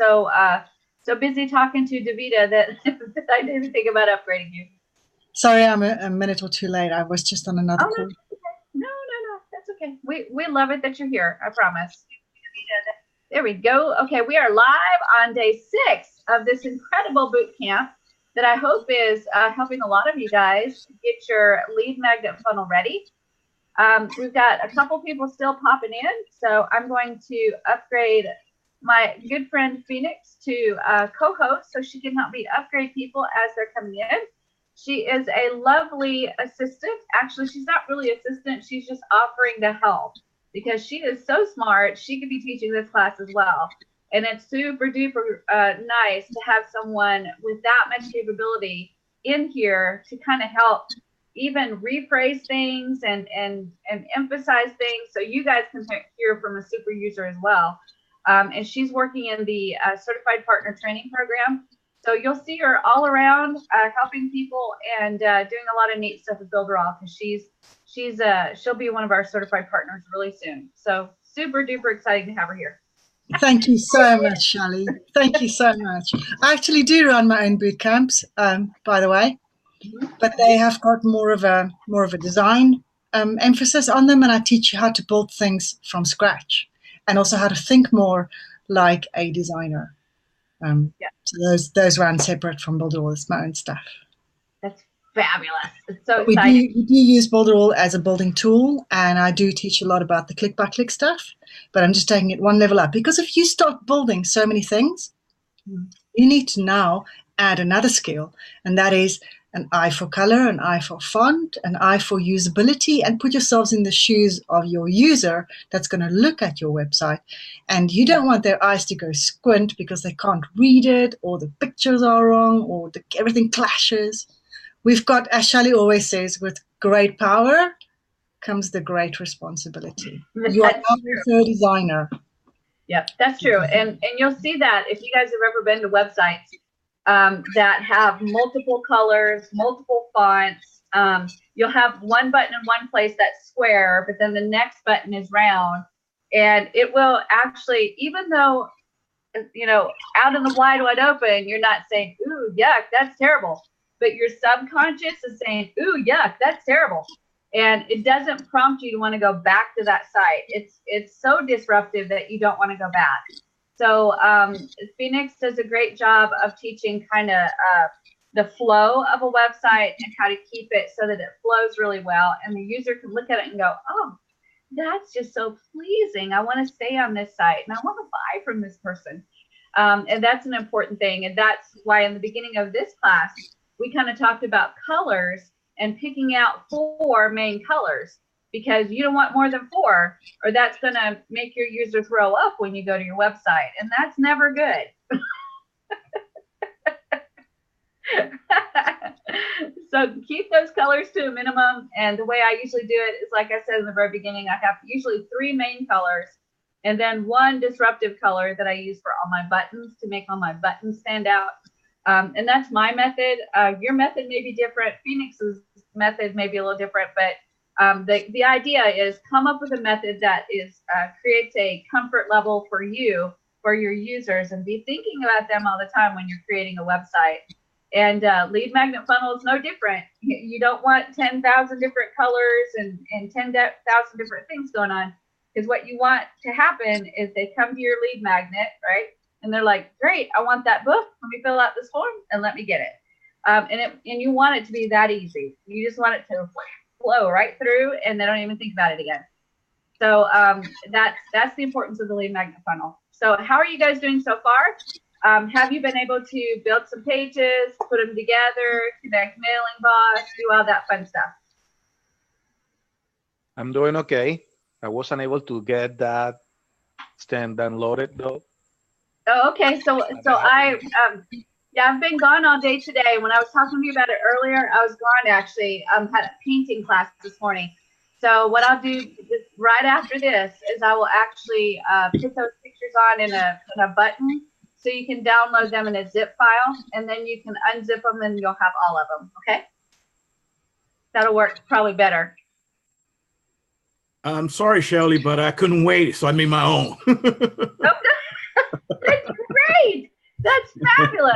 so busy talking to Davida that I didn't think about upgrading you. Sorry, I'm a minute or two late. I was just on another call. No, that's okay. We love it that you're here. I promise. There we go. Okay, we are live on day 6 of this incredible boot camp that I hope is helping a lot of you guys get your lead magnet funnel ready. We've got a couple people still popping in, so I'm going to upgrade my good friend Phoenix to co-host so she can help me upgrade people as they're coming in. She is a lovely assistant. Actually, she's not really assistant. She's just offering to help because she is so smart. She could be teaching this class as well. And it's super duper nice to have someone with that much capability in here to kind of help even rephrase things and emphasize things so you guys can hear from a super user as well. And she's working in the Certified Partner Training Program. So you'll see her all around helping people and doing a lot of neat stuff with Builderall because she'll be one of our certified partners really soon. So super duper exciting to have her here. Thank you so much, Shelly. Thank you so much. I actually do run my own boot camps, by the way, but they have got more of a design emphasis on them, and I teach you how to build things from scratch and also how to think more like a designer. So those ran separate from Builderall. It's my own stuff. That's fabulous. It's so exciting. We do use Builderall as a building tool, and I do teach a lot about the click-by-click stuff, but I'm just taking it one level up because if you start building so many things, you need to now add another skill, and that is an eye for color, an eye for font, an eye for usability, and put yourselves in the shoes of your user that's going to look at your website. And you don't want their eyes to go squint because they can't read it, or the pictures are wrong, or everything clashes. We've got, as Shelly always says, with great power comes the great responsibility. You are also a designer. Yep, that's true. And you'll see that if you guys have ever been to websites that have multiple colors, multiple fonts. You'll have one button in one place that's square, but then the next button is round. And it will actually, even though, you know, out in the wide open, you're not saying, ooh, yuck, that's terrible. But your subconscious is saying, ooh, yuck, that's terrible. And it doesn't prompt you to want to go back to that site. It's so disruptive that you don't want to go back. So Phoenix does a great job of teaching kind of the flow of a website and how to keep it so that it flows really well. And the user can look at it and go, oh, that's just so pleasing. I want to stay on this site and I want to buy from this person. And that's an important thing. And that's why in the beginning of this class, we kind of talked about colors and picking out 4 main colors, because you don't want more than 4, or that's going to make your user throw up when you go to your website. And that's never good. So keep those colors to a minimum. And the way I usually do it is, like I said in the very beginning, I have usually 3 main colors and then 1 disruptive color that I use for all my buttons to make all my buttons stand out. And that's my method. Your method may be different. Phoenix's method may be a little different, but the idea is come up with a method that is creates a comfort level for you, for your users, and be thinking about them all the time when you're creating a website. And lead magnet funnel is no different. You don't want 10,000 different colors and 10,000 different things going on, because what you want to happen is they come to your lead magnet, right? And they're like, great, I want that book. Let me fill out this form and let me get it. And you want it to be that easy. You just want it to flow right through and they don't even think about it again. So that's the importance of the lead magnet funnel. So how are you guys doing so far? Have you been able to build some pages, put them together, connect MailingBoss, do all that fun stuff? I'm doing okay. I wasn't able to get that stem downloaded though. Oh, okay. So I've been gone all day today. When I was talking to you about it earlier, I was gone actually. Had a painting class this morning. So what I'll do right after this is I will actually put those pictures on in a button, so you can download them in a zip file, and then you can unzip them and you'll have all of them. Okay, that'll work probably better. I'm sorry, Shelly, but I couldn't wait, so I made my own. Great. That's fabulous.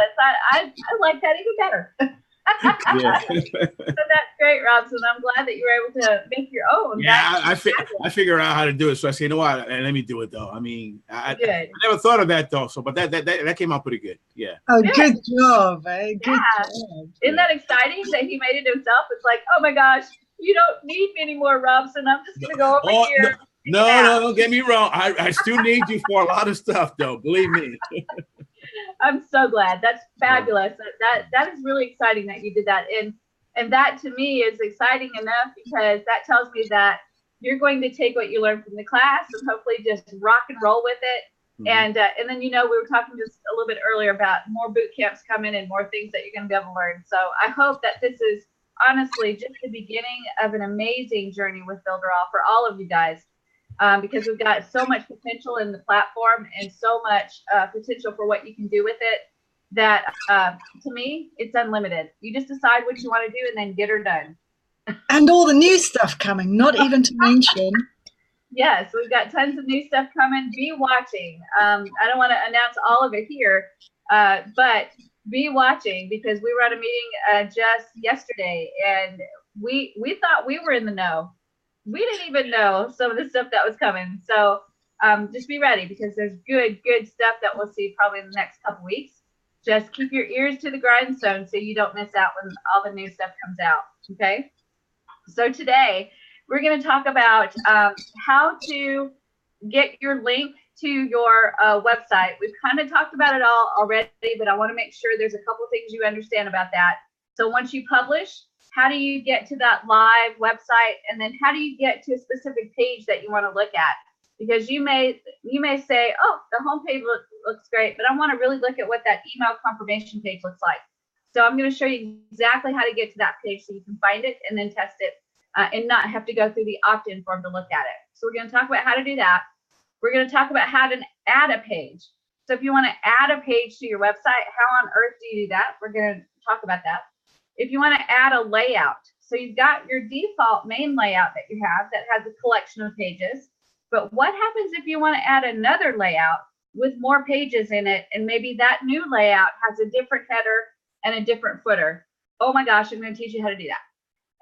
I like that even better. Yeah. So that's great, Robson. I'm glad that you were able to make your own. Yeah, That's I figure out how to do it. So I say, you know what? Let me do it though. I mean, I good. never thought of that though. So, but that came out pretty good. Yeah. Oh, Good. good job, eh? Good Yeah. job. Isn't that exciting that he made it himself? It's like, oh my gosh, you don't need me anymore, Robson. I'm just gonna go over Oh, here. no, don't get me wrong. I still need you for a lot of stuff though. Believe me. I'm so glad. That's fabulous. That is really exciting that you did that. And that to me is exciting enough because that tells me that you're going to take what you learned from the class and hopefully just rock and roll with it. Mhm. And then, you know, we were talking just a little bit earlier about more boot camps coming and more things that you're going to be able to learn. So I hope that this is honestly just the beginning of an amazing journey with Builderall for all of you guys, because we've got so much potential in the platform and so much potential for what you can do with it that to me, it's unlimited. You just decide what you want to do and then get her done. And all the new stuff coming, not even to mention. Yes, we've got tons of new stuff coming. Be watching. I don't want to announce all of it here, but be watching because we were at a meeting just yesterday and we thought we were in the know. We didn't even know some of the stuff that was coming. So just be ready because there's good stuff that we'll see probably in the next couple weeks. Just keep your ears to the grindstone so you don't miss out when all the new stuff comes out. Okay. So today we're going to talk about how to get your link to your website. We've kind of talked about it all already, but I want to make sure there's a couple things you understand about that. So once you publish, how do you get to that live website? And then how do you get to a specific page that you want to look at? Because you may say, oh, the homepage looks great, but I want to really look at what that email confirmation page looks like. So I'm going to show you exactly how to get to that page so you can find it and then test it and not have to go through the opt-in form to look at it. So we're going to talk about how to do that. We're going to talk about how to add a page. So if you want to add a page to your website, how on earth do you do that? We're going to talk about that. If you want to add a layout, so you've got your default main layout that you have that has a collection of pages. But what happens if you want to add another layout with more pages in it, and maybe that new layout has a different header and a different footer? Oh my gosh, I'm going to teach you how to do that.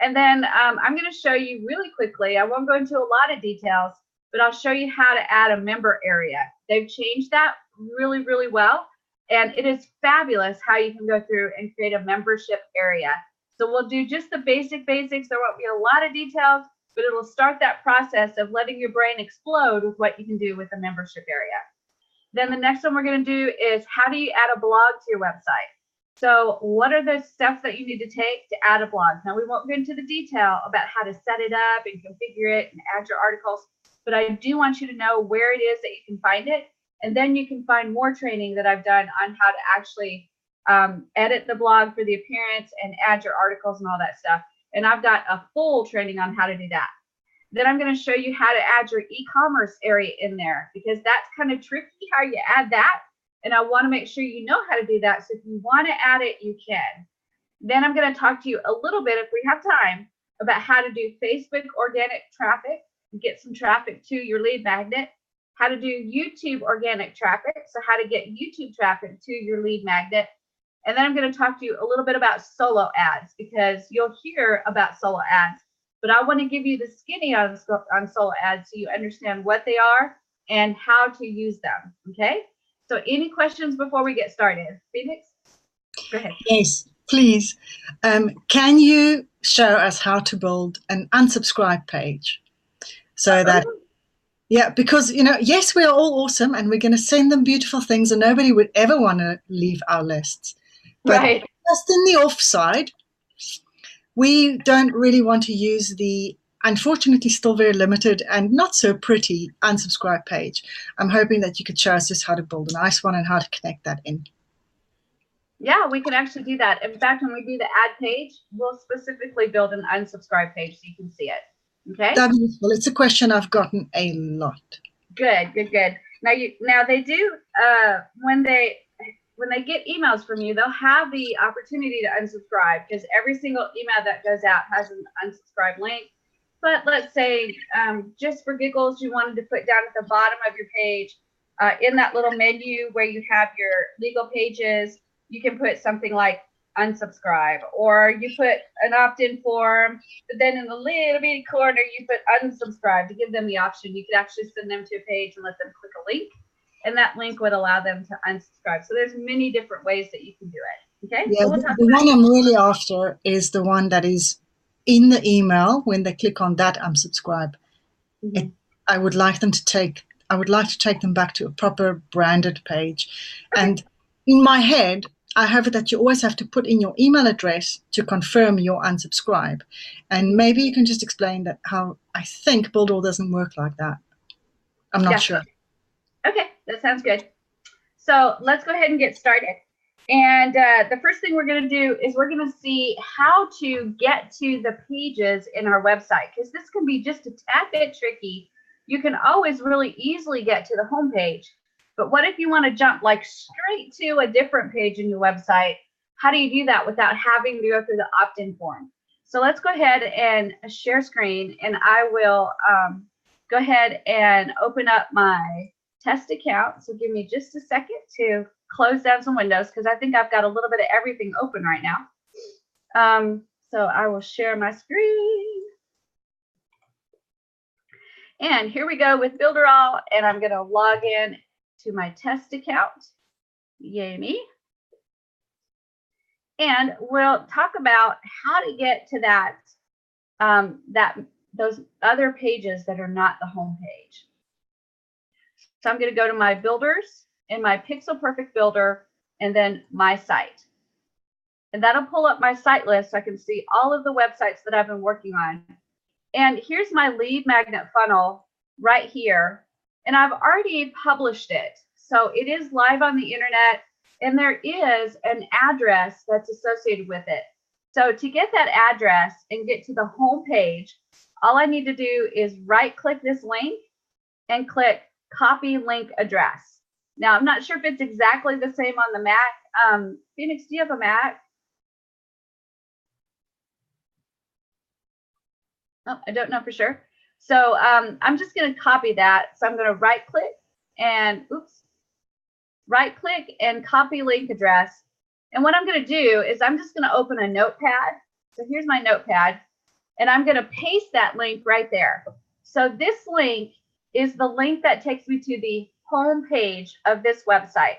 And then I'm going to show you really quickly. I won't go into a lot of details, but I'll show you how to add a member area. They've changed that really well. And it is fabulous how you can go through and create a membership area. So we'll do just the basics. There won't be a lot of details, but it'll start that process of letting your brain explode with what you can do with a membership area. Then the next one we're going to do is how do you add a blog to your website? So what are the steps that you need to take to add a blog? Now we won't go into the detail about how to set it up and configure it and add your articles, but I do want you to know where it is that you can find it. And then you can find more training that I've done on how to actually edit the blog for the appearance and add your articles and all that stuff. And I've got a full training on how to do that. Then I'm going to show you how to add your e-commerce area in there because that's kind of tricky how you add that. And I want to make sure you know how to do that. So if you want to add it, you can. Then I'm going to talk to you a little bit, if we have time, about how to do Facebook organic traffic, get some traffic to your lead magnet, how to do YouTube organic traffic, so how to get YouTube traffic to your lead magnet. And then I'm going to talk to you a little bit about solo ads because you'll hear about solo ads, but I want to give you the skinny on solo ads so you understand what they are and how to use them. Okay. So any questions before we get started? Phoenix, go ahead. Yes, please. Can you show us how to build an unsubscribe page so that, yeah, because, you know, yes, we are all awesome and we're going to send them beautiful things and nobody would ever want to leave our lists. But right. Just in the offside, we don't really want to use the unfortunately still very limited and not so pretty unsubscribe page. I'm hoping that you could show us just how to build a nice one and how to connect that in. Yeah, we can actually do that. In fact, when we do the ad page, we'll specifically build an unsubscribe page so you can see it. Okay. That'd be useful. It's a question I've gotten a lot. Good. Now they do when they get emails from you, they'll have the opportunity to unsubscribe because every single email that goes out has an unsubscribe link. But let's say just for giggles, you wanted to put down at the bottom of your page, in that little menu where you have your legal pages, you can put something like unsubscribe, or you put an opt-in form, but then in the little bitty corner, you put unsubscribe to give them the option. You could actually send them to a page and let them click a link, and that link would allow them to unsubscribe. So there's many different ways that you can do it. Okay, Yeah, so we'll the talk one about I'm really after is the one that is in the email. When they click on that unsubscribe, it. I would like to take them back to a proper branded page. Okay. And in my head, I have it that you always have to put in your email address to confirm your unsubscribe. And maybe you can just explain that how I think Builderall doesn't work like that. I'm not sure. Okay, that sounds good. So let's go ahead and get started. And the first thing we're going to do is we're going to see how to get to the pages in our website, because this can be just a tad bit tricky. You can always really easily get to the home page, but what if you want to jump like straight to a different page in your website? How do you do that without having to go through the opt-in form? So let's go ahead and share screen, and I will go ahead and open up my test account. So give me just a second to close down some windows, because I think I've got a little bit of everything open right now. So I will share my screen. And here we go with Builderall, and I'm going to log in to my test account. Yay me. And we'll talk about how to get to that, those other pages that are not the home page. So I'm going to go to my builders and my Pixel Perfect Builder, and then my site. And that'll pull up my site list so I can see all of the websites that I've been working on. And here's my lead magnet funnel right here. And I've already published it. So it is live on the internet, and there is an address that's associated with it. So to get that address and get to the home page, all I need to do is right click this link and click copy link address. Now, I'm not sure if it's exactly the same on the Mac. Phoenix, do you have a Mac? Oh, I don't know for sure. So I'm just going to copy that. So I'm going to right click and right click and copy link address. And what I'm going to do is I'm just going to open a notepad. So here's my notepad, and I'm going to paste that link right there. So this link is the link that takes me to the home page of this website.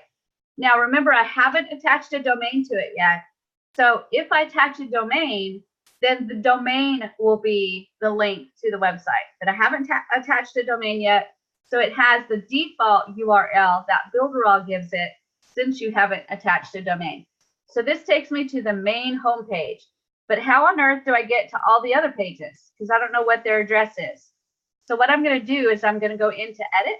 Now, remember, I haven't attached a domain to it yet. So if I attach a domain, then the domain will be the link to the website. But I haven't attached a domain yet, so it has the default URL that Builderall gives it since you haven't attached a domain. So this takes me to the main home page. But how on earth do I get to all the other pages? Because I don't know what their address is. So what I'm going to do is I'm going to go into Edit,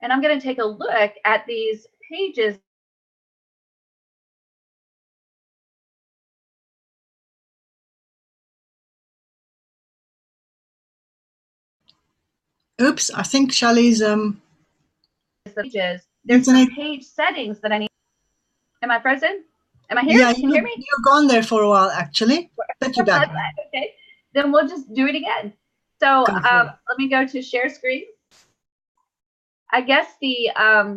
and I'm going to take a look at these pages. Oops, I think Shelley's Pages. There's some page settings that I need. Am I frozen? Am I here? Yeah, Can you hear me? You're gone there for a while, actually. But you're back. Okay, then we'll just do it again. So let me go to share screen. I guess the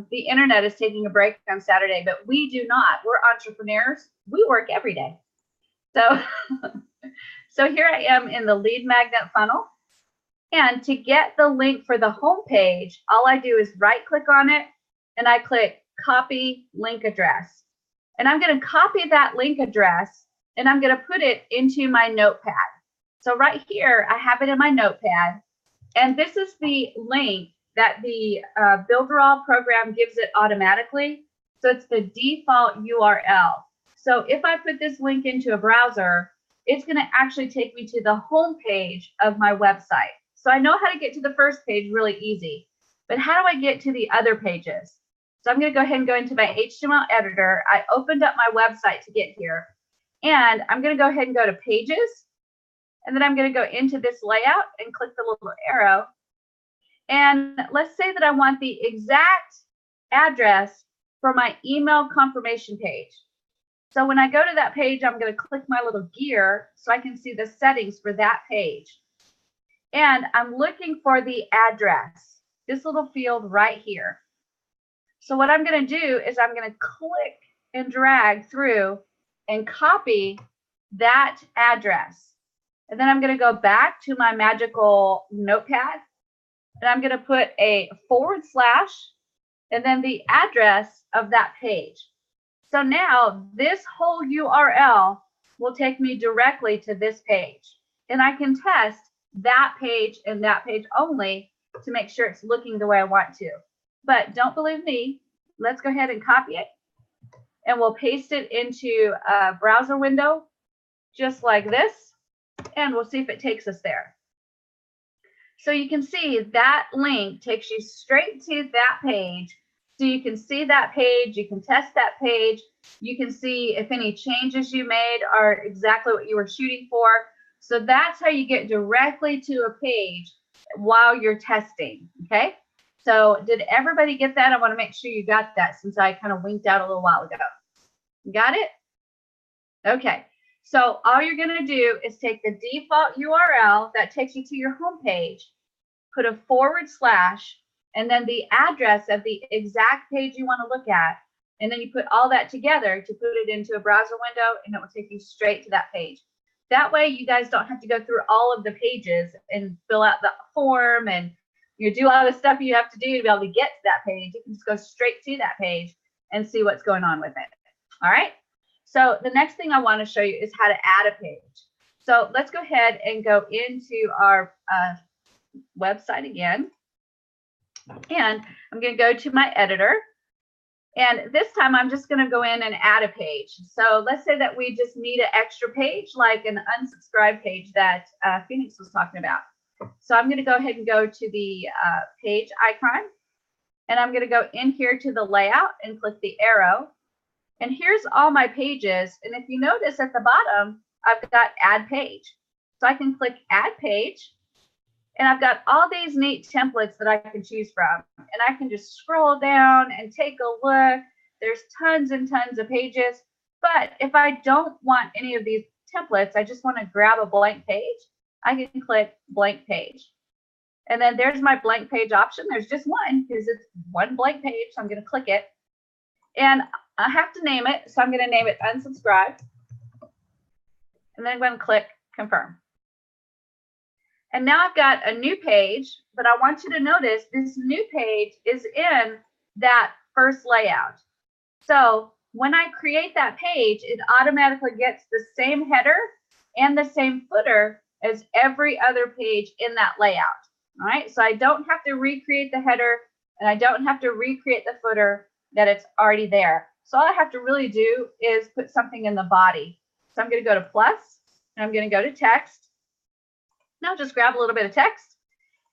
internet is taking a break on Saturday, but we do not. We're entrepreneurs. We work every day. So, so here I am in the lead magnet funnel. And to get the link for the home page, all I do is right click on it, and I click copy link address. And I'm going to copy that link address, and I'm going to put it into my notepad. So right here, I have it in my notepad. And this is the link that the Builderall program gives it automatically. So it's the default URL. So if I put this link into a browser, it's going to actually take me to the home page of my website. So I know how to get to the first page really easy, but how do I get to the other pages? So I'm going to go ahead and go into my HTML editor. I opened up my website to get here, and I'm going to go ahead and go to pages, and then I'm going to go into this layout and click the little arrow. And let's say that I want the exact address for my email confirmation page. So when I go to that page, I'm going to click my little gear so I can see the settings for that page. And I'm looking for the address. this little field right here. So what I'm going to do is I'm going to click and drag through and copy that address. And then I'm going to go back to my magical notepad and I'm going to put a / and then the address of that page. So now this whole URL will take me directly to this page. And I can test that page and that page only to make sure it's looking the way I want to. But don't believe me. Let's go ahead and copy it. And we'll paste it into a browser window just like this. And we'll see if it takes us there. So you can see that link takes you straight to that page. So you can see that page, you can test that page, you can see if any changes you made are exactly what you were shooting for. So that's how you get directly to a page while you're testing, okay? So did everybody get that? I want to make sure you got that since I kind of winked out a little while ago. Got it? Okay, so all you're going to do is take the default URL that takes you to your home page, put a / and then the address of the exact page you want to look at, and then you put all that together to put it into a browser window, and it will take you straight to that page. That way you guys don't have to go through all of the pages and fill out the form and you do all the stuff you have to do to be able to get to that page. You can just go straight to that page and see what's going on with it. All right. So the next thing I want to show you is how to add a page. So let's go ahead and go into our website again. And I'm going to go to my editor. And this time I'm just going to go in and add a page. So let's say that we just need an extra page, like an unsubscribe page that Phoenix was talking about. So I'm going to go ahead and go to the page icon. And I'm going to go in here to the layout and click the arrow. And here's all my pages. And if you notice at the bottom, I've got add page. So I can click add page. And I've got all these neat templates that I can choose from. And I can just scroll down and take a look. There's tons and tons of pages. But if I don't want any of these templates, I just want to grab a blank page, I can click blank page. And then there's my blank page option. There's just one because it's one blank page. So I'm going to click it. And I have to name it. So I'm going to name it unsubscribe. And then I'm going to click confirm. And now I've got a new page, but I want you to notice this new page is in that first layout. So when I create that page, it automatically gets the same header and the same footer as every other page in that layout. All right, so I don't have to recreate the header and I don't have to recreate the footer, that it's already there. So all I have to really do is put something in the body. So I'm going to go to plus and I'm going to go to text. Now just grab a little bit of text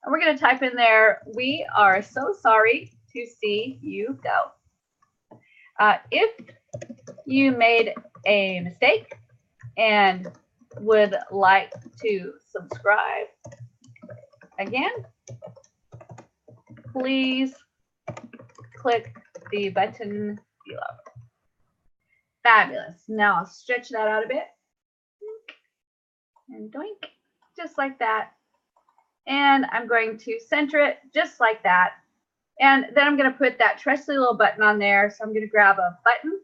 and we're going to type in there, "We are so sorry to see you go. If you made a mistake and would like to subscribe again, please click the button below." Fabulous. Now I'll stretch that out a bit and doink. Just like that. And I'm going to center it just like that. And then I'm going to put that trusty little button on there. So I'm going to grab a button.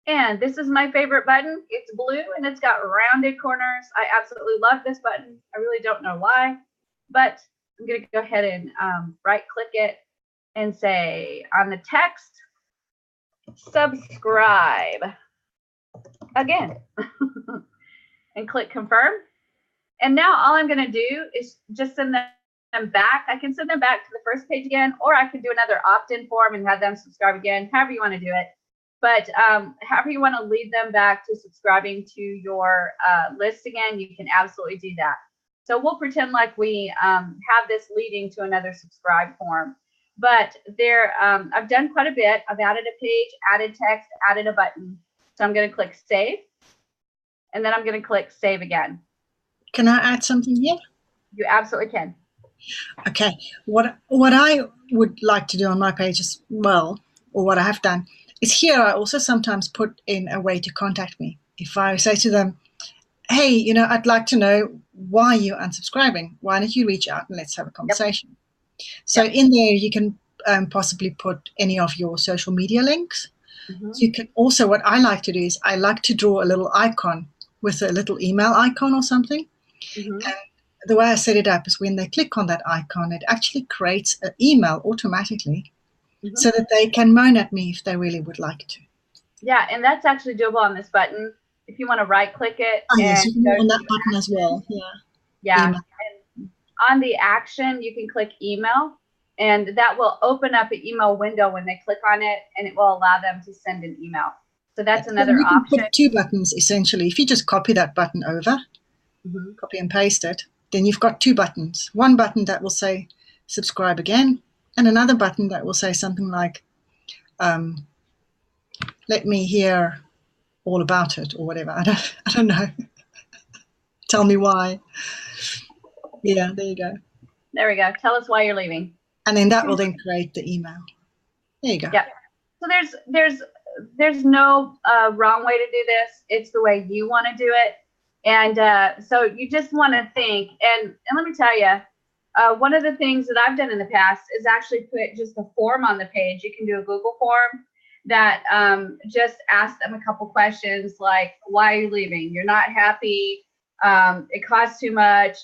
And this is my favorite button. It's blue and it's got rounded corners. I absolutely love this button. I really don't know why, but I'm going to go ahead and right click it and say on the text, subscribe again and click confirm. And now all I'm going to do is just send them back. I can send them back to the first page again, or I can do another opt-in form and have them subscribe again, however you want to do it. But however you want to lead them back to subscribing to your list again, you can absolutely do that. So we'll pretend like we have this leading to another subscribe form. But there, I've done quite a bit. I've added a page, added text, added a button. So I'm going to click save. And then I'm going to click save again. Can I add something here? You absolutely can. Okay. What I would like to do on my page as well, or what I have done, is here I also sometimes put in a way to contact me. If I say to them, hey, you know, I'd like to know why you're unsubscribing. Why don't you reach out and let's have a conversation? So in there, you can possibly put any of your social media links. You can also, what I like to do is I like to draw a little icon with a little email icon or something. And the way I set it up is when they click on that icon, it actually creates an email automatically so that they can moan at me if they really would like to. Yeah, and that's actually doable on this button. If you want to right click it. Oh, yes, and you can go on that to button as well. Yeah. Yeah. Email. And on the action, you can click email, and that will open up an email window when they click on it, and it will allow them to send an email. So that's another you can option. put two buttons essentially. If you just copy that button over, copy and paste it, then you've got two buttons. One button that will say subscribe again, and another button that will say something like let me hear all about it or whatever. I don't know. Tell me why. Yeah, there you go. There we go. Tell us why you're leaving. And then that will then create the email. There you go. Yep. So there's no wrong way to do this. It's the way you want to do it. And so you just want to think. And let me tell you, one of the things that I've done in the past is actually put just a form on the page. You can do a Google form that just ask them a couple questions like, why are you leaving? You're not happy. It costs too much.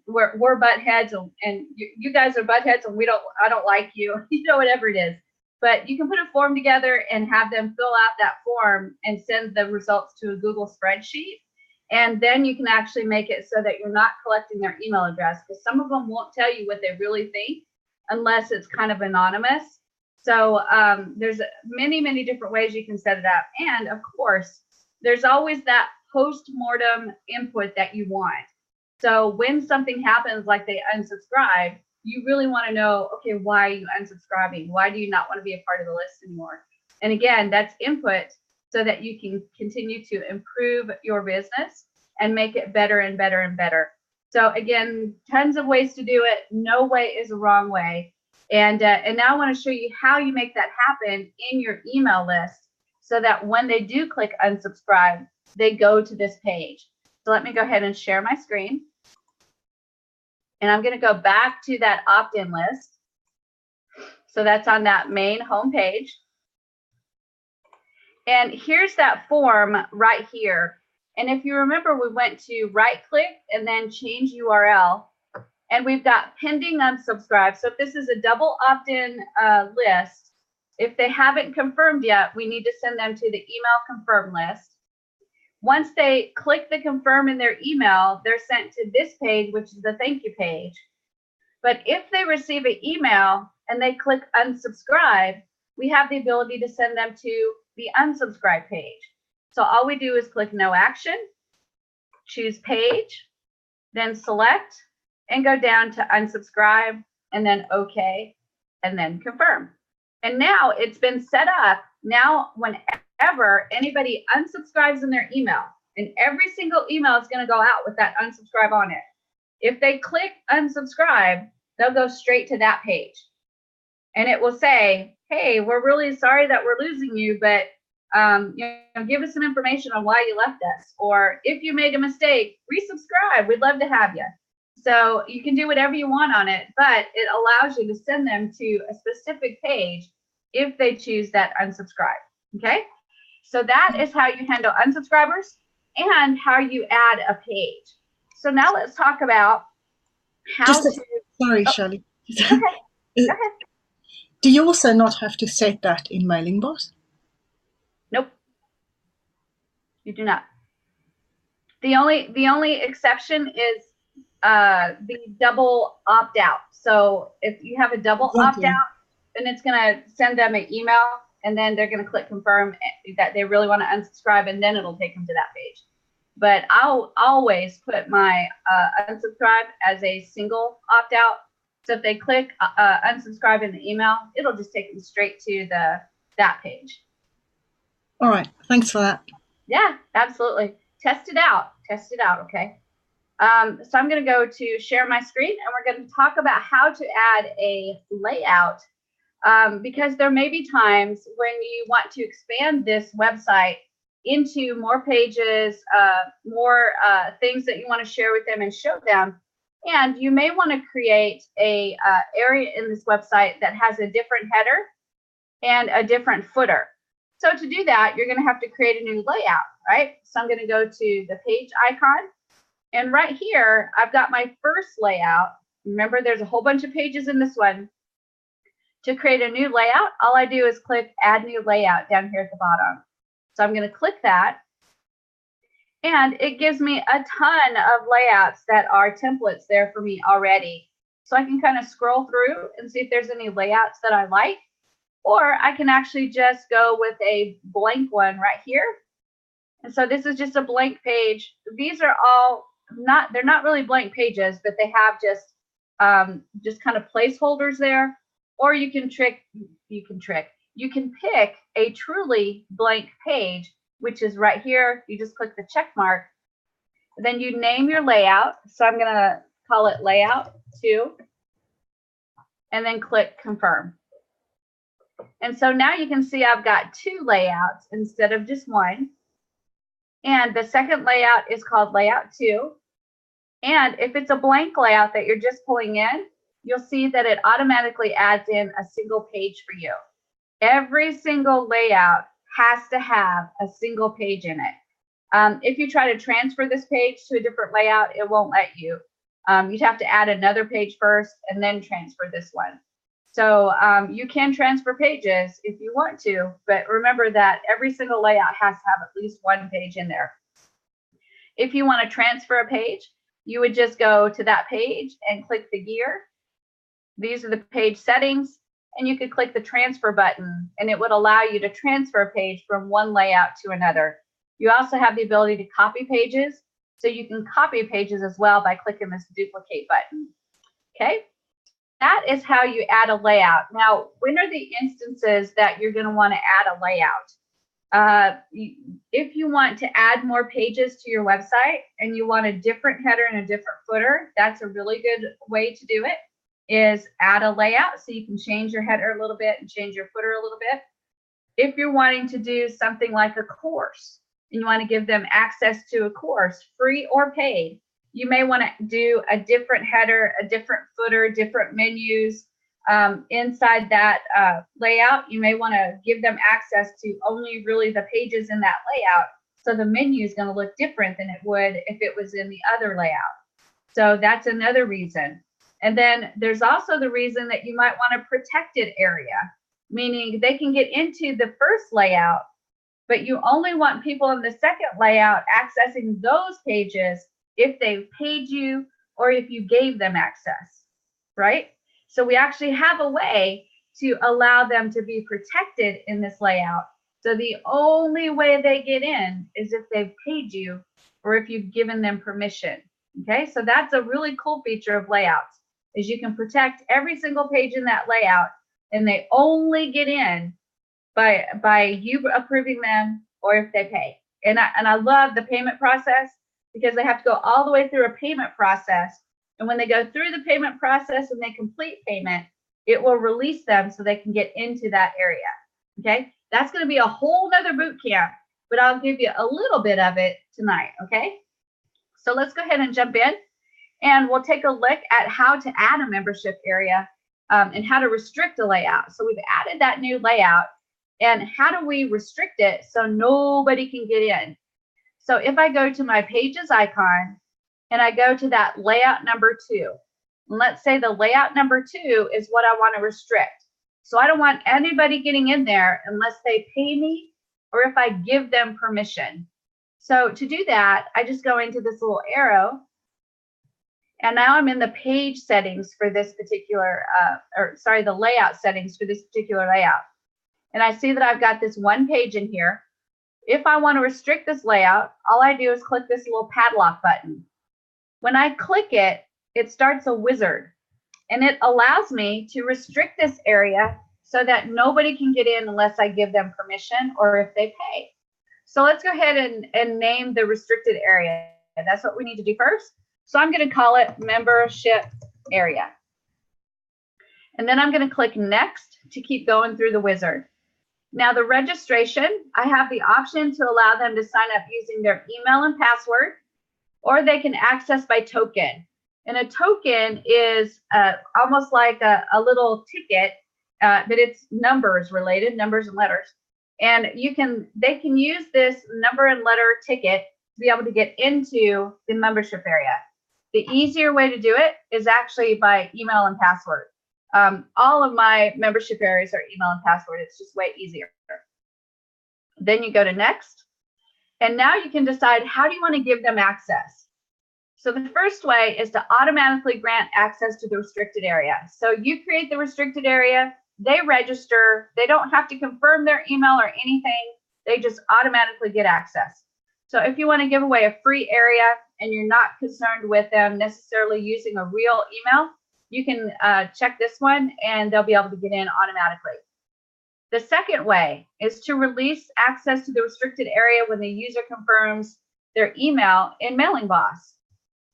We're butt heads, and you guys are butt heads, and I don't like you. Whatever it is. But you can put a form together and have them fill out that form and send the results to a Google spreadsheet. And then you can actually make it so that you're not collecting their email address, because some of them won't tell you what they really think unless it's kind of anonymous. So there's many different ways you can set it up. And of course, there's always that post-mortem input that you want. So when something happens, like they unsubscribe, you really want to know, okay, why are you unsubscribing? Why do you not want to be a part of the list anymore? And again, that's input so that you can continue to improve your business and make it better and better and better. So again, tons of ways to do it. No way is a wrong way. And now I want to show you how you make that happen in your email list so that when they do click unsubscribe, they go to this page. So let me go ahead and share my screen. And I'm going to go back to that opt-in list. So that's on that main home page. And here's that form right here. And if you remember, we went to right click and then change URL. And we've got pending unsubscribe. So if this is a double opt-in list, if they haven't confirmed yet, we need to send them to the email confirm list. Once they click the confirm in their email, they're sent to this page, which is the thank you page. But if they receive an email and they click unsubscribe, we have the ability to send them to the unsubscribe page. So all we do is click no action, choose page, then select and go down to unsubscribe and then okay, and then confirm. And now it's been set up. Now, whenever anybody unsubscribes in their email, and every single email is going to go out with that unsubscribe on it. If they click unsubscribe, they'll go straight to that page. And it will say, hey, we're really sorry that we're losing you, but give us some information on why you left us. Or if you made a mistake, resubscribe. We'd love to have you. So you can do whatever you want on it, but it allows you to send them to a specific page if they choose that unsubscribe. Okay, so that is how you handle unsubscribers and how you add a page. So now let's talk about how Sorry, Shirley. Okay. Go ahead. Do you also not have to set that in MailingBot? Nope, you do not. The only exception is the double opt out. So if you have a double opt out, then it's going to send them an email, and then they're going to click confirm that they really want to unsubscribe, and then it'll take them to that page. But I'll always put my unsubscribe as a single opt out. So if they click unsubscribe in the email, it'll just take them straight to that page. All right, thanks for that. Yeah, absolutely. Test it out. Test it out. Okay. So I'm going to go to share my screen, and we're going to talk about how to add a layout, because there may be times when you want to expand this website into more pages, more things that you want to share with them and show them. And you may want to create a area in this website that has a different header and a different footer. So to do that, you're going to have to create a new layout, right? So I'm going to go to the page icon. And right here, I've got my first layout. Remember, there's a whole bunch of pages in this one. To create a new layout, all I do is click Add New Layout down here at the bottom. So I'm going to click that. And it gives me a ton of layouts that are templates there for me already. So I can kind of scroll through and see if there's any layouts that I like. Or I can actually just go with a blank one right here. And so this is just a blank page. These are all they're not really blank pages, but they have just kind of placeholders there. Or you can pick a truly blank page, which is right here. You just click the check mark. Then you name your layout. So I'm going to call it layout 2 and then click confirm. And so now you can see I've got 2 layouts instead of just one. And the second layout is called layout 2. And if it's a blank layout that you're just pulling in, you'll see that it automatically adds in a single page for you. Every single layout has to have a single page in it. If you try to transfer this page to a different layout, it won't let you. You'd have to add another page first and then transfer this one. So you can transfer pages if you want to, but remember that every single layout has to have at least one page in there. If you want to transfer a page, you would just go to that page and click the gear. These are the page settings, and you could click the transfer button, and it would allow you to transfer a page from one layout to another. You also have the ability to copy pages, so you can copy pages as well by clicking this duplicate button. Okay, that is how you add a layout. Now, when are the instances that you're going to want to add a layout? If you want to add more pages to your website and you want a different header and a different footer, that's a really good way to do it, is add a layout so you can change your header a little bit and change your footer a little bit. If you're wanting to do something like a course and you want to give them access to a course, free or paid, you may want to do a different header, a different footer, different menus. Inside that layout, you may want to give them access to only really the pages in that layout. So the menu is going to look different than it would if it was in the other layout. So that's another reason. And then there's also the reason that you might want a protected area, meaning they can get into the first layout, but you only want people in the second layout accessing those pages if they've paid you or if you gave them access, right? So we actually have a way to allow them to be protected in this layout. So the only way they get in is if they've paid you or if you've given them permission. Okay, so that's a really cool feature of layouts, is you can protect every single page in that layout, and they only get in by you approving them or if they pay. And I love the payment process because they have to go all the way through a payment process. And when they go through the payment process and they complete payment, it will release them so they can get into that area. Okay, that's going to be a whole nother boot camp, but I'll give you a little bit of it tonight. Okay, so let's go ahead and jump in, and we'll take a look at how to add a membership area and how to restrict a layout. So we've added that new layout, and how do we restrict it so nobody can get in? So if I go to my pages icon and I go to that layout number 2, and let's say the layout number 2 is what I want to restrict. So I don't want anybody getting in there unless they pay me or if I give them permission. So to do that, I just go into this little arrow, and now I'm in the page settings for this particular, the layout settings for this particular layout. And I see that I've got this one page in here. If I want to restrict this layout, all I do is click this little padlock button. When I click it, it starts a wizard, and it allows me to restrict this area so that nobody can get in unless I give them permission or if they pay. So let's go ahead and name the restricted area. That's what we need to do first. So I'm going to call it membership area. And then I'm going to click next to keep going through the wizard. Now the registration, I have the option to allow them to sign up using their email and password, or they can access by token. And a token is almost like a little ticket, but it's numbers related, numbers and letters. And they can use this number and letter ticket to be able to get into the membership area. The easier way to do it is actually by email and password. All of my membership areas are email and password. It's just way easier. Then you go to next. And now you can decide, how do you want to give them access? So the first way is to automatically grant access to the restricted area. So you create the restricted area, they register, they don't have to confirm their email or anything. They just automatically get access. So if you want to give away a free area and you're not concerned with them necessarily using a real email, you can check this one and they'll be able to get in automatically. The second way is to release access to the restricted area when the user confirms their email in MailingBoss.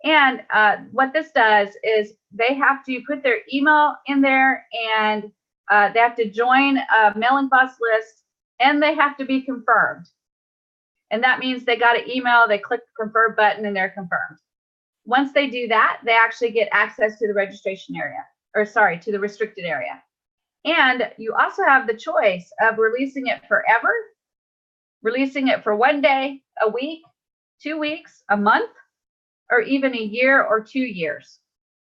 And what this does is they have to put their email in there, and they have to join a MailingBoss list, and they have to be confirmed. And that means they got an email, they click the confirm button, and they're confirmed. Once they do that, they actually get access to the registration area, or sorry, to the restricted area. And you also have the choice of releasing it forever, releasing it for 1 day, a week, 2 weeks, a month, or even a year or 2 years.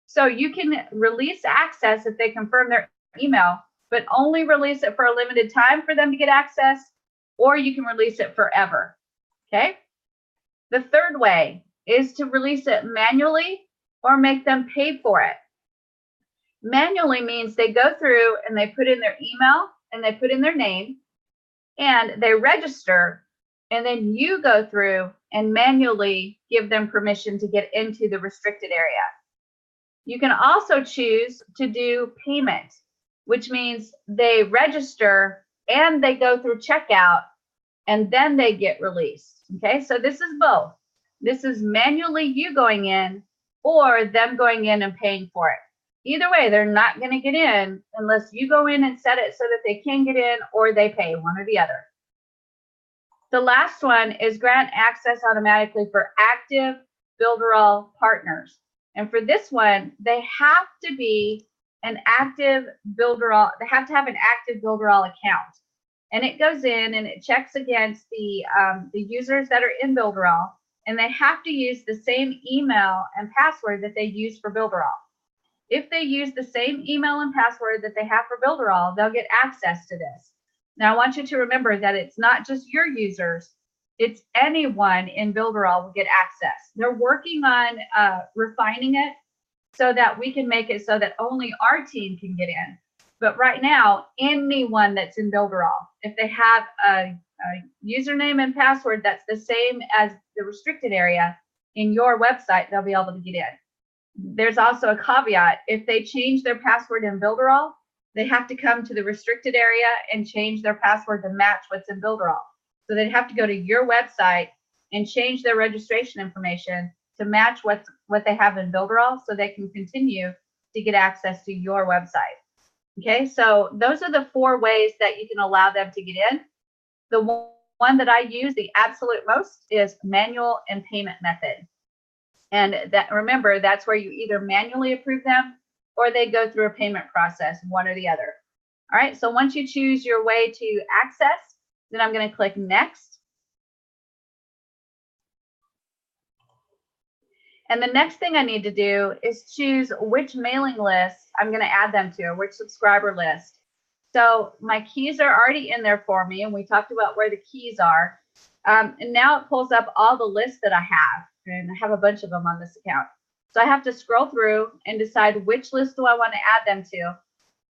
So you can release access if they confirm their email, but only release it for a limited time for them to get access, or you can release it forever. Okay. The third way is to release it manually or make them pay for it. Manually means they go through and they put in their email and they put in their name and they register, and then you go through and manually give them permission to get into the restricted area. You can also choose to do payment, which means they register and they go through checkout and then they get released. Okay, so this is both. This is manually you going in or them going in and paying for it. Either way, they're not going to get in unless you go in and set it so that they can get in or they pay, one or the other. The last one is grant access automatically for active Builderall partners. And for this one, they have to be an active Builderall, they have to have an active Builderall account. And it goes in and it checks against the users that are in Builderall, and they have to use the same email and password that they use for Builderall. If they use the same email and password that they have for Builderall, they'll get access to this. Now, I want you to remember that it's not just your users, it's anyone in Builderall will get access. They're working on refining it so that we can make it so that only our team can get in. But right now, anyone that's in Builderall, if they have a username and password that's the same as the restricted area in your website, they'll be able to get in. There's also a caveat. If they change their password in Builderall, they have to come to the restricted area and change their password to match what's in Builderall. So they'd have to go to your website and change their registration information to match what they have in Builderall so they can continue to get access to your website. Okay, so those are the 4 ways that you can allow them to get in. The one that I use the absolute most is manual and payment method. And that, remember, that's where you either manually approve them or they go through a payment process, one or the other. All right, so once you choose your way to access, then I'm going to click next. And the next thing I need to do is choose which mailing list I'm going to add them to, which subscriber list. So my keys are already in there for me, and we talked about where the keys are. And now it pulls up all the lists that I have, and I have a bunch of them on this account. So I have to scroll through and decide which list do I want to add them to.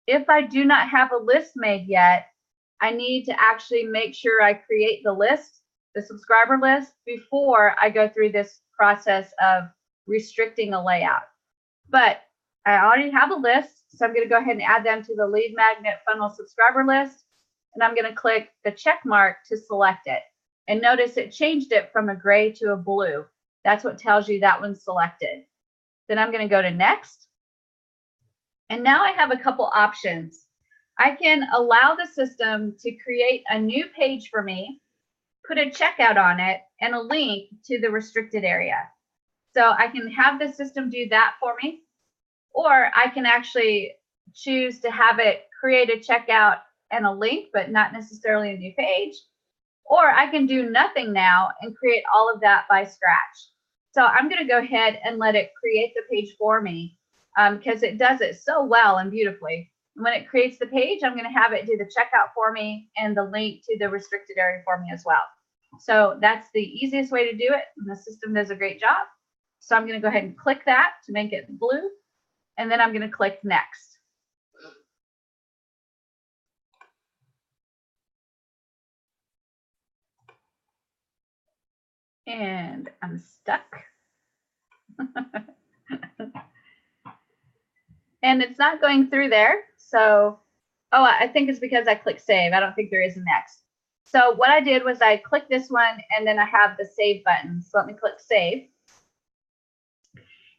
If I do not have a list made yet, I need to actually make sure I create the list, the subscriber list, before I go through this process of restricting a layout. But I already have a list, so I'm going to go ahead and add them to the Lead Magnet Funnel subscriber list, and I'm going to click the check mark to select it. And notice it changed it from a gray to a blue. That's what tells you that one's selected. Then I'm going to go to next. And now I have a couple options. I can allow the system to create a new page for me, put a checkout on it, and a link to the restricted area. So I can have the system do that for me, or I can actually choose to have it create a checkout and a link, but not necessarily a new page. Or I can do nothing now and create all of that by scratch. So I'm going to go ahead and let it create the page for me because it does it so well and beautifully. When it creates the page, I'm going to have it do the checkout for me and the link to the restricted area for me as well. So that's the easiest way to do it, and the system does a great job. So I'm going to go ahead and click that to make it blue, and then I'm going to click next. And I'm stuck. And it's not going through there. So, oh, I think it's because I clicked save. I don't think there is a next. So what I did was I clicked this one, and then I have the save button. So let me click save.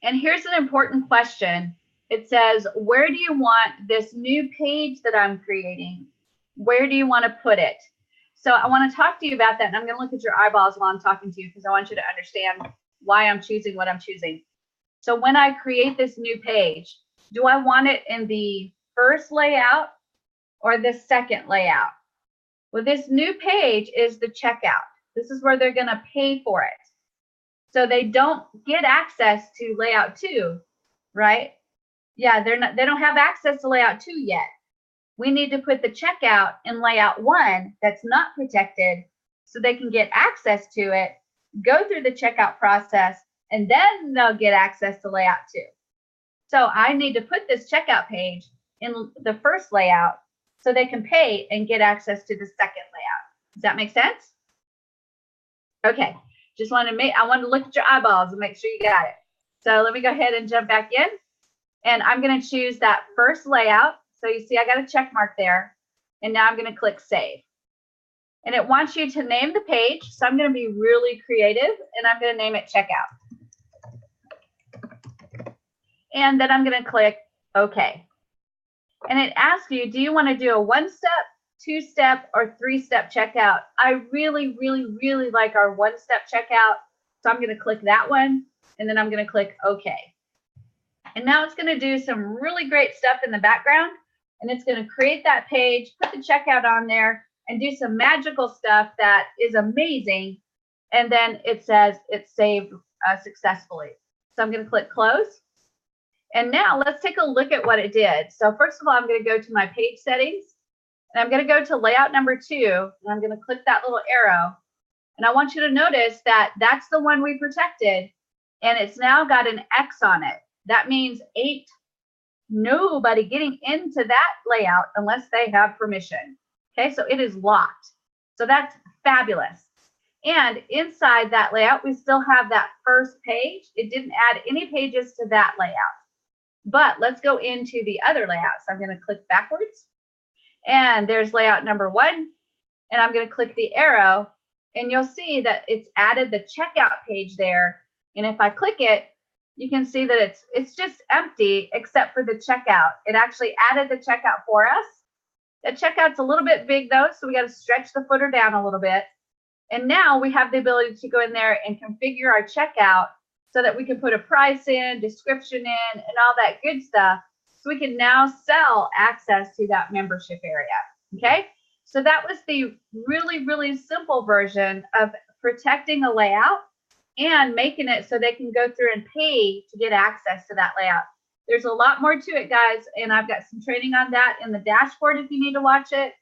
And here's an important question. It says, where do you want this new page that I'm creating? Where do you want to put it? So I want to talk to you about that, and I'm going to look at your eyeballs while I'm talking to you because I want you to understand why I'm choosing what I'm choosing. So when I create this new page, do I want it in the first layout or the second layout? Well, this new page is the checkout. This is where they're going to pay for it. So they don't get access to layout 2, right? Yeah, they don't have access to layout 2 yet. We need to put the checkout in layout 1 that's not protected so they can get access to it, go through the checkout process, and then they'll get access to layout 2. So I need to put this checkout page in the first layout so they can pay and get access to the second layout. Does that make sense? Okay, just want to I want to look at your eyeballs and make sure you got it. So let me go ahead and jump back in, and I'm going to choose that first layout. So you see I got a check mark there, and now I'm going to click save. And it wants you to name the page. So I'm going to be really creative, and I'm going to name it checkout. And then I'm going to click OK. And it asks you, do you want to do a 1-step, 2-step, or 3-step checkout? I really, really, really like our 1-step checkout. So I'm going to click that one, and then I'm going to click OK. And now it's going to do some really great stuff in the background. And it's going to create that page, put the checkout on there, and do some magical stuff that is amazing. And then it says it's saved successfully. So I'm going to click close. And now let's take a look at what it did. So first of all, I'm going to go to my page settings, and I'm going to go to layout number 2, and I'm going to click that little arrow. And I want you to notice that that's the one we protected, and it's now got an X on it. That means nobody getting into that layout unless they have permission. Okay, so it is locked. So that's fabulous. And inside that layout, we still have that first page. It didn't add any pages to that layout. But let's go into the other layout. So I'm going to click backwards, and there's layout number 1, and I'm going to click the arrow, and you'll see that it's added the checkout page there. And if I click it, you can see that it's just empty except for the checkout. It actually added the checkout for us. The checkout's a little bit big though, so we got to stretch the footer down a little bit. And now we have the ability to go in there and configure our checkout so that we can put a price in, description in, and all that good stuff. So we can now sell access to that membership area. Okay, so that was the really, really simple version of protecting a layout and making it so they can go through and pay to get access to that layout. There's a lot more to it, guys, and I've got some training on that in the dashboard if you need to watch it.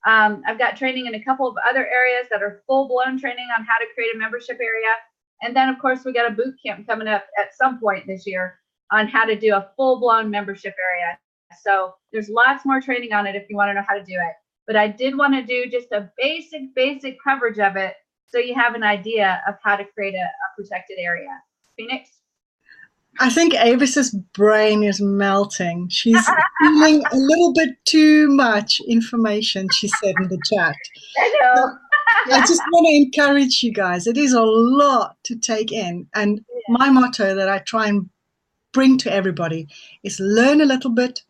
I've got training in a couple of other areas that are full-blown training on how to create a membership area. And then, of course, we got a boot camp coming up at some point this year on how to do a full-blown membership area. So there's lots more training on it if you want to know how to do it. But I did want to do just a basic coverage of it so you have an idea of how to create a protected area. Phoenix? I think Avis's brain is melting. She's feeling a little bit too much information, she said in the chat. I know. I just want to encourage you guys. It is a lot to take in. And my motto that I try and bring to everybody is learn a little bit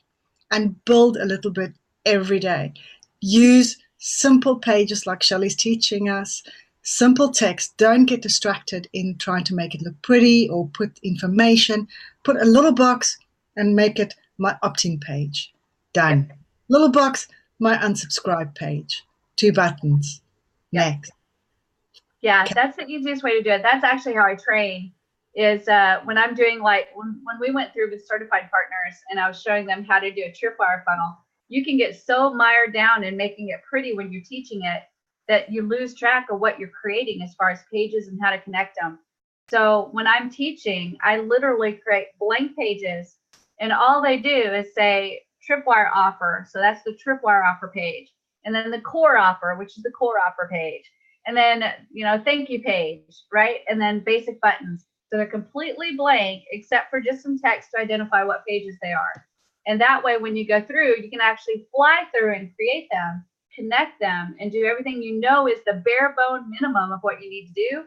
and build a little bit every day. Use simple pages like Shelley's teaching us. simple text. Don't get distracted in trying to make it look pretty or put information. Put a little box and make it my opt-in page. Done. Yep. Little box, my unsubscribe page. 2 buttons. Yep. Next. Yeah, that's the easiest way to do it. That's actually how I train is when I'm doing like when we went through with certified partners and I was showing them how to do a tripwire funnel, you can get so mired down in making it pretty when you're teaching it that you lose track of what you're creating as far as pages and how to connect them. So when I'm teaching, I literally create blank pages and all they do is say tripwire offer. So that's the tripwire offer page. And then the core offer, which is the core offer page. And then, thank you page, right? And then basic buttons. So they're completely blank except for just some text to identify what pages they are. And that way, when you go through, you can actually fly through and create them, connect them, and do everything is the bare bone minimum of what you need to do.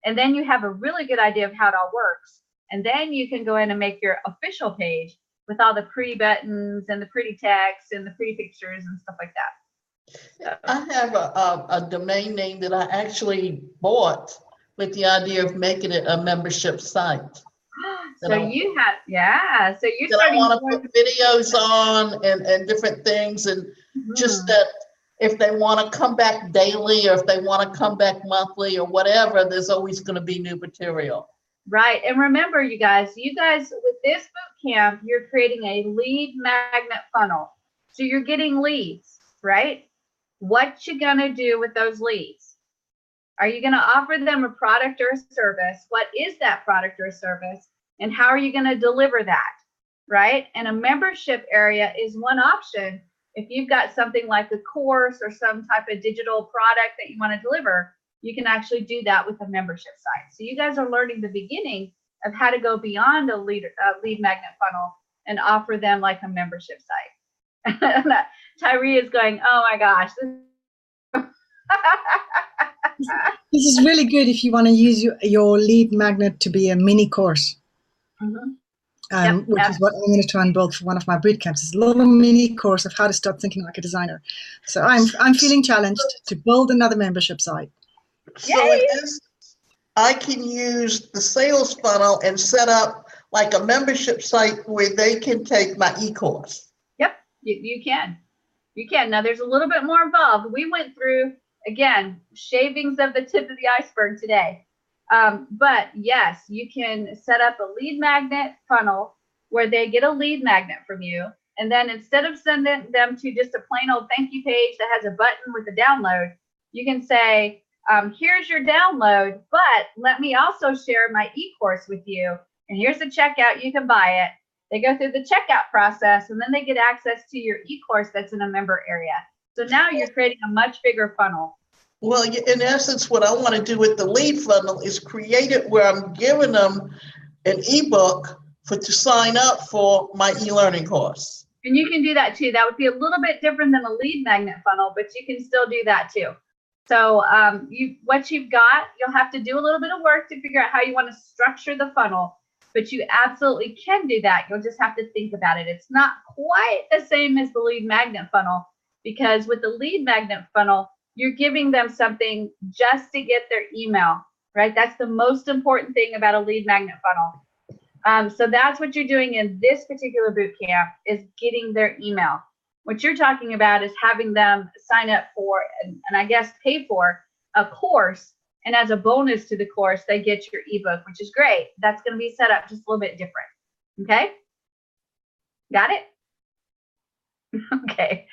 And then you have a really good idea of how it all works. And then you can go in and make your official page with all the pretty buttons and the pretty text and the pretty pictures and stuff like that. I have a domain name that I actually bought with the idea of making it a membership site. So you have, so you're That I starting want to put videos on and different things, and just that if they want to come back daily or if they want to come back monthly or whatever, there's always going to be new material. Right. And remember, you guys, with this boot camp, you're creating a lead magnet funnel. So you're getting leads, right? What you gonna do with those leads? Are you gonna offer them a product or a service? What is that product or service? And how are you gonna deliver that, right? And a membership area is one option. If you've got something like a course or some type of digital product that you wanna deliver, you can actually do that with a membership site. So you guys are learning the beginning of how to go beyond a lead magnet funnel and offer them like a membership site. Tyree is going, oh my gosh. This is really good if you want to use your lead magnet to be a mini course, which is what I'm going to try and build for one of my boot camps. It's a little mini course of how to start thinking like a designer. So I'm feeling challenged to build another membership site. So in essence, I can use the sales funnel and set up like a membership site where they can take my e-course. Yep, you can. You can. Now there's a little bit more involved. We went through, again, shavings of the tip of the iceberg today. But yes, you can set up a lead magnet funnel where they get a lead magnet from you. And then instead of sending them to just a plain old thank you page that has a button with a download, you can say, here's your download, but let me also share my e-course with you. And here's the checkout. You can buy it. They go through the checkout process, and then they get access to your e-course that's in a member area. So now you're creating a much bigger funnel. Well, in essence, what I want to do with the lead funnel is create it where I'm giving them an ebook to sign up for my e-learning course. And you can do that too. That would be a little bit different than a lead magnet funnel, but you can still do that too. So what you've got, you'll have to do a little bit of work to figure out how you want to structure the funnel. But you absolutely can do that. You'll just have to think about it. It's not quite the same as the lead magnet funnel, because with the lead magnet funnel, you're giving them something just to get their email, right? That's the most important thing about a lead magnet funnel. So that's what you're doing in this particular boot camp, is getting their email. What you're talking about is having them sign up for, and I guess pay for, a course. And as a bonus to the course, they get your ebook, which is great. That's going to be set up just a little bit different. Okay? Got it? Okay.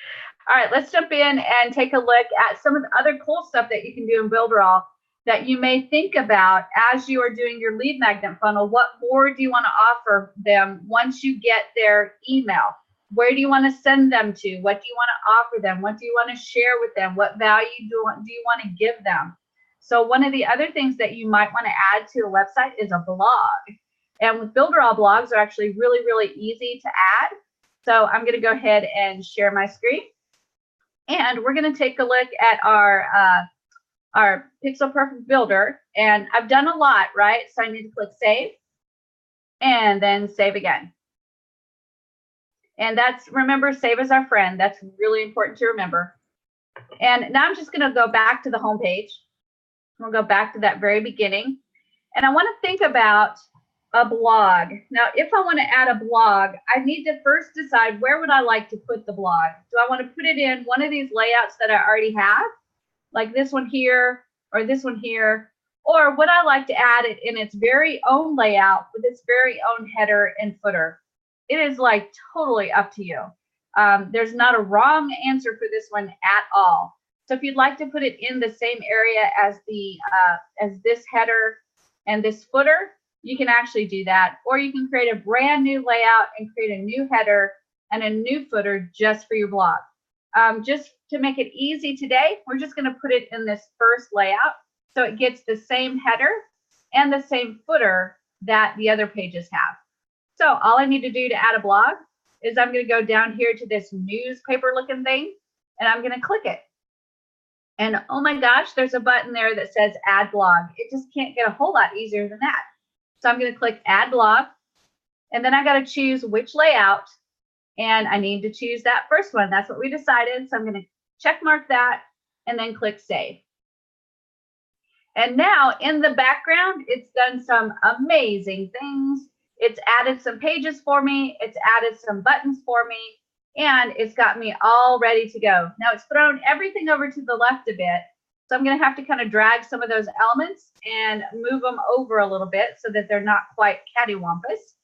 All right, let's jump in and take a look at some of the other cool stuff that you can do in Builderall that you may think about as you are doing your lead magnet funnel. What more do you want to offer them once you get their email? Where do you want to send them to? What do you want to offer them? What do you want to share with them? What value do you want to give them? So one of the other things that you might want to add to the website is a blog. And with Builderall, blogs are actually really, really easy to add. So I'm going to go ahead and share my screen. And we're going to take a look at our Pixel Perfect Builder. And I've done a lot, right? So I need to click Save and then Save again. And remember, save as our friend. That's really important to remember. And now I'm just going to go back to the home page. We'll go back to that very beginning. And I want to think about a blog. Now, if I want to add a blog, I need to first decide where would I like to put the blog. Do I want to put it in one of these layouts that I already have, like this one here or this one here? Or would I like to add it in its very own layout with its very own header and footer? It is like totally up to you. There's not a wrong answer for this one at all. So if you'd like to put it in the same area as this header and this footer, you can actually do that. Or you can create a brand new layout and create a new header and a new footer just for your blog. Just to make it easy today, we're just going to put it in this first layout so it gets the same header and the same footer that the other pages have. So all I need to do to add a blog is I'm going to go down here to this newspaper looking thing and I'm going to click it. And oh my gosh, there's a button there that says add blog. It just can't get a whole lot easier than that. So I'm going to click add blog, and then I got to choose which layout, and I need to choose that first one. That's what we decided. So I'm going to check mark that and then click save. And now in the background, it's done some amazing things. It's added some pages for me. It's added some buttons for me, and it's got me all ready to go. Now it's thrown everything over to the left a bit. So I'm going to have to kind of drag some of those elements and move them over a little bit so that they're not quite cattywampus.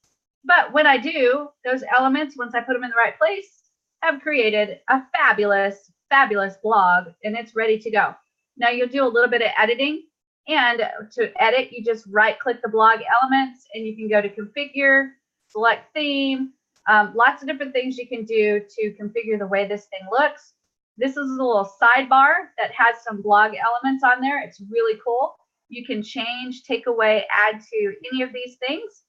But when I do, those elements, once I put them in the right place, have created a fabulous, fabulous blog, and it's ready to go. Now you'll do a little bit of editing, and to edit, you just right-click the blog elements, and you can go to configure, select theme, lots of different things you can do to configure the way this thing looks. This is a little sidebar that has some blog elements on there. It's really cool. You can change, take away, add to any of these things.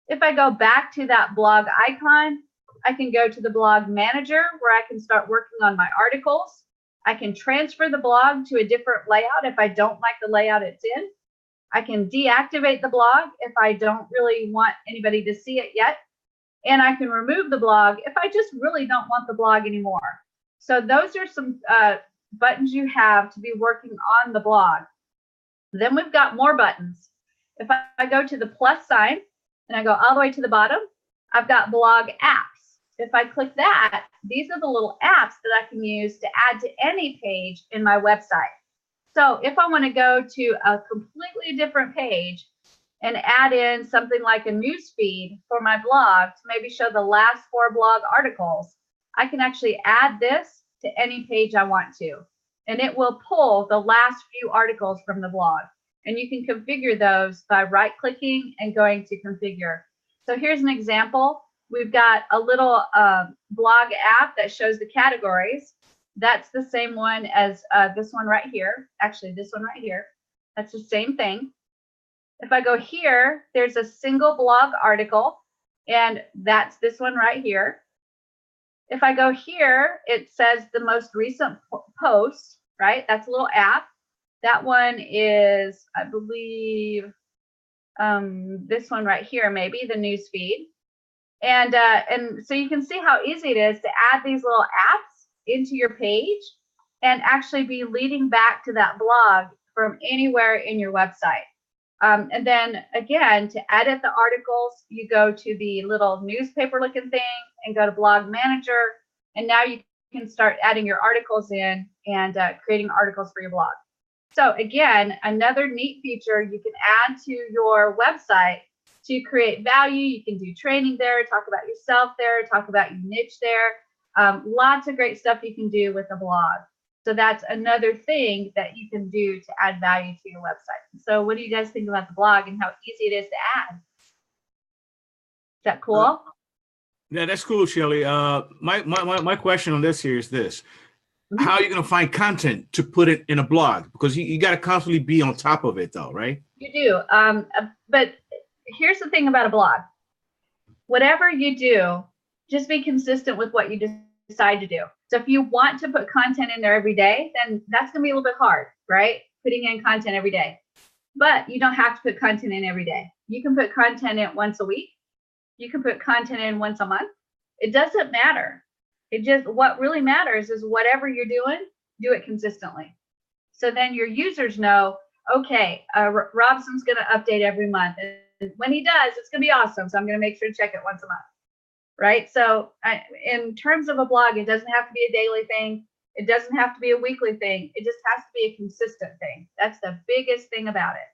If I go back to that blog icon, I can go to the blog manager where I can start working on my articles. I can transfer the blog to a different layout if I don't like the layout it's in. I can deactivate the blog if I don't really want anybody to see it yet. And I can remove the blog if I just really don't want the blog anymore. So those are some buttons you have to be working on the blog. Then we've got more buttons. If I go to the plus sign and I go all the way to the bottom, I've got blog apps. If I click that, these are the little apps that I can use to add to any page in my website. So if I want to go to a completely different page and add in something like a news feed for my blog to maybe show the last 4 blog articles, I can actually add this to any page I want to, and it will pull the last few articles from the blog. And you can configure those by right-clicking and going to configure. So here's an example. We've got a little blog app that shows the categories. That's the same one as this one right here. Actually, this one right here. That's the same thing. If I go here, there's a single blog article, and that's this one right here. If I go here, it says the most recent post, right? That's a little app. That one is, I believe, this one right here, maybe the news feed. And so you can see how easy it is to add these little apps into your page and actually be leading back to that blog from anywhere in your website. And then again, to edit the articles, you go to the little newspaper looking thing and go to blog manager. And now you can start adding your articles in and creating articles for your blog. So again, another neat feature you can add to your website to create value. You can do training there, talk about yourself there, talk about your niche there. Lots of great stuff you can do with a blog. So that's another thing that you can do to add value to your website. So what do you guys think about the blog and how easy it is to add? Is that cool? Yeah, that's cool, Shelly. My question on this here is this. How are you going to find content to put it in a blog? Because you got to constantly be on top of it, though, right? You do. But here's the thing about a blog. Whatever you do, just be consistent with what you decide to do. So if you want to put content in there every day, then that's going to be a little bit hard, right? Putting in content every day. But you don't have to put content in every day. You can put content in once a week. You can put content in once a month. It doesn't matter. What really matters is whatever you're doing, do it consistently. So then your users know, Okay, Robson's going to update every month. And when he does, it's going to be awesome. So I'm going to make sure to check it once a month. Right. So in terms of a blog, it doesn't have to be a daily thing. It doesn't have to be a weekly thing. It just has to be a consistent thing. That's the biggest thing about it.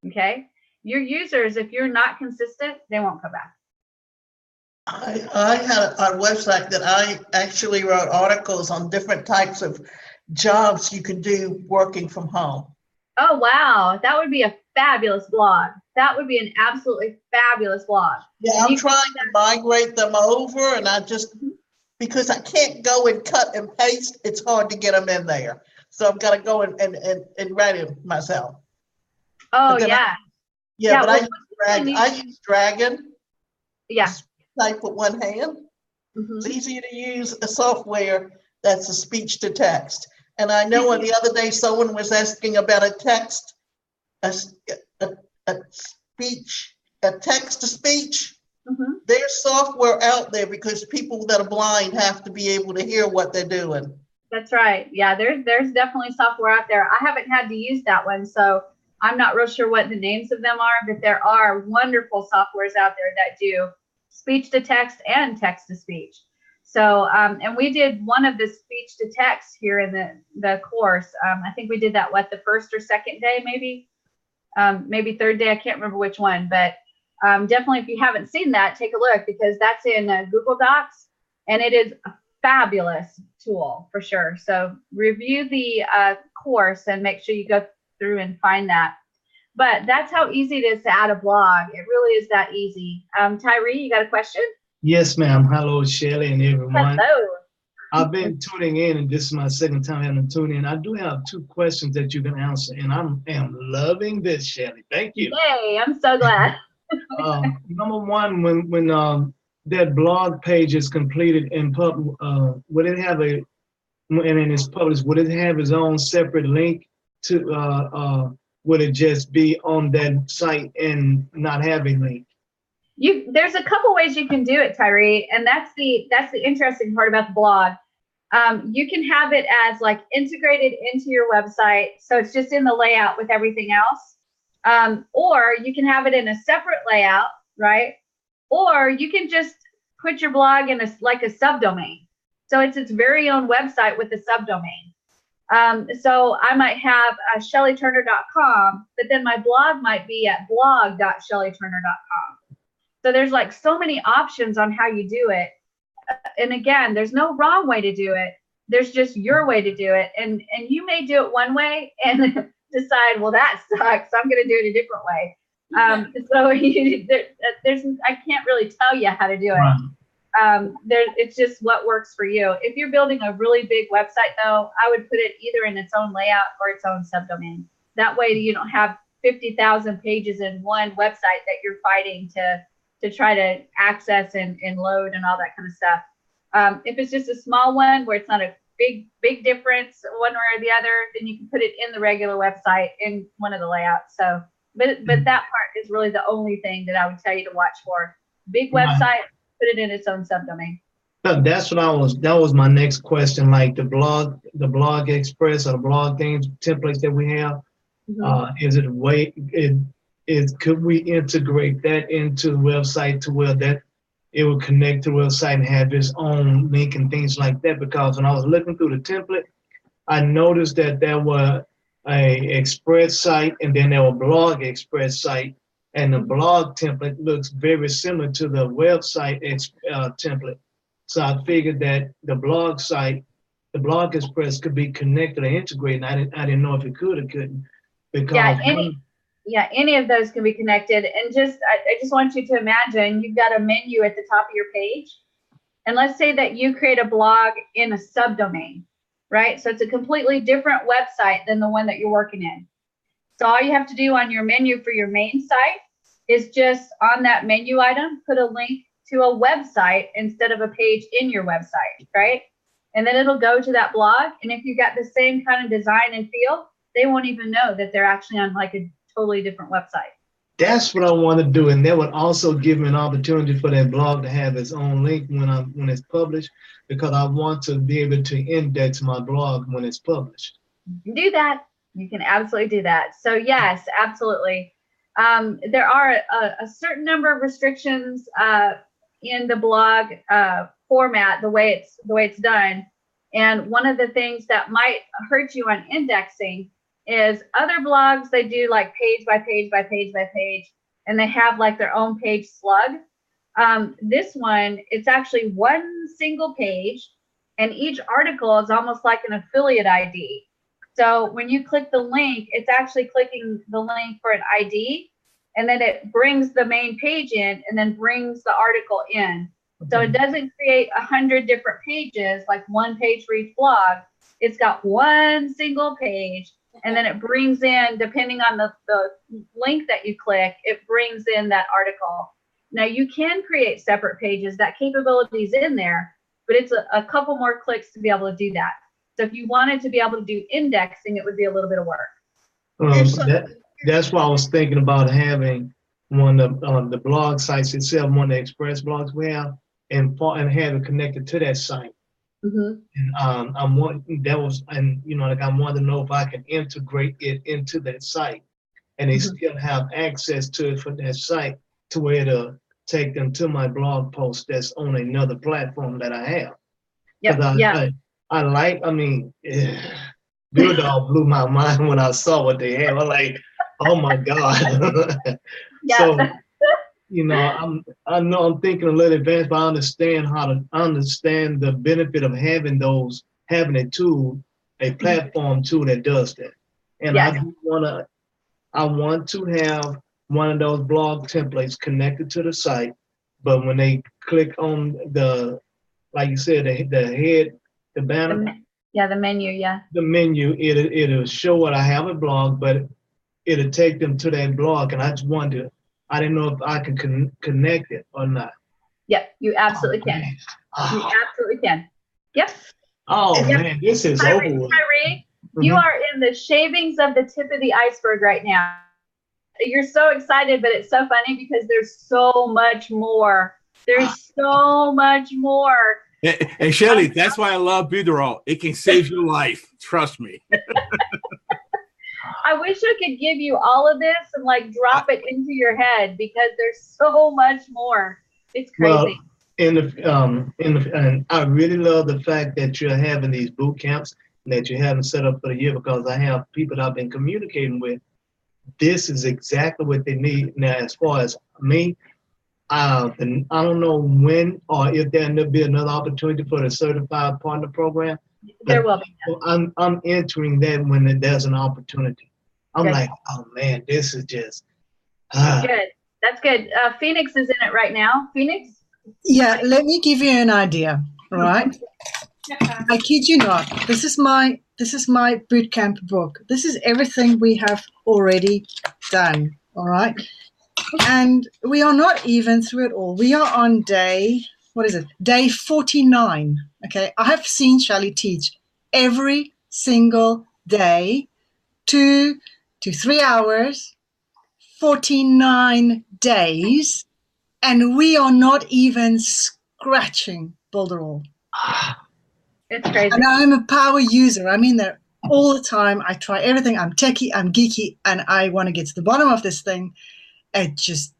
Okay. Your users, if you're not consistent, they won't come back. I had a website that I actually wrote articles on different types of jobs you can do working from home. Oh, wow. That would be a fabulous blog. That would be an absolutely fabulous blog. Yeah, I'm trying to migrate them over, and because I can't go and cut and paste, it's hard to get them in there. So I've got to go and write it myself. Oh, yeah. But I use Dragon. Yeah. Type with one hand. It's easier to use a software that's a speech to text. And I know the other day someone was asking about a text to speech. There's software out there because people that are blind have to be able to hear what they're doing. That's right. Yeah, there's definitely software out there. I haven't had to use that one, so I'm not real sure what the names of them are, but there are wonderful softwares out there that do speech to text and text to speech. So, and we did one of the speech to text here in the course. I think we did that, the first or second day, maybe third day. I can't remember which one, but definitely if you haven't seen that, take a look, because that's in Google Docs, and it is a fabulous tool for sure. So review the course and make sure you go through and find that. But that's how easy it is to add a blog. It really is that easy. Tyree, you got a question? Yes, ma'am. Hello, Shelly and everyone. Hello. I've been tuning in, and this is my second time having to tune in. I do have 2 questions that you can answer, and I am loving this, Shelly. Thank you. Yay, I'm so glad. Number one, when that blog page is completed and would it have and it's published, would it have its own separate link to, would it just be on that site and not have a link? There's a couple ways you can do it, Tyree, and that's the interesting part about the blog. You can have it as like integrated into your website, so it's just in the layout with everything else. Or you can have it in a separate layout, right? Or you can just put your blog in a subdomain. So it's its very own website with a subdomain. So I might have shellyturner.com, but then my blog might be at blog.shellyturner.com. So there's like so many options on how you do it. And again, there's no wrong way to do it. There's just your way to do it. And you may do it one way and decide, well, that sucks, I'm going to do it a different way. So I can't really tell you how to do it. It's just what works for you. If you're building a really big website, though, I would put it either in its own layout or its own subdomain. That way you don't have 50,000 pages in one website that you're fighting to try to access and load and all that kind of stuff. If it's just a small one where it's not a big difference one way or the other, then you can put it in the regular website in one of the layouts. So, but that part is really the only thing that I would tell you to watch for. Big website, put it in its own subdomain. That's what that was my next question. Like the blog express or the blog themes templates that we have, could we integrate that into the website to where that it will connect to the website and have its own link and things like that? Because when I was looking through the template, I noticed that there were a express site and then there were blog express site, and the blog template looks very similar to the website template. So I figured that the blog site, the blog express could be connected or integrated. I didn't know if it could or couldn't. Because any of those can be connected. And I just want you to imagine you've got a menu at the top of your page. And let's say that you create a blog in a subdomain, right? So it's a completely different website than the one that you're working in. So all you have to do on your menu for your main site is just on that menu item, put a link to a website instead of a page in your website, right? And then it'll go to that blog. And if you've got the same kind of design and feel, they won't even know that they're actually on like a totally different website. That's what I want to do, and that would also give me an opportunity for that blog to have its own link when it's published, because I want to be able to index my blog when it's published. You can do that. You can absolutely do that. So yes, absolutely. There are a certain number of restrictions in the blog format, the way it's done. And one of the things that might hurt you on indexing is other blogs, they do like page by page by page by page, and they have like their own page slug. This one, it's actually one single page, and each article is almost like an affiliate ID. So when you click the link, it's actually clicking the link for an ID, and then it brings the main page in and then brings the article in. So it doesn't create 100 different pages, like one page for each blog. It's got one single page, and then it brings in, depending on the link that you click, it brings in that article. Now you can create separate pages. That capability is in there, but it's a couple more clicks to be able to do that. So if you wanted to be able to do indexing, it would be a little bit of work. That's why I was thinking about having one of the blog sites itself, one of the express blogs we have, and have it connected to that site. Mm-hmm. And I wanted to know if I can integrate it into that site, and they still have access to it from that site to where to take them to my blog post that's on another platform that I have. BuildDog blew my mind when I saw what they had. I'm like, oh my God. Yeah. So, I know I'm thinking a little advanced, but I understand the benefit of having a tool, a platform tool that does that. And yes. I want to have one of those blog templates connected to the site, but when they click on like you said, the head, the banner. The menu, yeah. The menu, it'll show what I have a blog, but it'll take them to that blog. And I just wonder, I didn't know if I can connect it or not. Yep, you absolutely can. You absolutely can. Yep. Oh, man, this is over with. Tyree, you are in the shavings of the tip of the iceberg right now. You're so excited, but it's so funny because there's so much more. There's so much more. And Shelly, that's why I love Builderall. It can save your life. Trust me. I wish I could give you all of this and like drop it into your head because there's so much more. It's crazy. Well, and I really love the fact that you're having these boot camps and that you're having set up for the year, because I have people that I've been communicating with. This is exactly what they need. Now, as far as me, I don't know when or if there'll be another opportunity for the certified partner program. There will be. I'm entering that when there's an opportunity. I'm good. Like, oh man, this is just good. That's good. Phoenix is in it right now. Phoenix? Yeah, let me give you an idea, right? I kid you not. This is my bootcamp book. This is everything we have already done, all right? And we are not even through it all. We are on day 49, okay? I have seen Shelly teach every single day, 2 to 3 hours, 49 days, and we are not even scratching Builderall. It's crazy. And I'm a power user. I'm in there all the time. I try everything. I'm techie, I'm geeky, and I want to get to the bottom of this thing. It's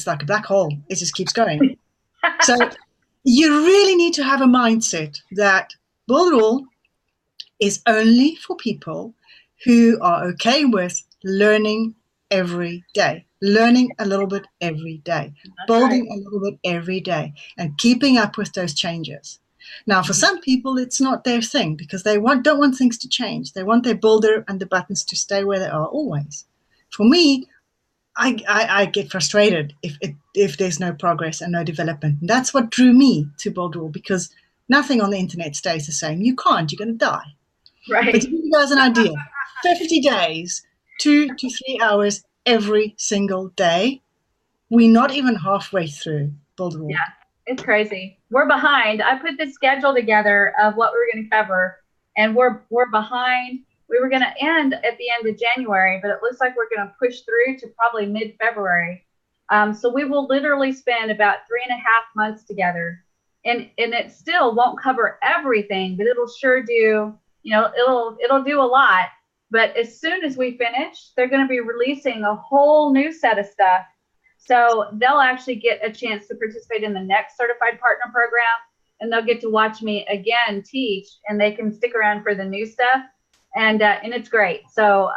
like a black hole. It just keeps going. So you really need to have a mindset that Builderall is only for people who are okay with learning every day, learning a little bit every day, building a little bit every day, and keeping up with those changes. Now, for some people, it's not their thing because they don't want things to change. They want their builder and the buttons to stay where they are always. For me, I get frustrated if there's no progress and no development. And that's what drew me to Builderall, because nothing on the internet stays the same. You can't. You're going to die. Right. But to give you guys an idea, 50 days, 2 to 3 hours every single day. We're not even halfway through Builderall. Yeah, it's crazy. We're behind. I put this schedule together of what we're going to cover, and we're behind. We were going to end at the end of January, but it looks like we're going to push through to probably mid-February. So we will literally spend about 3.5 months together, and it still won't cover everything, but it'll sure do. It'll do a lot. But as soon as we finish, they're going to be releasing a whole new set of stuff. So they'll actually get a chance to participate in the next certified partner program, and they'll get to watch me again teach, and they can stick around for the new stuff. And it's great. So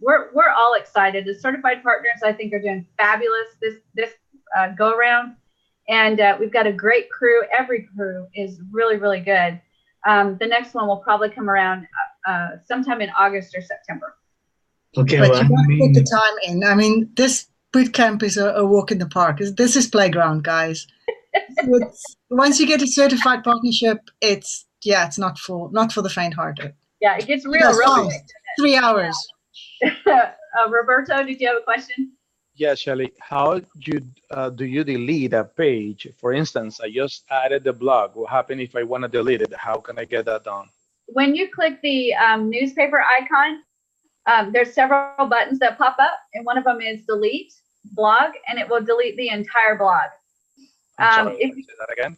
we're all excited. The certified partners, I think, are doing fabulous this go around. And we've got a great crew. Every crew is really, really good. The next one will probably come around sometime in August or September. Okay, But well, you want to put the time in. I mean, this boot camp is a walk in the park. This is playground, guys. Once you get a certified partnership, it's not for the faint-hearted. Yeah, it gets real quick. 3 hours. Roberto, did you have a question? Yeah, Shelly, how do you delete a page? For instance, I just added the blog. What happens if I want to delete it? How can I get that done? When you click the newspaper icon, there's several buttons that pop up, and one of them is delete blog, and it will delete the entire blog. I'm sorry, say that again.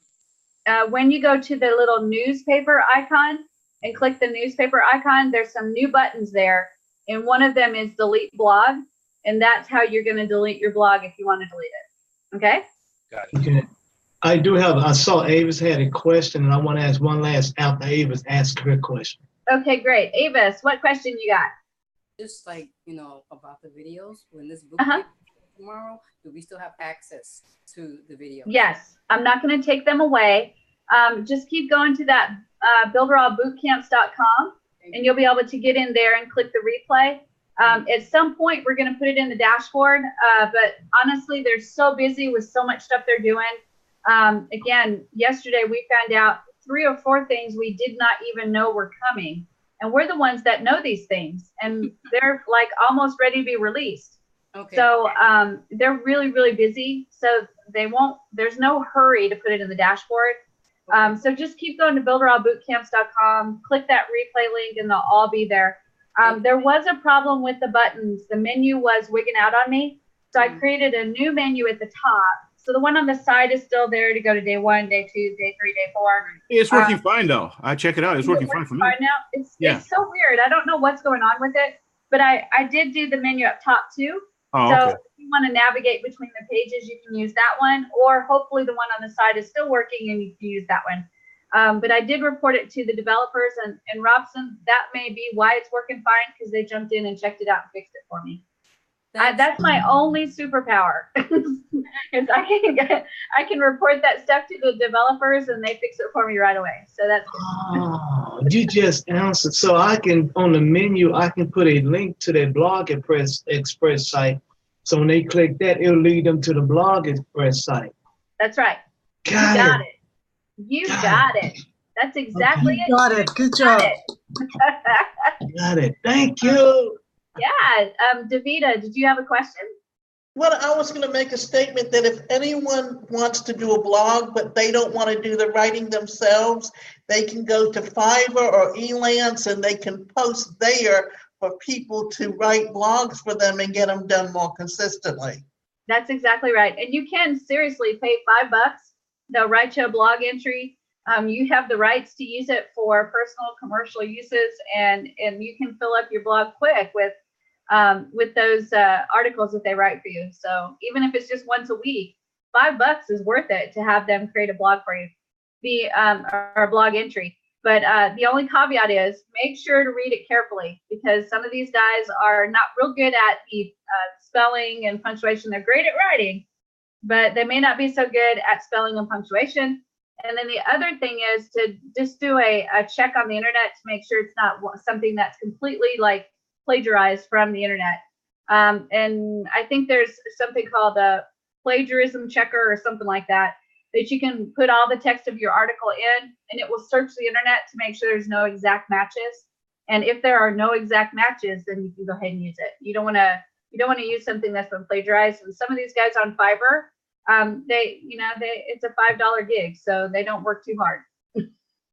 When you go to the little newspaper icon and click the newspaper icon, there's some new buttons there, and one of them is delete blog, and that's how you're going to delete your blog if you want to delete it. Okay? Got it. okay. I saw Avis had a question, and I want to ask one last after Avis asks her question. Okay, great. Avis, what question you got? Just like, about the videos, when this book gets tomorrow, do we still have access to the video? Yes, I'm not going to take them away. Just keep going to that builderawbootcamps.com, and you'll be able to get in there and click the replay. At some point, we're going to put it in the dashboard, but honestly, they're so busy with so much stuff they're doing. Again, yesterday we found out 3 or 4 things we did not even know were coming, and we're the ones that know these things, and they're like almost ready to be released. Okay. So they're really, really busy. So there's no hurry to put it in the dashboard. So just keep going to builderawbootcamps.com, click that replay link, and they'll all be there. There was a problem with the buttons. The menu was wigging out on me. So I created a new menu at the top. So the one on the side is still there to go to day 1, day 2, day 3, day 4. It's working fine though. I check it out. It's working fine for me. Now. It's so weird. I don't know what's going on with it, but I did do the menu up top too. Oh, so okay. if you want to navigate between the pages, you can use that one, or hopefully the one on the side is still working and you can use that one. But I did report it to the developers, and Robson, that may be why it's working fine, because they jumped in and checked it out and fixed it for me. That's my only superpower. Is I can report that stuff to the developers and they fix it for me right away. So that's good. Oh, you just answered. So I can, on the menu, I can put a link to their Blog Express site. So when they click that, it'll lead them to the Blog Express site. That's right. Got it. You got it. That's exactly it. Got it. Good job. Got it. Thank you. Yeah. Davida, did you have a question? Well, I was going to make a statement that if anyone wants to do a blog, but they don't want to do the writing themselves, they can go to Fiverr or Elance and they can post there for people to write blogs for them and get them done more consistently. That's exactly right. And you can seriously pay $5. They'll write you a blog entry. You have the rights to use it for personal, commercial uses, and you can fill up your blog quick with those articles that they write for you. So even if it's just once a week, $5 is worth it to have them create a blog for you, or a blog entry. But the only caveat is make sure to read it carefully, because some of these guys are not real good at the spelling and punctuation. They're great at writing, but they may not be so good at spelling and punctuation. And then the other thing is to just do a check on the internet to make sure it's not something that's completely like plagiarized from the internet. And I think there's something called a plagiarism checker or something like that you can put all the text of your article in, and it will search the internet to make sure there's no exact matches. And if there are no exact matches, then you can go ahead and use it. You don't want to use something that's been plagiarized. And some of these guys on Fiverr, it's a $5 gig, so they don't work too hard.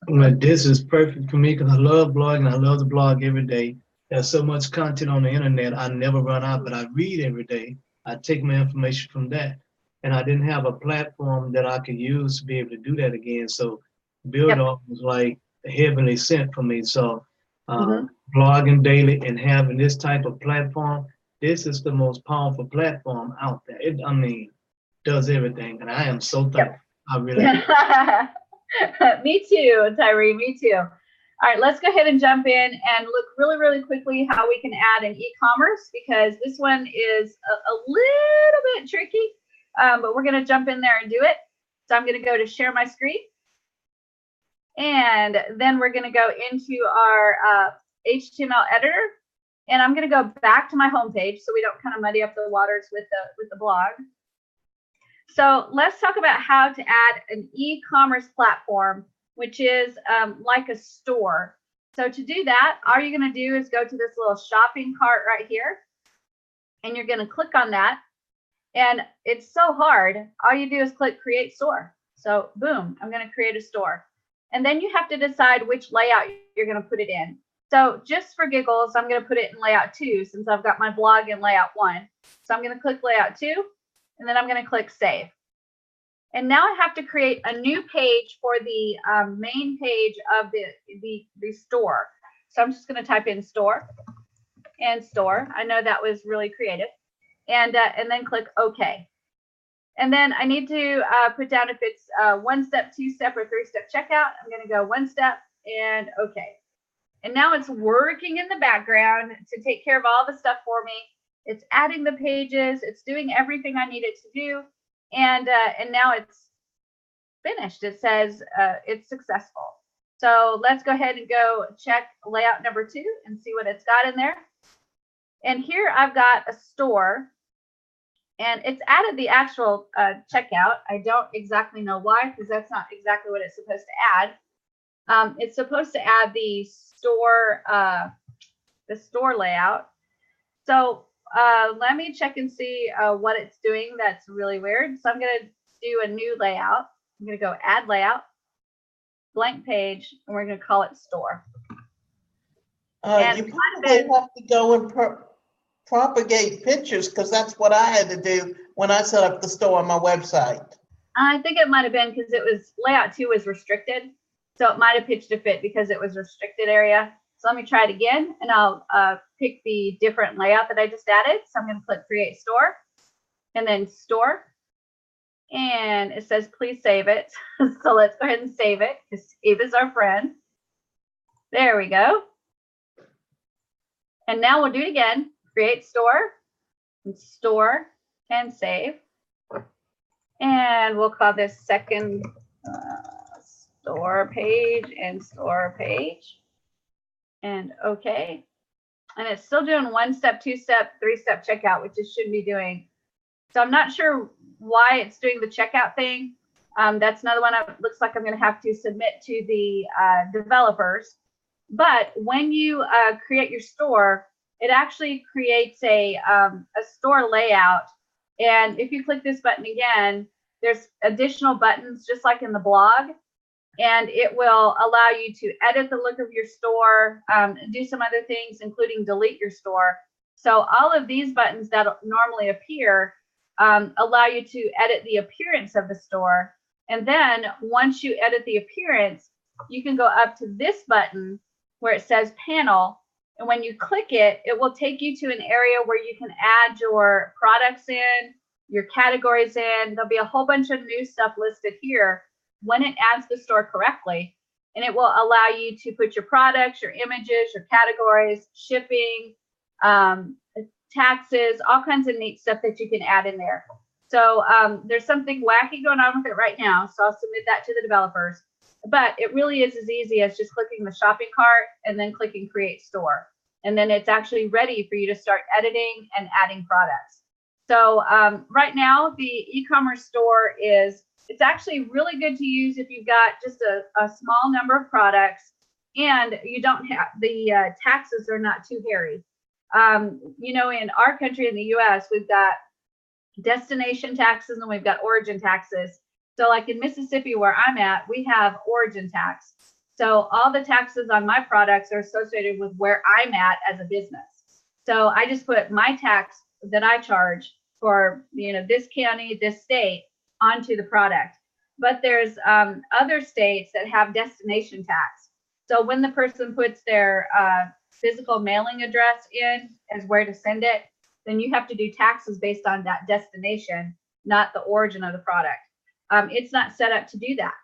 Well, this is perfect for me because I love blogging. I love to blog every day. There's so much content on the internet. I never run out, but I read every day. I take my information from that. And I didn't have a platform that I could use to be able to do that again. So Build Off was like a heavenly sent for me. So blogging daily and having this type of platform, this is the most powerful platform out there. It, I mean, does everything, and I am so thankful. I really am. Me too, Tyree, me too. All right, let's go ahead and jump in and look really, really quickly how we can add an e-commerce, because this one is a little bit tricky, but we're going to jump in there and do it. So I'm going to go to share my screen, and then we're going to go into our HTML editor, and I'm going to go back to my homepage so we don't kind of muddy up the waters with the blog. So let's talk about how to add an e-commerce platform, which is like a store. So to do that, all you're going to do is go to this little shopping cart right here, and you're going to click on that. And it's so hard. All you do is click create store. So boom, I'm going to create a store. And then you have to decide which layout you're going to put it in. So just for giggles, I'm going to put it in layout 2 since I've got my blog in layout 1. So I'm going to click layout 2, and then I'm going to click save. And now I have to create a new page for the main page of the store. So I'm just going to type in store and store. I know that was really creative. And then click OK. And then I need to put down if it's 1-step, 2-step, or 3-step checkout. I'm going to go 1 step and OK. And now it's working in the background to take care of all the stuff for me. It's adding the pages. It's doing everything I need it to do. And now it's finished. It says it's successful. So let's go ahead and go check layout number 2 and see what it's got in there. And here I've got a store, and it's added the actual checkout. I don't exactly know why, because that's not exactly what it's supposed to add. It's supposed to add the store layout. So let me check and see what it's doing that's really weird. So I'm going to do a new layout. I'm going to go add layout, blank page, and we're going to call it store. You probably have to go and propagate pictures, because that's what I had to do when I set up the store on my website. I think it might have been because it was layout 2 was restricted. So it might have pitched a fit because it was restricted area. So let me try it again, and I'll pick the different layout that I just added. So I'm going to click create store, and then store. And it says, please save it. So let's go ahead and save it, because Eve is our friend. There we go. And now we'll do it again. Create store, and store, and save. And we'll call this second store page and store page. And OK. And it's still doing 1-step, 2-step, 3-step checkout, which it should be doing. So I'm not sure why it's doing the checkout thing. That's another one that looks like I'm going to have to submit to the developers. But when you create your store, it actually creates a store layout. And if you click this button again, there's additional buttons just like in the blog. And it will allow you to edit the look of your store, do some other things, including delete your store. So all of these buttons that normally appear allow you to edit the appearance of the store. And then once you edit the appearance, you can go up to this button where it says panel. And when you click it, it will take you to an area where you can add your products in, your categories in. There'll be a whole bunch of new stuff listed here when it adds the store correctly. And it will allow you to put your products, your images, your categories, shipping, taxes, all kinds of neat stuff that you can add in there. So there's something wacky going on with it right now. So I'll submit that to the developers. But it really is as easy as just clicking the shopping cart and then clicking create store. And then it's actually ready for you to start editing and adding products. So right now, the e-commerce store it's actually really good to use if you've got just a small number of products and you don't have the taxes are not too hairy. You know, in our country, in the US, we've got destination taxes and we've got origin taxes. So like in Mississippi, where I'm at, we have origin tax. So all the taxes on my products are associated with where I'm at as a business. So I just put my tax that I charge for, you know, this county, this state onto the product. But there's other states that have destination tax. So when the person puts their physical mailing address in as where to send it, then you have to do taxes based on that destination, not the origin of the product. It's not set up to do that.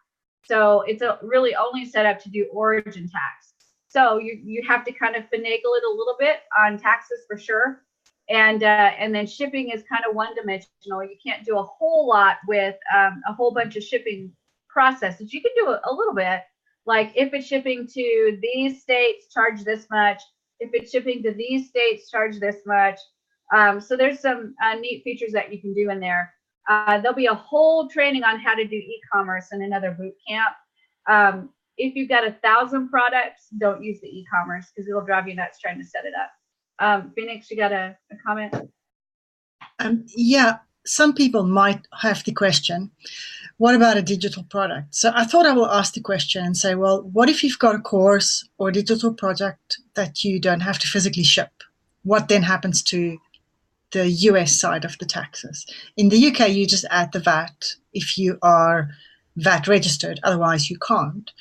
So it's really only set up to do origin tax. So you have to kind of finagle it a little bit on taxes for sure. And then shipping is kind of one-dimensional. You can't do a whole lot with a whole bunch of shipping processes. You can do a little bit, like if it's shipping to these states, charge this much. If it's shipping to these states, charge this much. So there's some neat features that you can do in there. There'll be a whole training on how to do e-commerce in another boot camp. If you've got 1,000 products, don't use the e-commerce because it'll drive you nuts trying to set it up. Phoenix, you got a comment? Yeah, some people might have the question, what about a digital product? So I thought I will ask the question and say, well, what if you've got a course or a digital project that you don't have to physically ship? What then happens to the US side of the taxes? In the UK, you just add the VAT if you are VAT registered, otherwise you can't.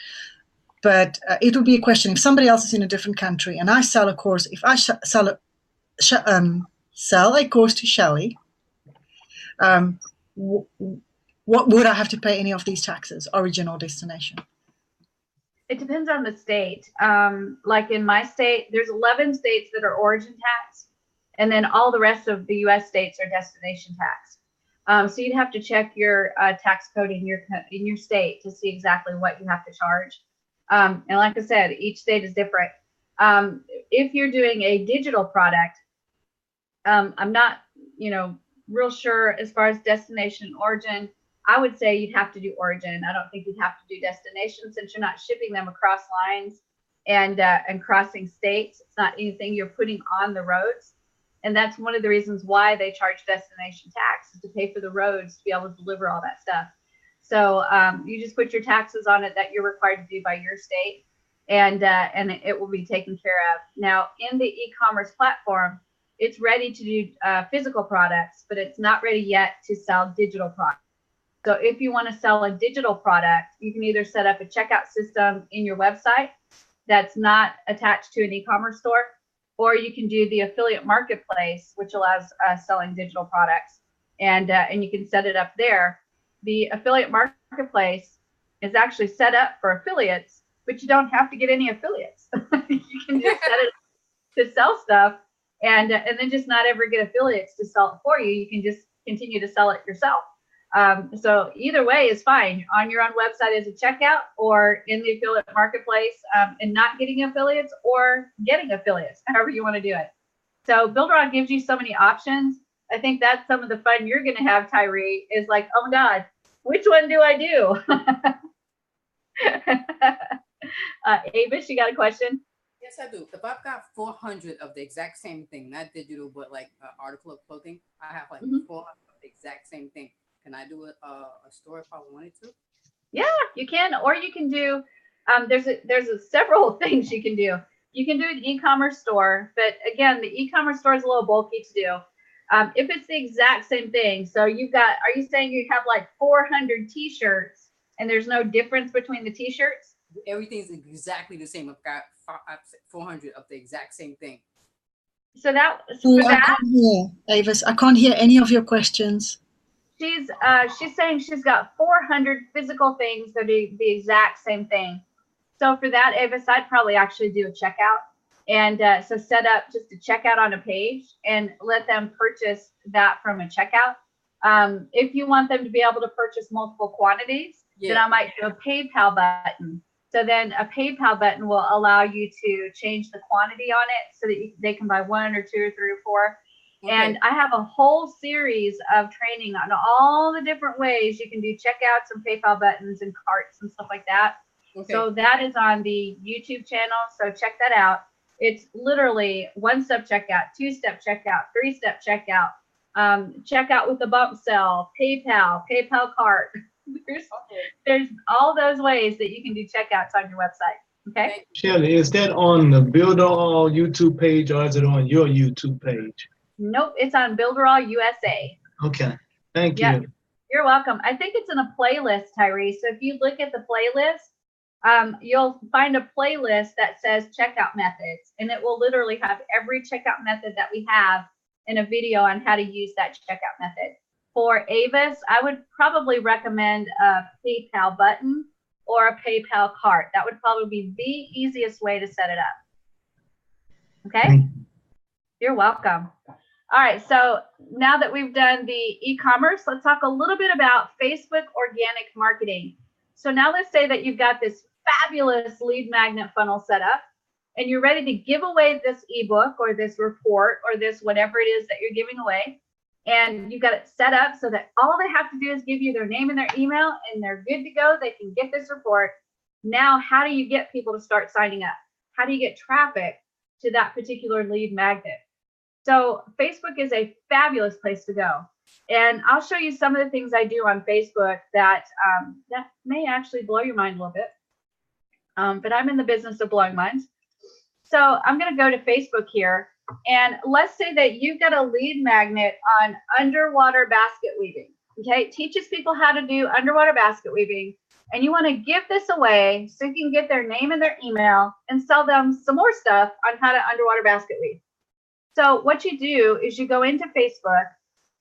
But it would be a question if somebody else is in a different country and I sell a course, if I sell a course to Shelley, what would I have to pay any of these taxes, origin or destination? It depends on the state. Like in my state, there's 11 states that are origin tax, and then all the rest of the US states are destination tax. So you'd have to check your tax code in your state to see exactly what you have to charge. And like I said, each state is different. If you're doing a digital product, I'm not, real sure as far as destination and origin. I would say you'd have to do origin. I don't think you'd have to do destination since you're not shipping them across lines and crossing states. It's not anything you're putting on the roads. And that's one of the reasons why they charge destination tax, is to pay for the roads to be able to deliver all that stuff. So you just put your taxes on it that you're required to do by your state, and it will be taken care of. Now, in the e-commerce platform, it's ready to do physical products, but it's not ready yet to sell digital products. So if you want to sell a digital product, you can either set up a checkout system in your website that's not attached to an e-commerce store, or you can do the affiliate marketplace, which allows selling digital products, and you can set it up there. The affiliate marketplace is actually set up for affiliates, but you don't have to get any affiliates. You can just set it up to sell stuff, and then just not ever get affiliates to sell it for you. You can just continue to sell it yourself. So either way is fine, on your own website as a checkout, or in the affiliate marketplace, and not getting affiliates, or getting affiliates, however you want to do it. So Builderall gives you so many options. I think that's some of the fun you're going to have, Tyree, is like, oh my God, which one do I do? Avis, you got a question? Yes, I do. If I've got 400 of the exact same thing, not digital, but like an article of clothing, I have like 400 of the exact same thing. Can I do a store if I wanted to? Yeah, you can, or you can do. There's several things you can do. You can do an e-commerce store, but again, the e-commerce store is a little bulky to do. If it's the exact same thing, so you've got, are you saying you have like 400 t-shirts and there's no difference between the t-shirts? Everything's exactly the same. I've got 400 of the exact same thing. So that, I can't hear, Avis. I can't hear any of your questions. She's saying she's got 400 physical things that are the exact same thing. So for that, Avis, I'd probably actually do a checkout. And so set up just a checkout on a page and let them purchase that from a checkout. If you want them to be able to purchase multiple quantities, then I might do a PayPal button. So then a PayPal button will allow you to change the quantity on it so that they can buy 1 or 2 or 3 or 4. Okay. And I have a whole series of training on all the different ways you can do checkouts and PayPal buttons and carts and stuff like that. Okay. So that is on the YouTube channel. So check that out. It's literally 1-step checkout, 2-step checkout, 3-step checkout, checkout with the bump cell, PayPal cart. There's all those ways that you can do checkouts on your website. Okay. Shelley, is that on the Builderall YouTube page or is it on your YouTube page? Nope, it's on Builderall USA. Okay, thank you. You're welcome. I think it's in a playlist, Tyree. So if you look at the playlist, you'll find a playlist that says checkout methods, and it will literally have every checkout method that we have in a video on how to use that checkout method. For Avis, I would probably recommend a PayPal button or a PayPal cart. That would probably be the easiest way to set it up. Okay? You're welcome. All right, so now that we've done the e-commerce, let's talk a little bit about Facebook organic marketing. So now let's say that you've got this fabulous lead magnet funnel set up, and you're ready to give away this ebook or this report or this whatever it is that you're giving away. And you've got it set up so that all they have to do is give you their name and their email, and they're good to go. They can get this report. Now, how do you get people to start signing up? How do you get traffic to that particular lead magnet? So Facebook is a fabulous place to go. And I'll show you some of the things I do on Facebook that that may actually blow your mind a little bit. But I'm in the business of blowing minds. So I'm going to go to Facebook here. And let's say that you've got a lead magnet on underwater basket weaving. Okay, it teaches people how to do underwater basket weaving. And you want to give this away so you can get their name and their email and sell them some more stuff on how to underwater basket weave. So what you do is you go into Facebook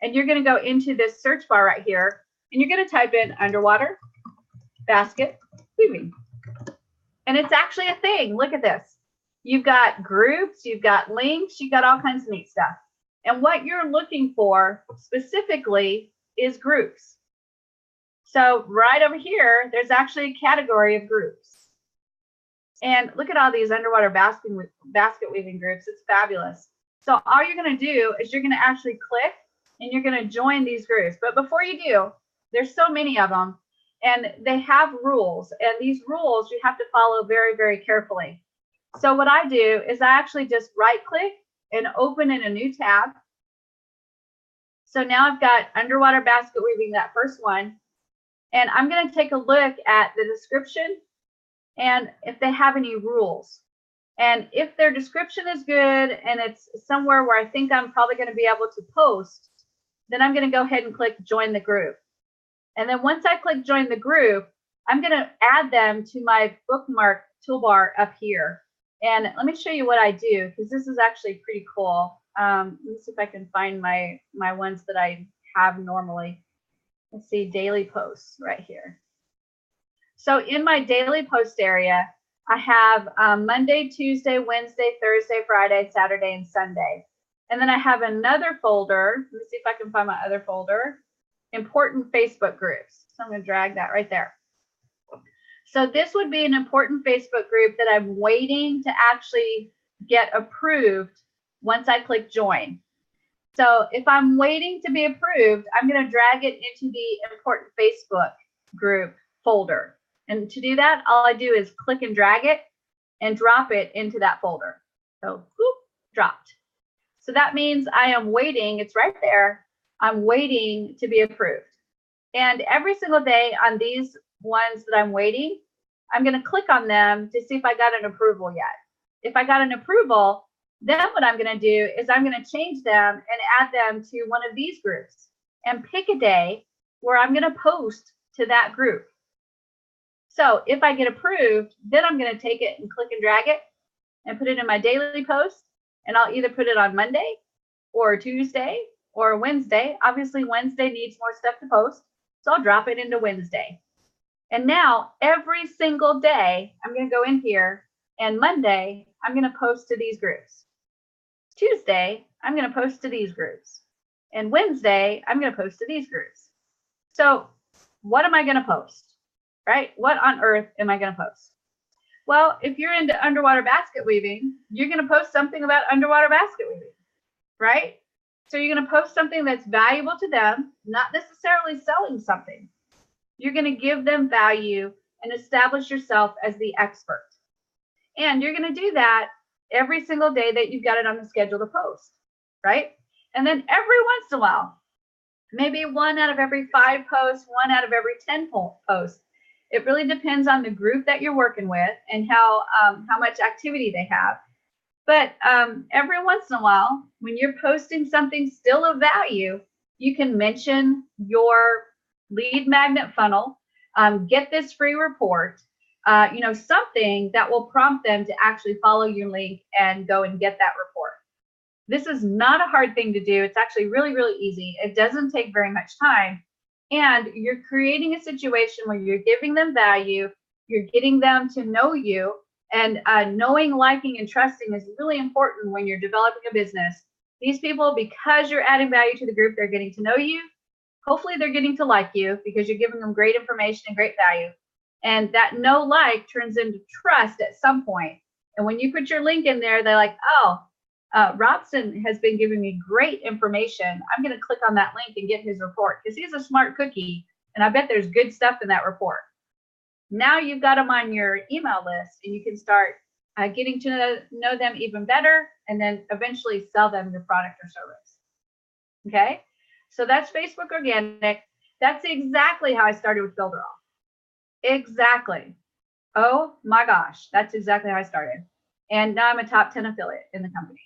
and you're going to go into this search bar right here, and you're going to type in underwater basket weaving. And it's actually a thing. Look at this. You've got groups, you've got links, you've got all kinds of neat stuff. And what you're looking for specifically is groups. So right over here, there's actually a category of groups. And look at all these underwater basket weaving groups. It's fabulous. So all you're going to do is you're going to actually click and you're going to join these groups. But before you do, there's so many of them, and they have rules. And these rules you have to follow very, very carefully. So what I do is I actually just right click and open in a new tab. So now I've got underwater basket weaving, that first one. And I'm going to take a look at the description and if they have any rules. And if their description is good and it's somewhere where I think I'm probably going to be able to post, then I'm going to go ahead and click join the group. And then once I click join the group, I'm going to add them to my bookmark toolbar up here. And let me show you what I do, because this is actually pretty cool. Let me see if I can find my ones that I have normally. Let's see, daily posts right here. So in my daily post area, I have Monday, Tuesday, Wednesday, Thursday, Friday, Saturday, and Sunday. And then I have another folder. Let me see if I can find my other folder. Important Facebook groups. So I'm going to drag that right there. So this would be an important Facebook group that I'm waiting to actually get approved once I click join. So if I'm waiting to be approved, I'm going to drag it into the important Facebook group folder. And to do that, all I do is click and drag it and drop it into that folder. So whoop, dropped. So that means I am waiting. It's right there. I'm waiting to be approved. And every single day on these ones that I'm waiting, I'm going to click on them to see if I got an approval yet. If I got an approval, then what I'm going to do is I'm going to change them and add them to one of these groups and pick a day where I'm going to post to that group. So if I get approved, then I'm going to take it and click and drag it and put it in my daily post. And I'll either put it on Monday or Tuesday or Wednesday. Obviously, Wednesday needs more stuff to post, so I'll drop it into Wednesday. And now every single day, I'm going to go in here, and Monday, I'm going to post to these groups. Tuesday, I'm going to post to these groups. And Wednesday, I'm going to post to these groups. So what am I going to post, right? What on earth am I going to post? Well, if you're into underwater basket weaving, you're going to post something about underwater basket weaving, right? So you're going to post something that's valuable to them, not necessarily selling something. You're going to give them value and establish yourself as the expert. And you're going to do that every single day that you've got it on the schedule to post, right? And then every once in a while, maybe 1 out of every 5 posts, 1 out of every 10 posts. It really depends on the group that you're working with and how much activity they have. But every once in a while, when you're posting something still of value, you can mention your lead magnet funnel, get this free report, something that will prompt them to actually follow your link and go and get that report. This is not a hard thing to do. It's actually really, really easy. It doesn't take very much time. And you're creating a situation where you're giving them value, you're getting them to know you, and knowing, liking, and trusting is really important when you're developing a business. These people, because you're adding value to the group, they're getting to know you. Hopefully they're getting to like you because you're giving them great information and great value. And that know like turns into trust at some point. And when you put your link in there, they're like, oh, Robson has been giving me great information. I'm going to click on that link and get his report because he's a smart cookie. And I bet there's good stuff in that report. Now you've got them on your email list and you can start getting to know them even better and then eventually sell them your product or service. Okay, so that's Facebook Organic. That's exactly how I started with Builderall. Exactly. Oh my gosh, that's exactly how I started. And now I'm a top 10 affiliate in the company.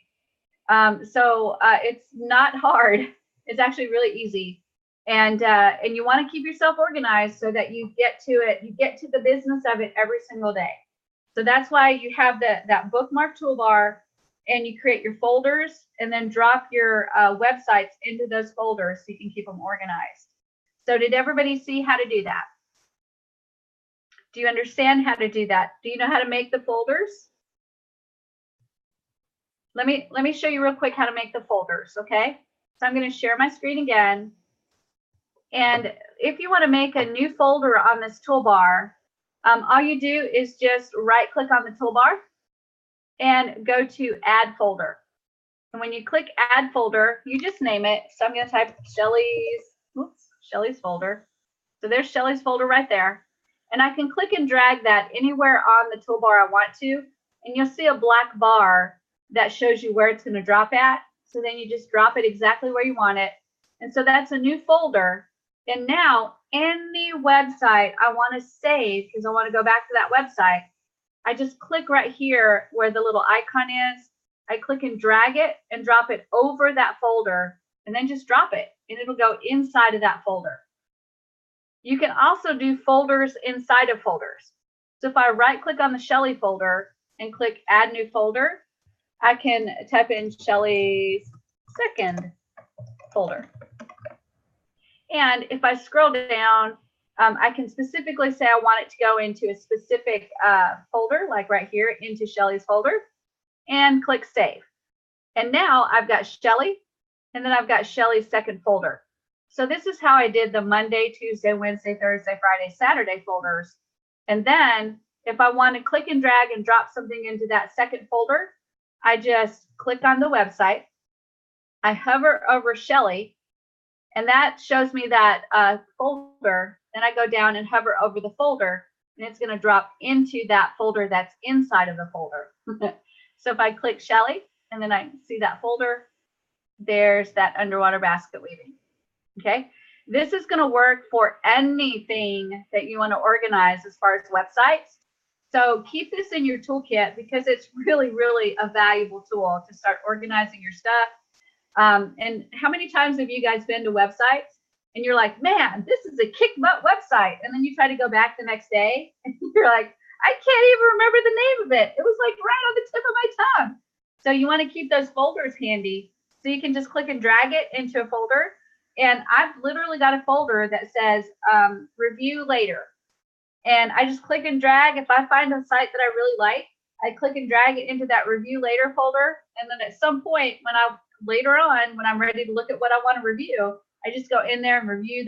So it's not hard. It's actually really easy. And you want to keep yourself organized so that you get to it. You get to the business of it every single day. So that's why you have that bookmark toolbar and you create your folders and then drop your websites into those folders so you can keep them organized. So did everybody see how to do that? Do you understand how to do that? Do you know how to make the folders? Let me show you real quick how to make the folders, okay? So I'm going to share my screen again. And if you want to make a new folder on this toolbar, all you do is just right click on the toolbar and go to add folder. And when you click add folder, you just name it. So I'm going to type Shelly's folder. So there's Shelly's folder right there. And I can click and drag that anywhere on the toolbar I want to. And you'll see a black bar that shows you where it's going to drop at. So then you just drop it exactly where you want it. And so that's a new folder. And now any website I want to save, because I want to go back to that website, I just click right here where the little icon is. I click and drag it and drop it over that folder and then just drop it and it'll go inside of that folder. You can also do folders inside of folders. So if I right click on the Shelly folder and click add new folder, I can type in Shelly's second folder. And if I scroll down, I can specifically say I want it to go into a specific folder, like right here into Shelly's folder, and click save. And now I've got Shelly, and then I've got Shelly's second folder. So this is how I did the Monday, Tuesday, Wednesday, Thursday, Friday, Saturday folders. And then if I want to click and drag and drop something into that second folder, I just click on the website. I hover over Shelly, and that shows me that folder. Then I go down and hover over the folder, and it's going to drop into that folder that's inside of the folder. So if I click Shelly, and then I see that folder, there's that underwater basket weaving. Okay, this is going to work for anything that you want to organize as far as websites. So keep this in your toolkit because it's really, really a valuable tool to start organizing your stuff. And how many times have you guys been to websites and you're like, man, this is a kick butt website. And then you try to go back the next day and you're like, I can't even remember the name of it. It was like right on the tip of my tongue. So you want to keep those folders handy so you can just click and drag it into a folder. And I've literally got a folder that says review later. And I just click and drag. If I find a site that I really like, I click and drag it into that review later folder. And then at some point later on, when I'm ready to look at what I want to review, I just go in there and review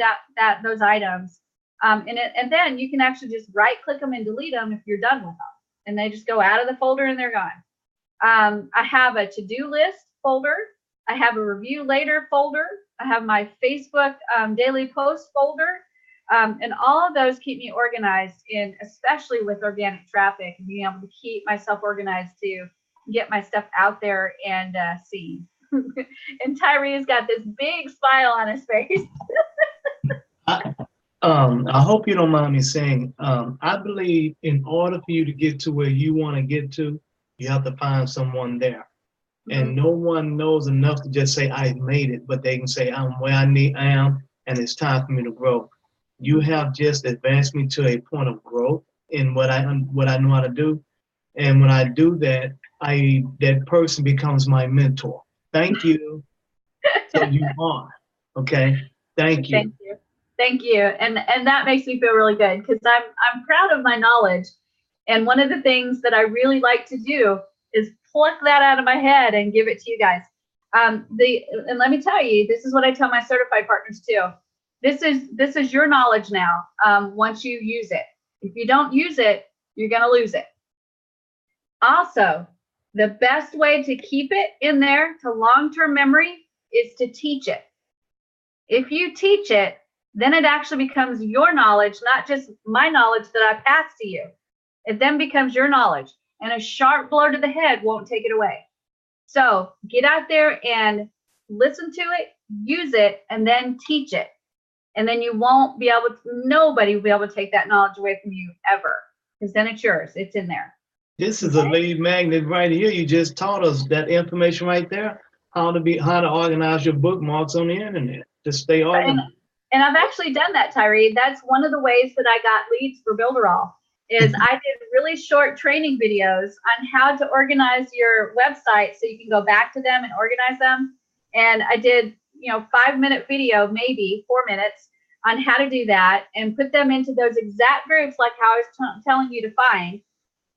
those items. And then you can actually just right click them and delete them if you're done with them. And they just go out of the folder and they're gone. I have a to-do list folder. I have a review later folder. I have my Facebook daily post folder. And all of those keep me organized especially with organic traffic and being able to keep myself organized to get my stuff out there and seen. And Tyree's got this big smile on his face. I hope you don't mind me saying, I believe in order for you to get to where you want to get to, you have to find someone there. And no one knows enough to just say, I made it, but they can say, I'm where I am, and it's time for me to grow. You have just advanced me to a point of growth in what I know how to do. And when I do that, that person becomes my mentor. Thank you. So you are. Okay. Thank you. Thank you. Thank you. And that makes me feel really good because I'm proud of my knowledge. And one of the things that I really like to do is pluck that out of my head and give it to you guys. And let me tell you, this is what I tell my certified partners too. This is your knowledge now. Once you use it, if you don't use it, you're going to lose it. Also, the best way to keep it in there to long-term memory is to teach it. If you teach it, then it actually becomes your knowledge, not just my knowledge that I pass to you. It then becomes your knowledge, and a sharp blow to the head won't take it away. So get out there and listen to it, use it, and then teach it. And then nobody will be able to take that knowledge away from you ever, because then it's yours. It's in there. This is a lead magnet right here. You just taught us that information right there, how to organize your bookmarks on the internet to stay organized. And I've actually done that, Tyree. That's one of the ways that I got leads for Builderall is I did really short training videos on how to organize your website so you can go back to them and organize them. And I did, 5-minute video, maybe 4 minutes on how to do that and put them into those exact groups like how I was telling you to find.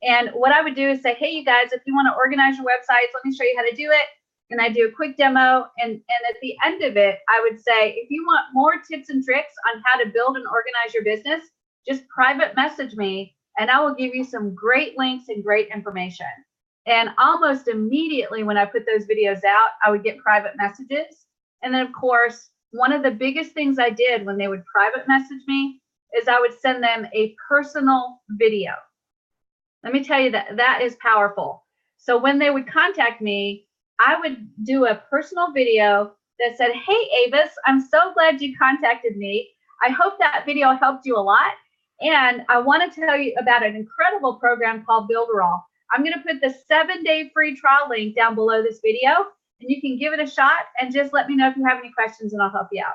And what I would do is say, hey, you guys, if you want to organize your websites, let me show you how to do it. And I do a quick demo. And at the end of it, I would say, if you want more tips and tricks on how to build and organize your business, just private message me and I will give you some great links and great information. And almost immediately when I put those videos out, I would get private messages. And then, of course, one of the biggest things I did when they would private message me is I would send them a personal video. Let me tell you that is powerful. So when they would contact me, I would do a personal video that said, hey, Avis, I'm so glad you contacted me. I hope that video helped you a lot. And I want to tell you about an incredible program called Builderall. I'm going to put the 7-day free trial link down below this video, and you can give it a shot and just let me know if you have any questions and I'll help you out.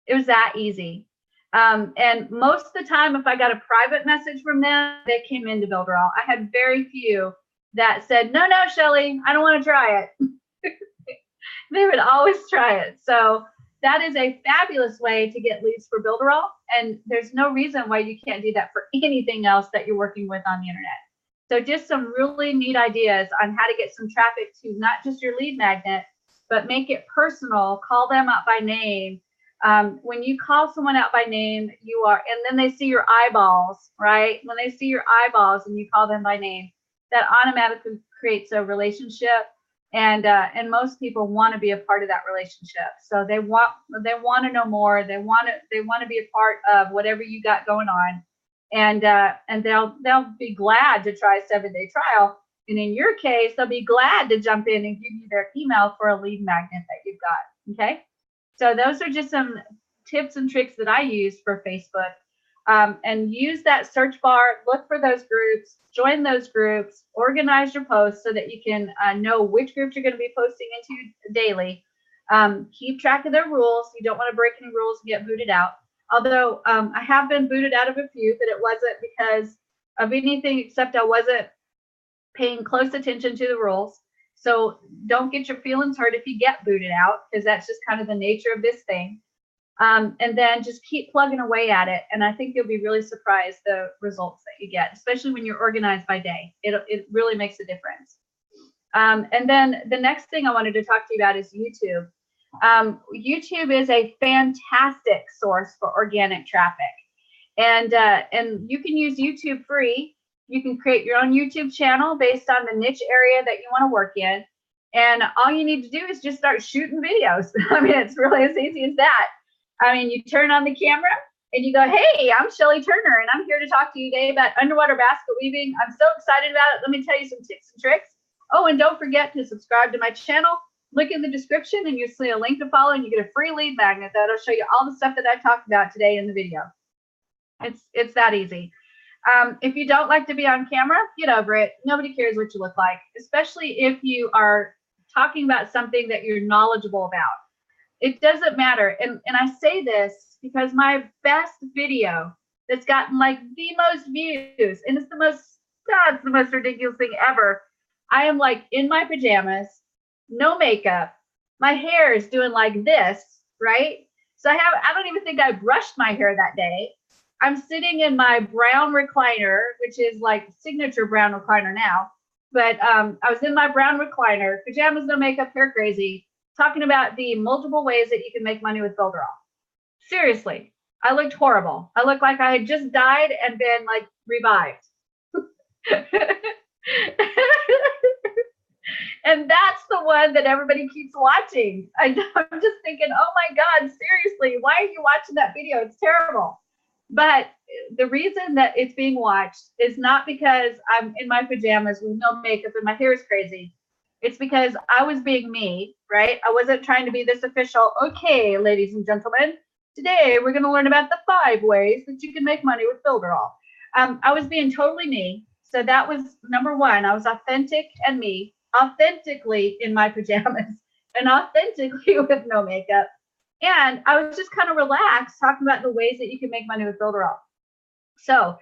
It was that easy. And most of the time, if I got a private message from them, they came into Builderall. I had very few that said, no, Shelly, I don't want to try it. They would always try it. So that is a fabulous way to get leads for Builderall. And there's no reason why you can't do that for anything else that you're working with on the internet. So just some really neat ideas on how to get some traffic to not just your lead magnet, but make it personal, call them out by name. When you call someone out by name, and then they see your eyeballs, right? When they see your eyeballs and you call them by name, that automatically creates a relationship. And most people want to be a part of that relationship. So they want to know more. They want to be a part of whatever you got going on. And they'll be glad to try a 7-day trial. And in your case, they'll be glad to jump in and give you their email for a lead magnet that you've got. Okay. So those are just some tips and tricks that I use for Facebook. And use that search bar, look for those groups, join those groups, organize your posts so that you can know which groups you're going to be posting into daily. Keep track of their rules. You don't want to break any rules and get booted out. Although I have been booted out of a few, but it wasn't because of anything except I wasn't paying close attention to the rules. So don't get your feelings hurt if you get booted out, because that's just kind of the nature of this thing. And then just keep plugging away at it. And I think you'll be really surprised the results that you get, especially when you're organized by day. It really makes a difference. And then the next thing I wanted to talk to you about is YouTube. YouTube is a fantastic source for organic traffic. And you can use YouTube free. You can create your own YouTube channel based on the niche area that you want to work in. And all you need to do is just start shooting videos. I mean, it's really as easy as that. I mean, you turn on the camera and you go, hey, I'm Shelly Turner, and I'm here to talk to you today about underwater basket weaving. I'm so excited about it. Let me tell you some tips and tricks. Oh, and don't forget to subscribe to my channel. Look in the description and you'll see a link to follow, and you get a free lead magnet that'll show you all the stuff that I talked about today in the video. It's that easy. If you don't like to be on camera, get over it. Nobody cares what you look like, especially if you are talking about something that you're knowledgeable about. It doesn't matter. And I say this because my best video that's gotten like the most views, and it's the most ridiculous thing ever. I am like in my pajamas, no makeup, my hair is doing like this, right? So I don't even think I brushed my hair that day. I'm sitting in my brown recliner, which is like signature brown recliner now. But I was in my brown recliner, pajamas, no makeup, hair crazy, talking about the multiple ways that you can make money with Builderall. Seriously, I looked horrible. I looked like I had just died and been like revived. And that's the one that everybody keeps watching. I'm just thinking, oh my God, seriously, why are you watching that video? It's terrible. But the reason that it's being watched is not because I'm in my pajamas with no makeup and my hair is crazy. It's because I was being me, right? I wasn't trying to be this official. Okay, ladies and gentlemen, today we're going to learn about the 5 ways that you can make money with Builderall. I was being totally me. So that was number 1. I was authentic and me, authentically in my pajamas and authentically with no makeup. And I was just kind of relaxed talking about the ways that you can make money with Builderall. So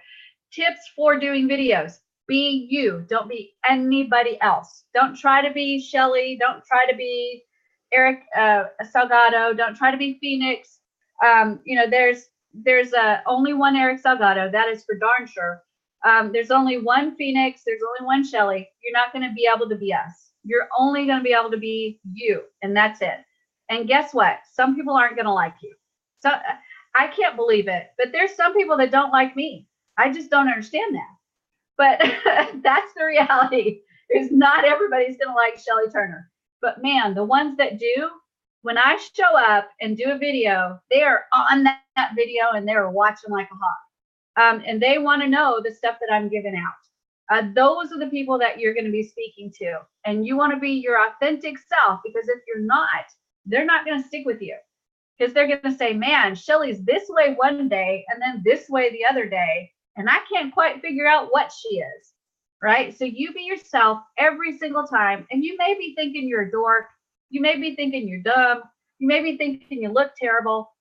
tips for doing videos: be you, don't be anybody else. Don't try to be Shelly. Don't try to be Eric Salgado. Don't try to be Phoenix. There's only one Eric Salgado. That is for darn sure. There's only one Phoenix. There's only one Shelly. You're not going to be able to be us. You're only going to be able to be you, and that's it. And guess what? Some people aren't going to like you. So I can't believe it, but there's some people that don't like me. I just don't understand that. But that's the reality, is not everybody's going to like Shelly Turner. But man, the ones that do, when I show up and do a video, they are on that video and they're watching like a hawk. And they want to know the stuff that I'm giving out. Those are the people that you're going to be speaking to. And you want to be your authentic self, because if you're not, they're not going to stick with you, because they're going to say, man, Shelly's this way one day and then this way the other day, and I can't quite figure out what she is, right? So you be yourself every single time. And you may be thinking you're a dork. You may be thinking you're dumb. You may be thinking you look terrible.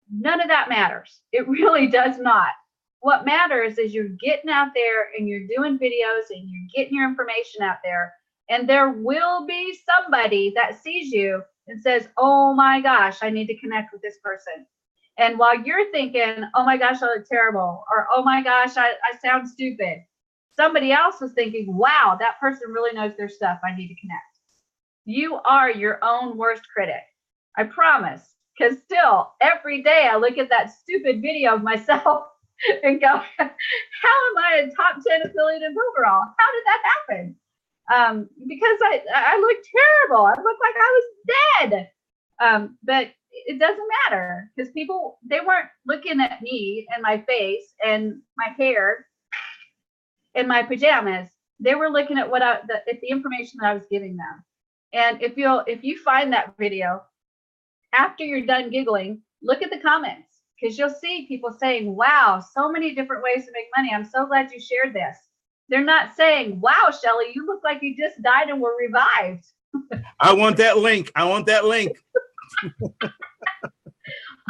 None of that matters. It really does not. What matters is you're getting out there and you're doing videos and you're getting your information out there. And there will be somebody that sees you and says, oh my gosh, I need to connect with this person. And while you're thinking, oh my gosh, I look terrible, or oh my gosh, I sound stupid, somebody else was thinking, wow, that person really knows their stuff. I need to connect. You are your own worst critic. I promise. Because still, every day I look at that stupid video of myself and go, how am I a top 10 affiliate in Builderall? How did that happen? Because I look terrible. I look like I was dead. But it doesn't matter, because people, they weren't looking at me and my face and my hair and my pajamas. They were looking at the information that I was giving them. And if you find that video, after you're done giggling, look at the comments, because you'll see people saying, wow, so many different ways to make money. I'm so glad you shared this. They're not saying, wow, Shelly, you look like you just died and were revived. I want that link. I want that link.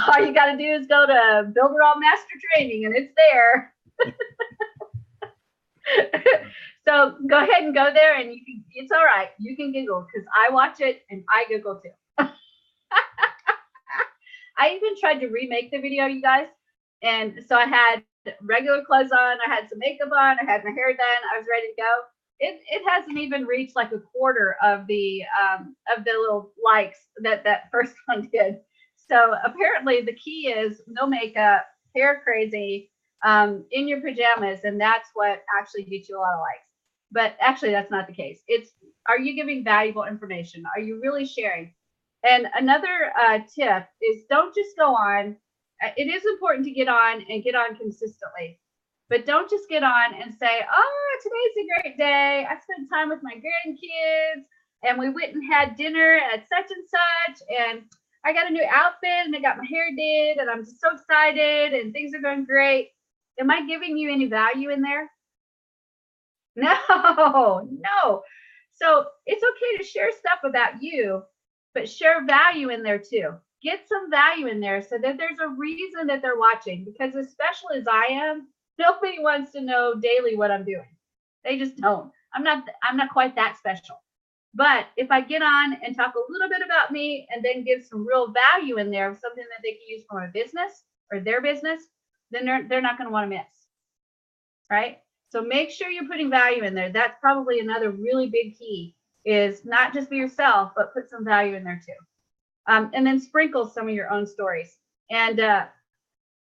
All you got to do is go to Builderall Master Training and it's there. So go ahead and go there, and it's all right. You can giggle, because I watch it and I giggle too. I even tried to remake the video, you guys. And so I had regular clothes on, I had some makeup on, I had my hair done, I was ready to go. It hasn't even reached like a quarter of the little likes that first one did. So apparently the key is no makeup, hair crazy, in your pajamas, and that's what actually gets you a lot of likes. But actually that's not the case. It's, are you giving valuable information? Are you really sharing? And another tip is, don't just go on. It is important to get on and get on consistently, but don't just get on and say, oh, today's a great day. I spent time with my grandkids and we went and had dinner at such and such, and I got a new outfit and I got my hair did and I'm just so excited and things are going great. Am I giving you any value in there? No. So it's okay to share stuff about you, but share value in there too. get some value in there so that there's a reason that they're watching, because as special as I am, nobody wants to know daily what I'm doing. They just don't. I'm not quite that special. But if I get on and talk a little bit about me and then give some real value in there, something that they can use for my business or their business, then they're not going to want to miss. Right? So make sure you're putting value in there. That's probably another really big key, is not just be yourself, but put some value in there too. And then sprinkle some of your own stories. And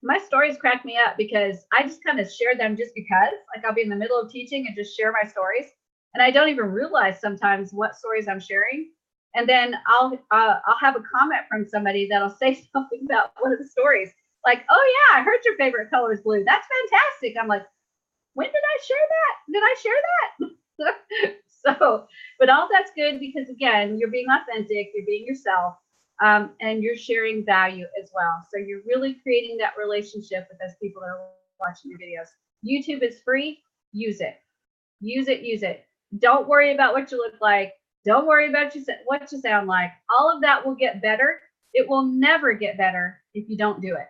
my stories crack me up because I just kind of share them just because. Like, I'll be in the middle of teaching and just share my stories, and I don't even realize sometimes what stories I'm sharing. And then I'll have a comment from somebody that'll say something about one of the stories, like, "Oh yeah, I heard your favorite color is blue. That's fantastic." I'm like, when did I share that? Did I share that? So, but all that's good because, again, you're being authentic, you're being yourself, and you're sharing value as well. So you're really creating that relationship with those people that are watching your videos. YouTube is free. Use it. Use it. Use it. Don't worry about what you look like. Don't worry about what you sound like. All of that will get better. It will never get better if you don't do it.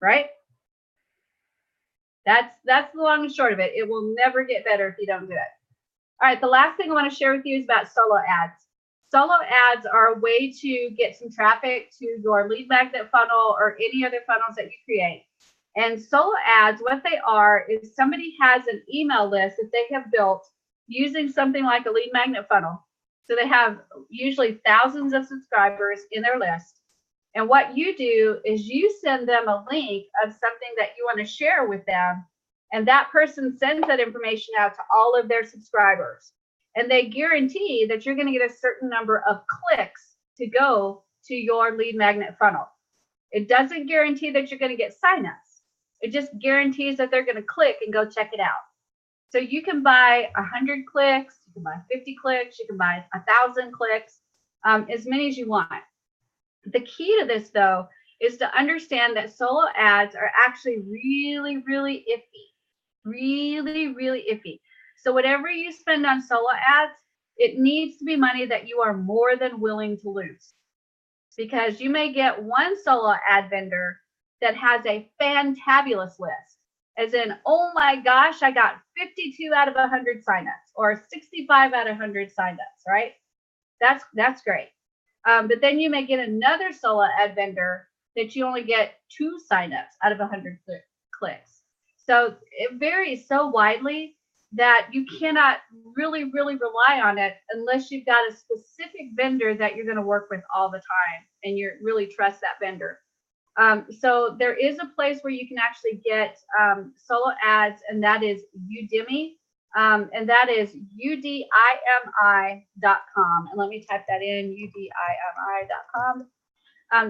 Right? That's the long and short of it. It will never get better if you don't do it. All right, the last thing I want to share with you is about solo ads. Solo ads are a way to get some traffic to your lead magnet funnel or any other funnels that you create. And solo ads, what they are is somebody has an email list that they have built using something like a lead magnet funnel. So they have usually thousands of subscribers in their list. And what you do is you send them a link of something that you want to share with them. And that person sends that information out to all of their subscribers. And they guarantee that you're going to get a certain number of clicks to go to your lead magnet funnel. It doesn't guarantee that you're going to get signups. It just guarantees that they're going to click and go check it out. So you can buy 100 clicks, you can buy 50 clicks, you can buy 1,000 clicks, as many as you want. The key to this, though, is to understand that solo ads are actually really, really iffy. Really, really iffy. So whatever you spend on solo ads, it needs to be money that you are more than willing to lose. Because you may get one solo ad vendor that has a fantabulous list. As in, oh my gosh, I got 52 out of 100 signups, or 65 out of 100 signups, right? That's great. But then you may get another solo ad vendor that you only get 2 signups out of 100 clicks. So it varies so widely that you cannot really, really rely on it unless you've got a specific vendor that you're going to work with all the time and you really trust that vendor. So there is a place where you can actually get solo ads, and that is Udemy. And that is udimi.com. And let me type that in, udimi.com.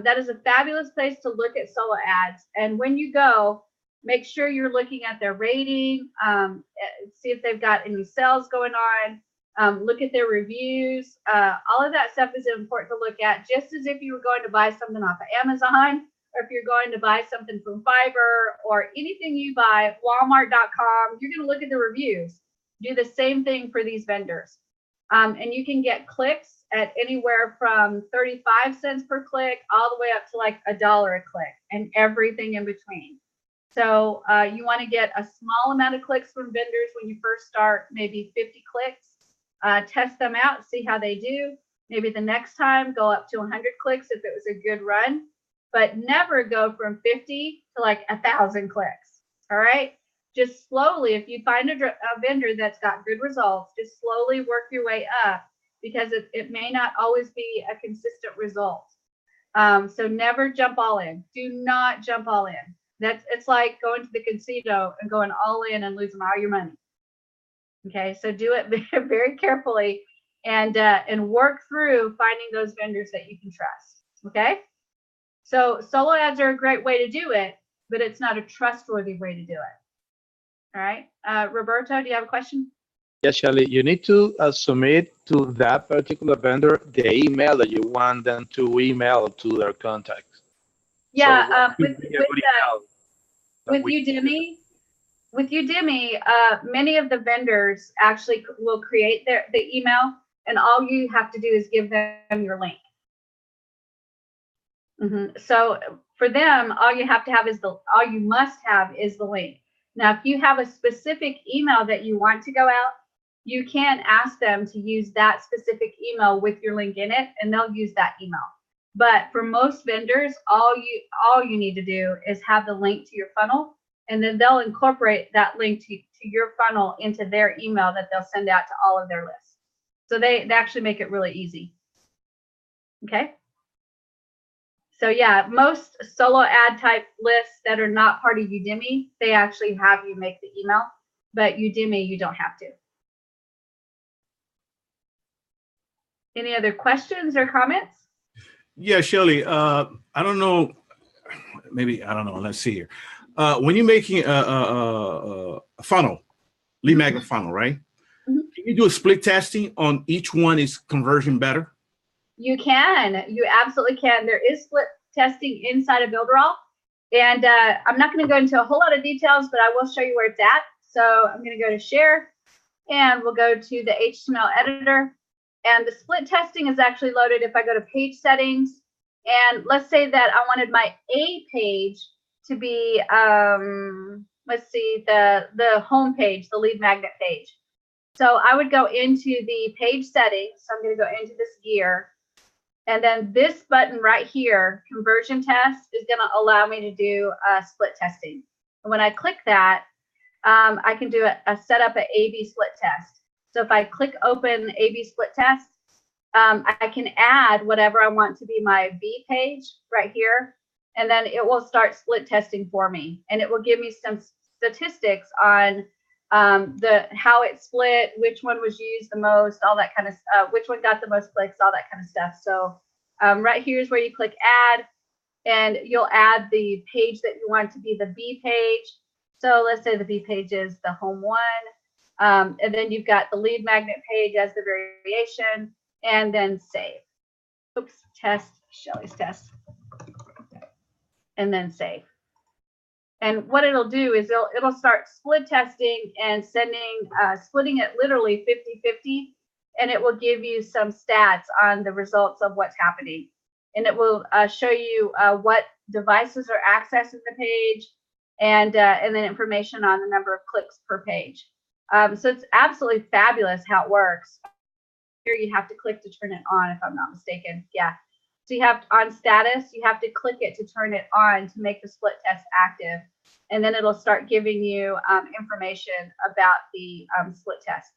That is a fabulous place to look at solo ads. And when you go, make sure you're looking at their rating, see if they've got any sales going on, look at their reviews. All of that stuff is important to look at, just as if you were going to buy something off of Amazon, or if you're going to buy something from Fiverr, or anything you buy, Walmart.com, you're going to look at the reviews. Do the same thing for these vendors. And you can get clicks at anywhere from 35 cents per click all the way up to like $1 a click, and everything in between. So you want to get a small amount of clicks from vendors when you first start, maybe 50 clicks. Test them out, see how they do. Maybe the next time go up to 100 clicks if it was a good run, but never go from 50 to like 1,000 clicks. All right. Just slowly, if you find a vendor that's got good results, just slowly work your way up, because it may not always be a consistent result. So never jump all in. Do not jump all in. It's like going to the casino and going all in and losing all your money. Okay, so do it very carefully and work through finding those vendors that you can trust. Okay, so solo ads are a great way to do it, but it's not a trustworthy way to do it. All right, Roberto, do you have a question? Yes, Shelly, you need to submit to that particular vendor the email that you want them to email to their contacts. Yeah, So with Udemy, many of the vendors actually will create the email, and all you have to do is give them your link. So for them, all you must have is the link. Now, if you have a specific email that you want to go out, you can ask them to use that specific email with your link in it, and they'll use that email. But for most vendors, all you need to do is have the link to your funnel, and then they'll incorporate that link to your funnel into their email that they'll send out to all of their lists. So they actually make it really easy. Okay. So yeah, most solo ad type lists that are not part of Udemy, they actually have you make the email, but Udemy, you don't have to. Any other questions or comments? Yeah, Shelly, I don't know, maybe, I don't know, let's see here. When you're making a funnel, lead magnet funnel, right? Can you do a split testing on each one is conversion better? You can, you absolutely can. There is split testing inside of Builderall. And I'm not going to go into a whole lot of details, but I will show you where it's at. So I'm going to go to share, and we'll go to the HTML editor. And the split testing is actually loaded if I go to page settings. And let's say that I wanted my A page to be, let's see, the home page, the lead magnet page. So I would go into the page settings. So I'm going to go into this gear. And then this button right here, conversion test, is going to allow me to do split testing. And when I click that, I can do a setup an A/B split test. So if I click open A/B split test, I can add whatever I want to be my B page right here, and then it will start split testing for me, and it will give me some statistics on how it split, which one was used the most, all that kind of stuff, which one got the most clicks, all that kind of stuff. So right here is where you click add, and you'll add the page that you want to be the B page. So let's say the B page is the home one. And then you've got the lead magnet page as the variation, and then save. Oops, test, Shelly's test. And then save. And what it'll do is it'll start split testing and splitting it literally 50-50, and it will give you some stats on the results of what's happening. And it will show you what devices are accessing the page, and then information on the number of clicks per page. So it's absolutely fabulous how it works. Here you have to click to turn it on, if I'm not mistaken. Yeah. So you have on status, you have to click it to turn it on to make the split test active. And then it'll start giving you information about the split test.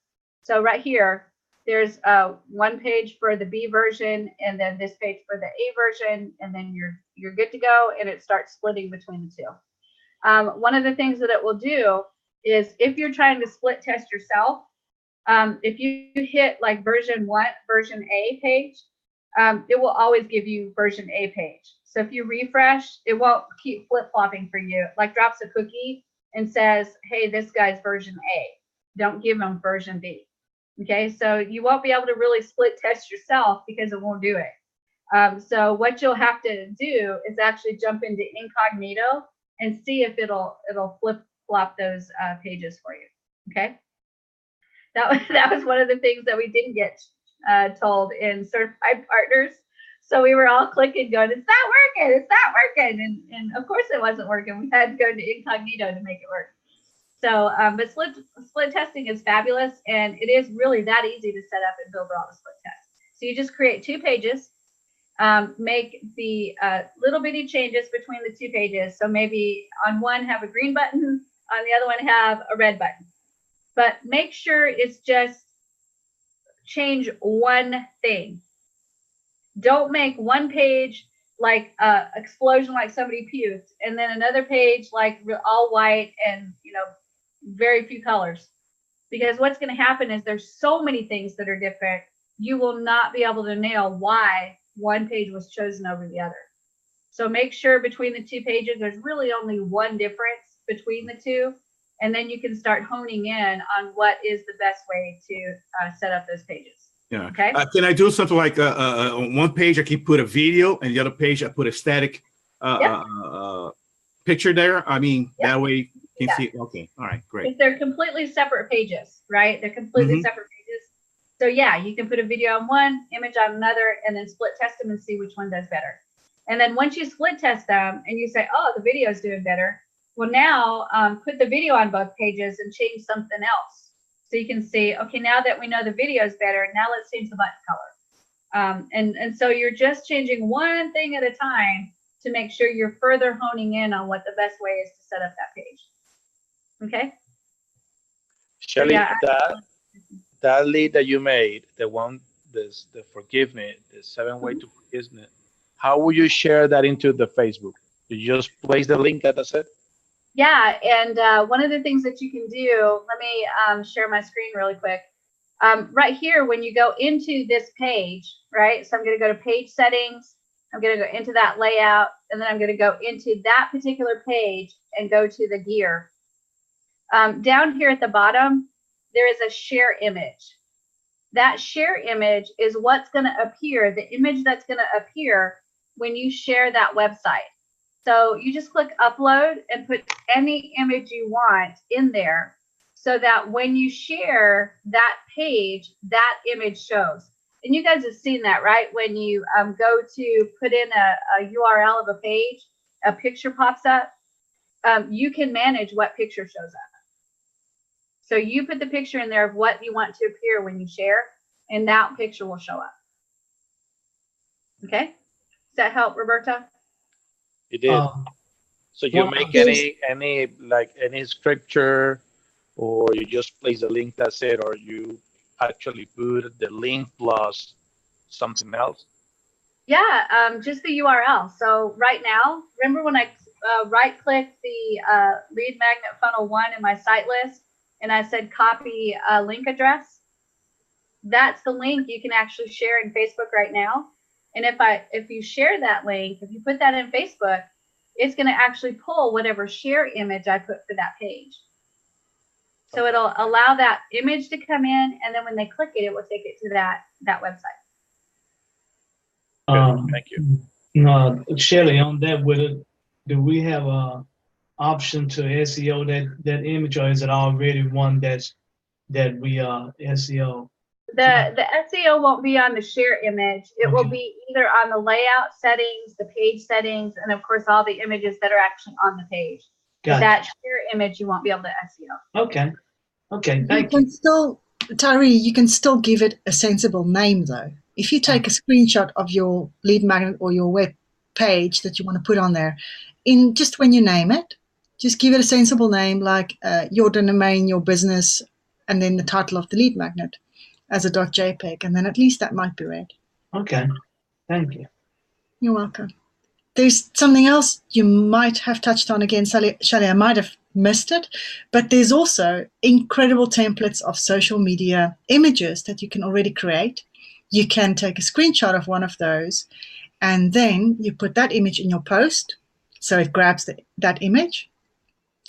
So right here, there's one page for the B version, and then this page for the A version, and then you're good to go, and it starts splitting between the two. One of the things that it will do is if you're trying to split test yourself, if you hit like version A page, it will always give you version A page. So if you refresh, it won't keep flip-flopping for you. It like drops a cookie and says, hey, this guy's version A. Don't give him version B. Okay, so you won't be able to really split test yourself because it won't do it. So what you'll have to do is actually jump into incognito and see if it'll flip-flop those pages for you. Okay, that was one of the things that we didn't get told in certified partners. So we were all clicking, going, "It's not working! It's not working!" And of course it wasn't working. We had to go into incognito to make it work. So, but split testing is fabulous, and it is really that easy to set up and build all the split tests. So you just create 2 pages, make the little bitty changes between the 2 pages. So maybe on one have a green button, on the other one have a red button. But make sure it's just change one thing. Don't make one page like explosion, like somebody puked, and then another page like all white and very few colors. Because what's going to happen is there's so many things that are different, you will not be able to nail why one page was chosen over the other. So make sure between the 2 pages, there's really only one difference between the 2, and then you can start honing in on what is the best way to set up those pages. Yeah. Okay. Can I do something like on one page I can put a video, and the other page I put a static picture there? I mean, that way you can see. Okay. All right. Great. If they're completely separate pages, right? They're completely separate pages. So yeah, you can put a video on one, image on another, and then split test them and see which one does better. And then once you split test them and you say, oh, the video is doing better, well, now put the video on both pages and change something else. So you can see, okay, now that we know the video is better, now let's change the button color. And so you're just changing one thing at a time to make sure you're further honing in on what the best way is to set up that page. Okay? Shelly, yeah, that lead that you made, the one, the forgiveness, the 7 way to forgiveness, how will you share that into the Facebook? You just place the link that I said? Yeah, and one of the things that you can do, let me share my screen really quick. Right here, when you go into this page, right? So I'm going to go to page settings. I'm going to go into that layout, and then I'm going to go into that particular page and go to the gear. Down here at the bottom, there is a share image. That share image is what's going to appear, the image that's going to appear when you share that website. So you just click upload and put any image you want in there so that when you share that page, that image shows. And you guys have seen that, right? When you go to put in a URL of a page, a picture pops up. You can manage what picture shows up. So you put the picture in there of what you want to appear when you share, and that picture will show up. Okay? Does that help, Roberta? It did. So you make any scripture, or you just place the link, that's it, or you actually put the link plus something else? Yeah, just the URL. So right now, remember when I right-clicked the lead magnet funnel 1 in my site list, and I said copy link address? That's the link you can actually share in Facebook right now. And if you share that link, if you put that in Facebook, it's going to actually pull whatever share image I put for that page. So it'll allow that image to come in, and then when they click it, it will take it to that website. Thank you. No, Shelly, on that, do we have a option to SEO that image, or is it already one that we SEO? The SEO won't be on the share image. It will be either on the layout settings, the page settings, and of course all the images that are actually on the page. But that share image you won't be able to SEO. Okay, thank you. Tyree, you can still give it a sensible name though. If you take a screenshot of your lead magnet or your web page that you want to put on there, just when you name it, just give it a sensible name like your domain, your business, and then the title of the lead magnet as a .jpeg, and then at least that might be read. Okay, thank you. You're welcome. There's something else you might have touched on again, Shelly, I might have missed it, but there's also incredible templates of social media images that you can already create. You can take a screenshot of one of those, and then you put that image in your post, so it grabs that image,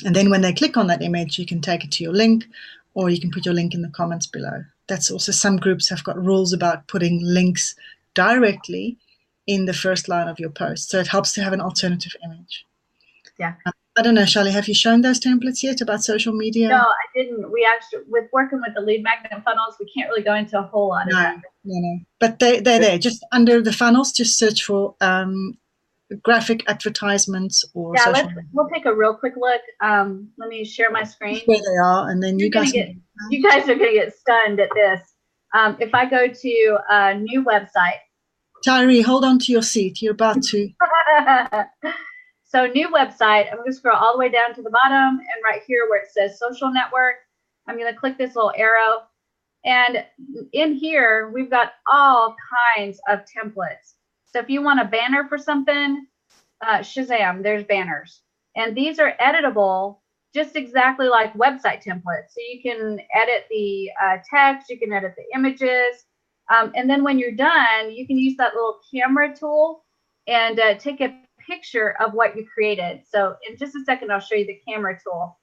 and then when they click on that image, you can take it to your link, or you can put your link in the comments below. That's also, some groups have got rules about putting links directly in the first line of your post, so it helps to have an alternative image. Yeah. I don't know, Shelly, have you shown those templates yet about social media? No, I didn't. We actually, with working with the lead magnet funnels, we can't really go into a whole lot of that. No. But they're there. Just under the funnels, just search for graphic advertisements or social media. We'll take a real quick look. Let me share my screen. Where they are, and then you guys are going to get stunned at this. If I go to a new website. Tyree, hold on to your seat. You're about to. So new website, I'm going to scroll all the way down to the bottom, and right here where it says social network, I'm going to click this little arrow. And in here, we've got all kinds of templates. So if you want a banner for something, Shazam, there's banners. And these are editable just exactly like website templates. So you can edit the text, you can edit the images. And then when you're done, you can use that little camera tool and take a picture of what you created. So in just a second, I'll show you the camera tool.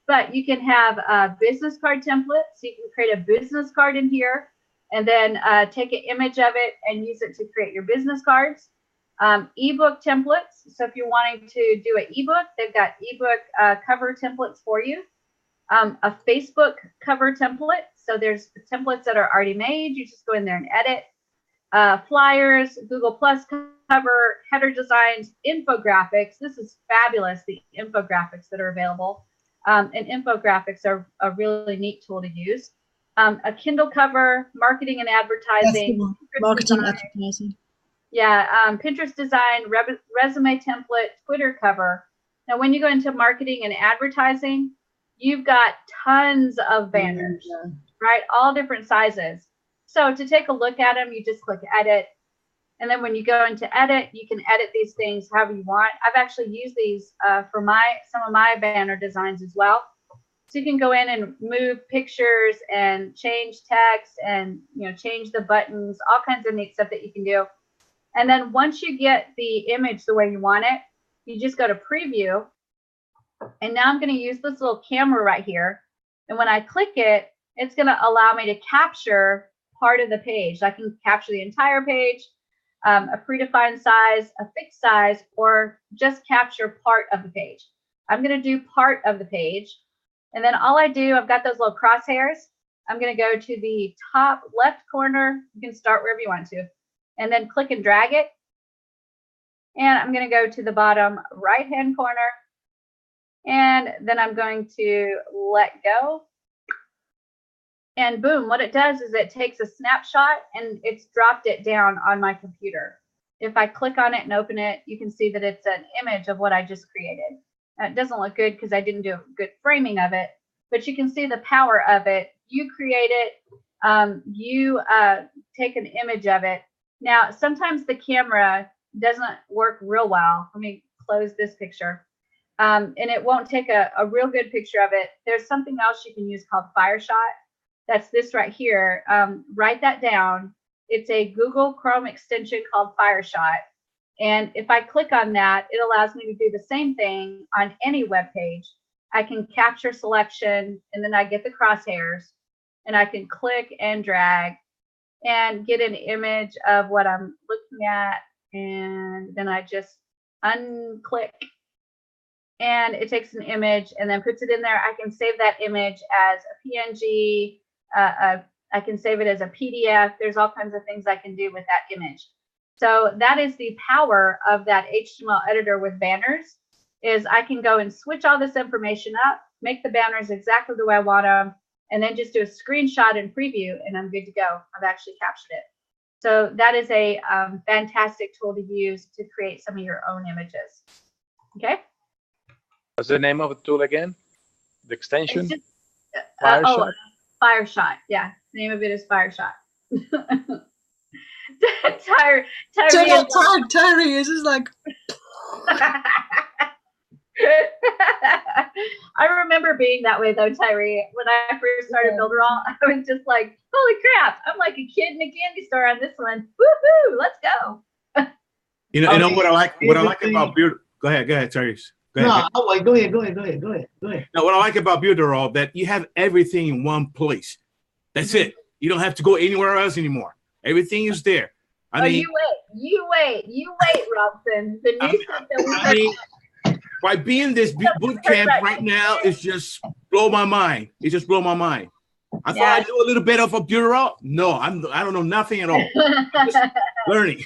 But you can have a business card template. So you can create a business card in here and then take an image of it and use it to create your business cards. Ebook templates. So if you're wanting to do an ebook, they've got ebook cover templates for you. A Facebook cover template. So there's templates that are already made. You just go in there and edit. Flyers, Google Plus cover, header designs, infographics. This is fabulous, the infographics that are available. And infographics are a really neat tool to use. A Kindle cover, marketing and advertising. Marketing, advertising. Yeah, Pinterest design, resume template, Twitter cover. Now, when you go into marketing and advertising, you've got tons of banners, right? All different sizes. So to take a look at them, you just click edit. And then when you go into edit, you can edit these things however you want. I've actually used these for some of my banner designs as well. So you can go in and move pictures and change text and change the buttons, all kinds of neat stuff that you can do. And then once you get the image the way you want it, you just go to preview. And now I'm going to use this little camera right here. And when I click it, it's going to allow me to capture part of the page. I can capture the entire page, a predefined size, a fixed size, or just capture part of the page. I'm going to do part of the page. And then all I do, I've got those little crosshairs. I'm going to go to the top left corner. You can start wherever you want to. And then click and drag it. And I'm going to go to the bottom right-hand corner. And then I'm going to let go. And boom, what it does is it takes a snapshot and it's dropped it down on my computer. If I click on it and open it, you can see that it's an image of what I just created. It doesn't look good because I didn't do a good framing of it, but you can see the power of it. You create it, you take an image of it. Now, sometimes the camera doesn't work real well. Let me close this picture. And it won't take a real good picture of it. There's something else you can use called FireShot. That's this right here. Write that down. It's a Google Chrome extension called FireShot. And if I click on that, it allows me to do the same thing on any web page. I can capture selection, and then I get the crosshairs, and I can click and drag and get an image of what I'm looking at. And then I just unclick, and it takes an image and then puts it in there. I can save that image as a PNG. I can save it as a PDF. There's all kinds of things I can do with that image. So that is the power of that HTML editor with banners, is I can go and switch all this information up, make the banners exactly the way I want them, and then just do a screenshot and preview, and I'm good to go. I've actually captured it. So that is a fantastic tool to use to create some of your own images. Okay. What's the name of the tool again? The extension? Just, FireShot? FireShot. Yeah, the name of it is FireShot. Tyree is just like. I remember being that way though, Tyree. When I first started Builderall, I was just like, "Holy crap! I'm like a kid in a candy store on this one. Woohoo! Let's go!" You know what I like. What I like about Builderall. Go ahead, Tyrese. Go ahead. No, go ahead. Now, what I like about Builderall, that you have everything in one place. That's it. You don't have to go anywhere else anymore. Everything is there. I mean, you wait, Robson. The new stuff that we by being this boot camp right now is just blow my mind. It just blow my mind. I thought I knew a little bit of a Builderall. No, I don't know nothing at all. I'm just learning.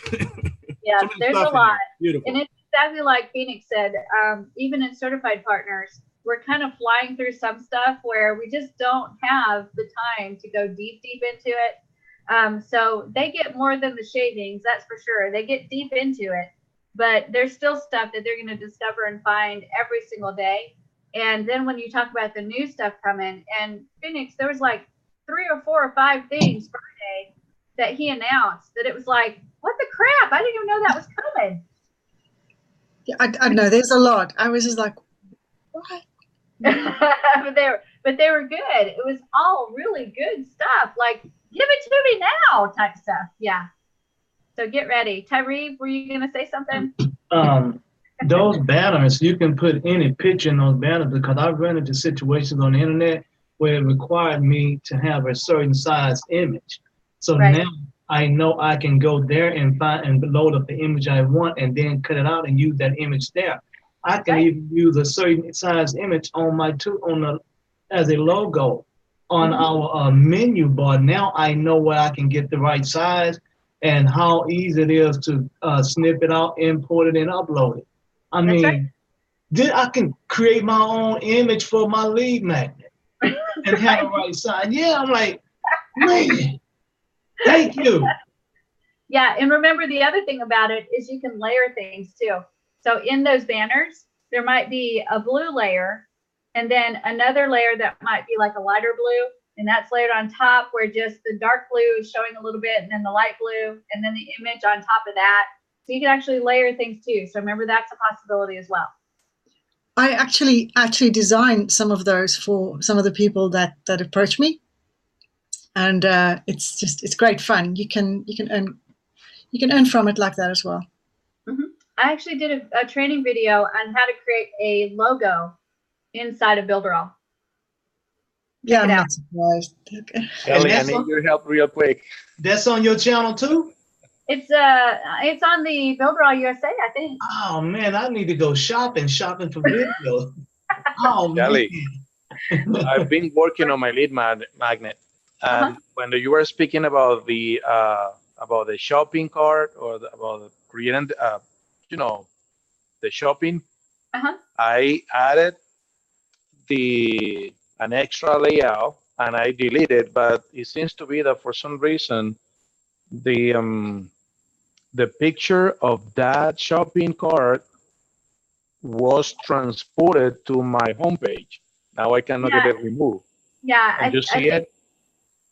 Yeah, there's a lot. Beautiful. And it's exactly like Phoenix said, even in certified partners, we're kind of flying through some stuff where we just don't have the time to go deep into it. So they get more than the shavings, that's for sure. They get deep into it, but there's still stuff that they're going to discover and find every single day. And then when you talk about the new stuff coming, and Phoenix, there was like 3 or 4 or 5 things Friday that he announced that it was like, what the crap? I didn't even know that was coming. Yeah, I know there's a lot. I was just like, what? but they were good. It was all really good stuff. Like, give it to me now type stuff. Yeah. So get ready. Tyree, were you going to say something? Those banners, you can put any picture in those banners, because I've run into situations on the internet where it required me to have a certain size image. So now I know I can go there and find and load up the image I want and then cut it out and use that image there. I can even use a certain size image on my as a logo on our menu bar. Now I know where I can get the right size and how easy it is to snip it out, import it, and upload it. I That's mean, I can create my own image for my lead magnet and have the right side. Yeah, I'm like, man, thank you. Yeah, and remember the other thing about it is you can layer things too. So in those banners, there might be a blue layer and then another layer that might be like a lighter blue, and that's layered on top where just the dark blue is showing a little bit, and then the light blue, and then the image on top of that. So you can actually layer things too. So remember, that's a possibility as well. I actually designed some of those for some of the people that approach me, and it's great fun. You can earn from it like that as well. I actually did a training video on how to create a logo inside of Builderall. Yeah, I'm not surprised. Kelly, I need your help real quick. That's on your channel too? It's on the Builderall USA, I think. Oh man, I need to go shopping for videos. Oh Kelly, man. I've been working on my lead magnet, and when you were speaking about the shopping cart or about creating, the shopping, I added an extra layout and I deleted, but it seems to be that for some reason the picture of that shopping cart was transported to my homepage. Now I cannot get it removed. Yeah, Can you see it?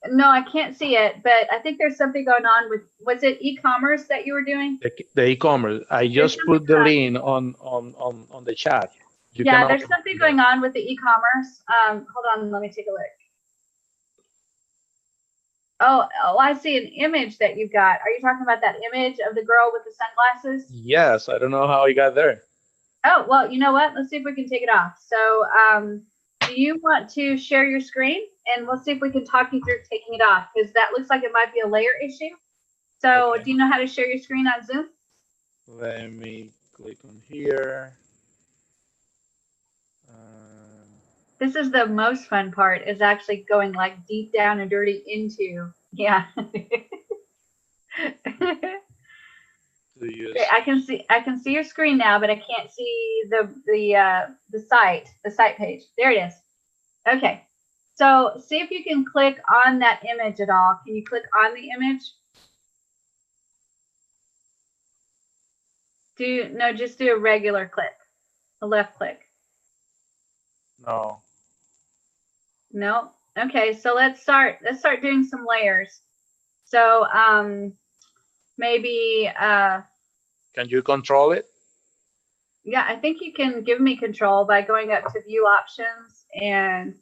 No, I can't see it, but I think there's something going on with, was it e-commerce that you were doing? The e-commerce. I just put the link on the chat. Yeah, there's something going on with the e-commerce. Hold on, let me take a look. Oh, I see an image that you've got. Are you talking about that image of the girl with the sunglasses? Yes, I don't know how it got there. Oh, well, you know what? Let's see if we can take it off. So, do you want to share your screen? And we'll see if we can talk you through taking it off, because that looks like it might be a layer issue. So, do you know how to share your screen on Zoom? Let me click on here. This is the most fun part, is actually going like deep down and dirty into, yeah. I can see your screen now, but I can't see the site page. There it is. Okay. So see if you can click on that image at all. Can you click on the image? Just do a regular click, a left click. No. No. Okay, so let's start doing some layers. So maybe can you control it? Yeah, I think you can give me control by going up to view options, and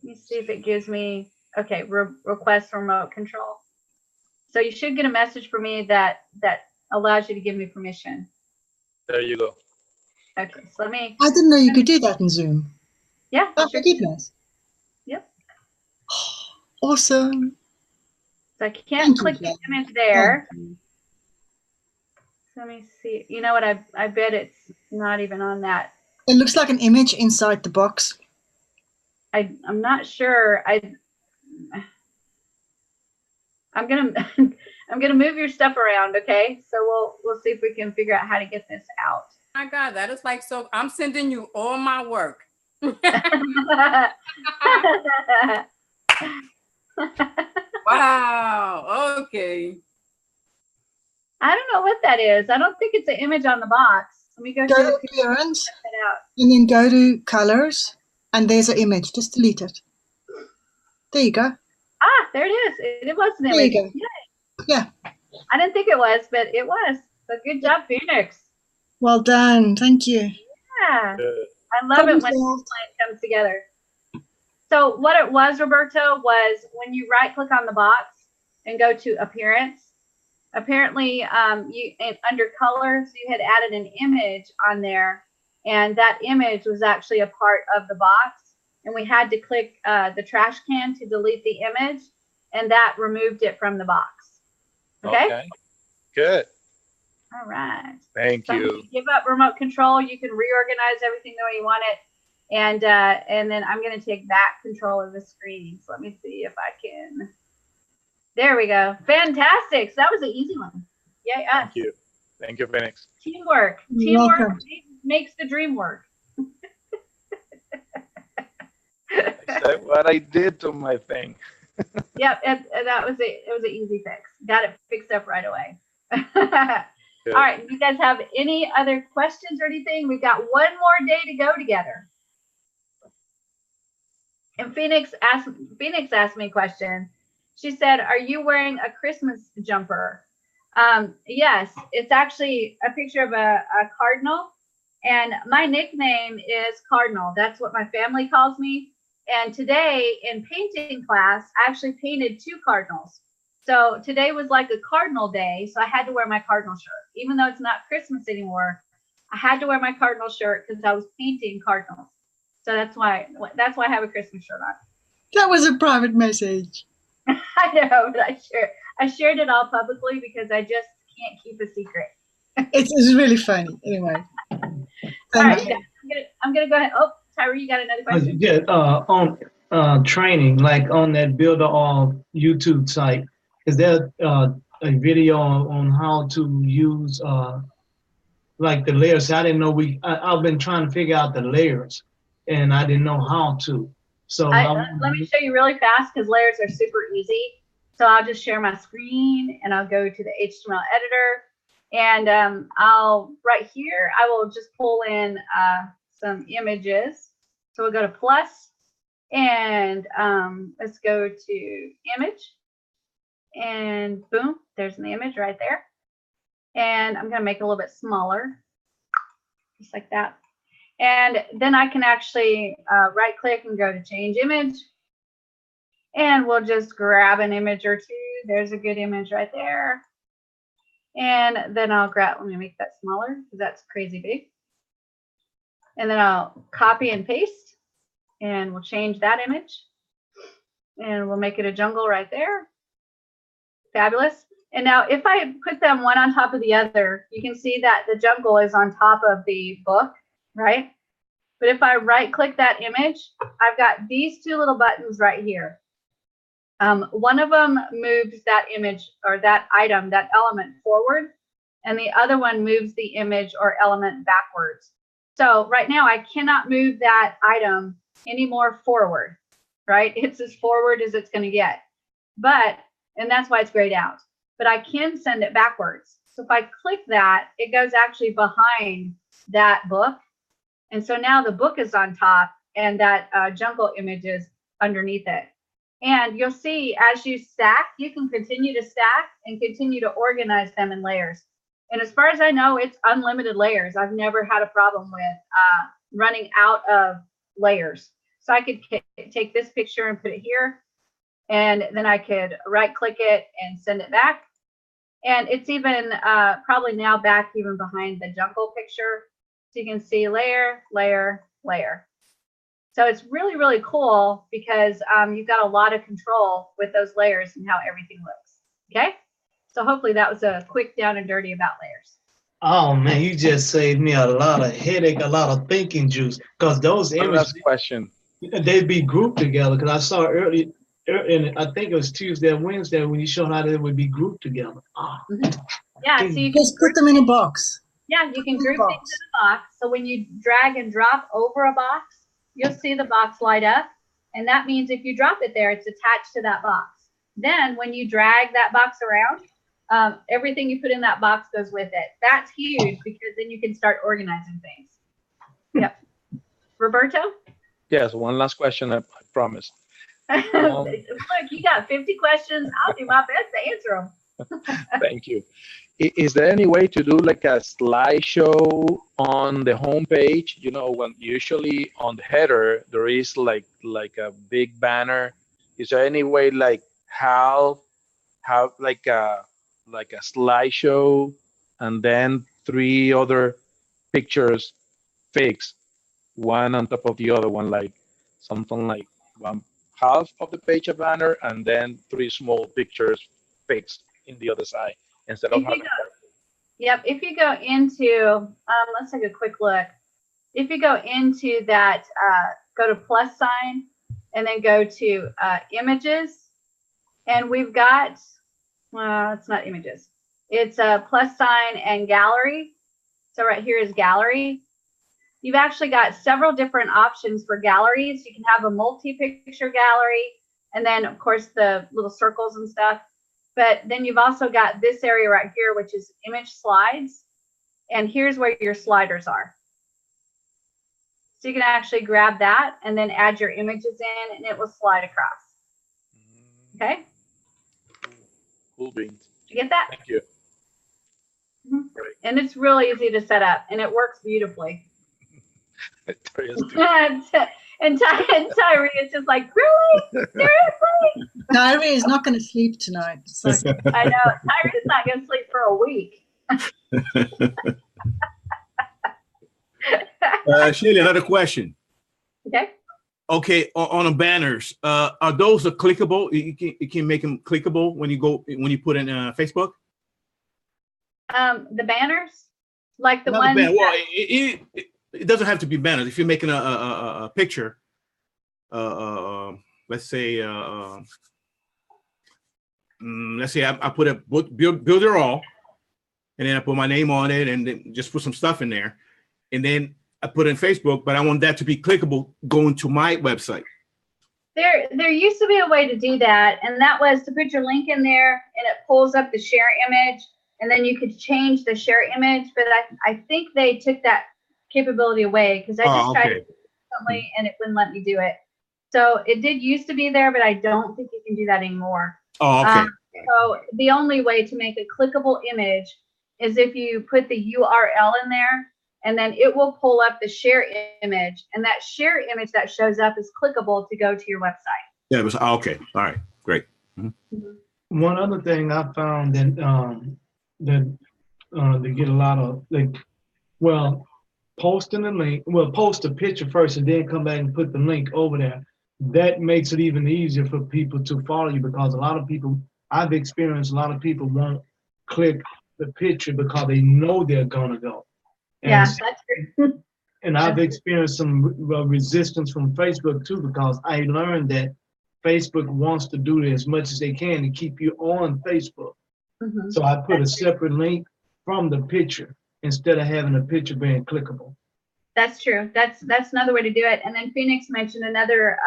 let me see if it gives me, okay, request remote control. So you should get a message from me that allows you to give me permission. There you go. Okay, so let me. I didn't know you could do that in Zoom. Yeah. Oh, my goodness. Yep. Awesome. So I can't click the image there. So let me see. You know what? I bet it's not even on that. It looks like an image inside the box. I'm not sure. I'm gonna move your stuff around. Okay. So we'll see if we can figure out how to get this out. Oh my God, that is like, so I'm sending you all my work. Wow. Okay. I don't know what that is. I don't think it's an image on the box. Let me go to appearance and then go to colors, and there's an image. Just delete it. There you go. Ah, there it is. It was an image. There you go. Yeah. I didn't think it was, but it was. So good job, Phoenix. Well done. Thank you. Yeah. I love it when the plan comes together. So what it was, Roberto, was when you right click on the box and go to appearance, apparently under colors, you had added an image on there, and that image was actually a part of the box, and we had to click the trash can to delete the image, and that removed it from the box. Okay? Good. All right. Thank you. Give up remote control. You can reorganize everything the way you want it. And then I'm going to take back control of the screen. So let me see if I can There we go. Fantastic. So that was an easy one. Yay, us. Thank you. Thank you, Phoenix. Teamwork. You're Teamwork welcome. makes the dream work. I said what I did to my thing. Yep, that was it. It was an easy fix. Got it fixed up right away. Good. All right. You guys have any other questions or anything? We've got one more day to go together. And Phoenix asked me a question. She said, "Are you wearing a Christmas jumper?" Yes, it's actually a picture of a cardinal, and my nickname is Cardinal. That's what my family calls me. And today in painting class, I actually painted 2 cardinals. So today was like a cardinal day, so I had to wear my cardinal shirt. Even though it's not Christmas anymore, I had to wear my cardinal shirt because I was painting cardinals. So that's why I have a Christmas shirt on. That was a private message. I know, but I shared it all publicly because I just can't keep a secret. It's really funny. Anyway. All right, guys, I'm gonna go ahead. Oh, Tyree, you got another question? Yeah, on training, like on that Builder All YouTube site, is there a video on how to use like the layers? I didn't know I've been trying to figure out the layers, and I didn't know how to. So let me show you really fast because layers are super easy. So I'll just share my screen and I'll go to the HTML editor, and right here I will just pull in some images. So we'll go to plus, and let's go to image, and boom, there's an image right there. And I'm gonna make it a little bit smaller, just like that. And then I can actually right click and go to change image. And we'll just grab an image or 2. There's a good image right there. And then I'll let me make that smaller because that's crazy big. And then I'll copy and paste, and we'll change that image. And we'll make it a jungle right there. Fabulous. And now if I put them one on top of the other, you can see that the jungle is on top of the book, right? But if I right click that image, I've got these 2 little buttons right here. One of them moves that image or that item, that element forward, and the other one moves the image or element backwards. So right now I cannot move that item any more forward, right? It's as forward as it's going to get. And that's why it's grayed out. But I can send it backwards. So if I click that, it goes actually behind that book. And so now the book is on top and that jungle image is underneath it. And you'll see as you stack, you can continue to stack and continue to organize them in layers. And as far as I know, it's unlimited layers. I've never had a problem with running out of layers. So I could take this picture and put it here, and then I could right click it and send it back. And it's even probably now back even behind the jungle picture. So you can see layer, layer, layer. So it's really, really cool because you've got a lot of control with those layers and how everything looks. Okay. So hopefully that was a quick down and dirty about layers. Oh man, you just saved me a lot of headache, a lot of thinking juice. Because those One images, last question. they'd be grouped together. Because I saw early, and I think it was Tuesday or Wednesday when you showed how they would be grouped together. Oh. Yeah, so you can Just put them in a box. Yeah, you can group things in a box. So when you drag and drop over a box, you'll see the box light up. And that means if you drop it there, it's attached to that box. Then when you drag that box around, everything you put in that box goes with it. That's huge because then you can start organizing things. Yep. Roberto? Yes, one last question, I promise. Look, you got 50 questions. I'll do my best to answer them. Thank you. Is there any way to do like a slideshow on the homepage? You know, when usually on the header there is like a big banner. Is there any way like how like a slideshow and then 3 other pictures fixed, one on top of the other one, like something like one half of the page a banner and then 3 small pictures fixed in the other side instead of having. Yep, if you go into, let's take a quick look. If you go into that, go to plus sign and then go to images And we've got, it's not images. It's a plus sign and gallery. So right here is gallery. You've actually got several different options for galleries. You can have a multi-picture gallery, and then of course the little circles and stuff. But then you've also got this area right here, which is image slides. And here's where your sliders are. So you can actually grab that and then add your images in, and it will slide across. Okay? Cool beans. Did you get that? Thank you. Mm-hmm. And it's really easy to set up, and it works beautifully. and Tyree is just like, really? Seriously? Tyree is not going to sleep tonight. So. I know. Tyree is not going to sleep for a week. Shelly, another question. Okay. Okay, on the banners, are those clickable? You can make them clickable when you put in Facebook. The banners, like the Not ones. Well, it doesn't have to be banners. If you're making a picture, let's say I put a book build it all, and then I put my name on it, and then just put some stuff in there, and then I put it in Facebook. But I want that to be clickable going to my website. There used to be a way to do that, and that was to put your link in there, and it pulls up the share image, and then you could change the share image. But I think they took that capability away, because I just tried it recently and it wouldn't let me do it. So it did used to be there, but I don't think you can do that anymore. Oh, okay. So the only way to make a clickable image is if you put the URL in there, and then it will pull up the share image, and that share image that shows up is clickable to go to your website. Yeah, it was okay. All right, great. Mm-hmm. One other thing I found that they get a lot of posting the link. Well, post a picture first and then come back and put the link over there. That makes it even easier for people to follow you, because a lot of people, I've experienced a lot of people won't click the picture because they know they're gonna go. And yeah, that's true. And I've experienced some resistance from Facebook too, because I learned that Facebook wants to do as much as they can to keep you on Facebook. Mm-hmm. So I put a separate link from the picture instead of having a picture being clickable. That's true. That's another way to do it. And then Phoenix mentioned another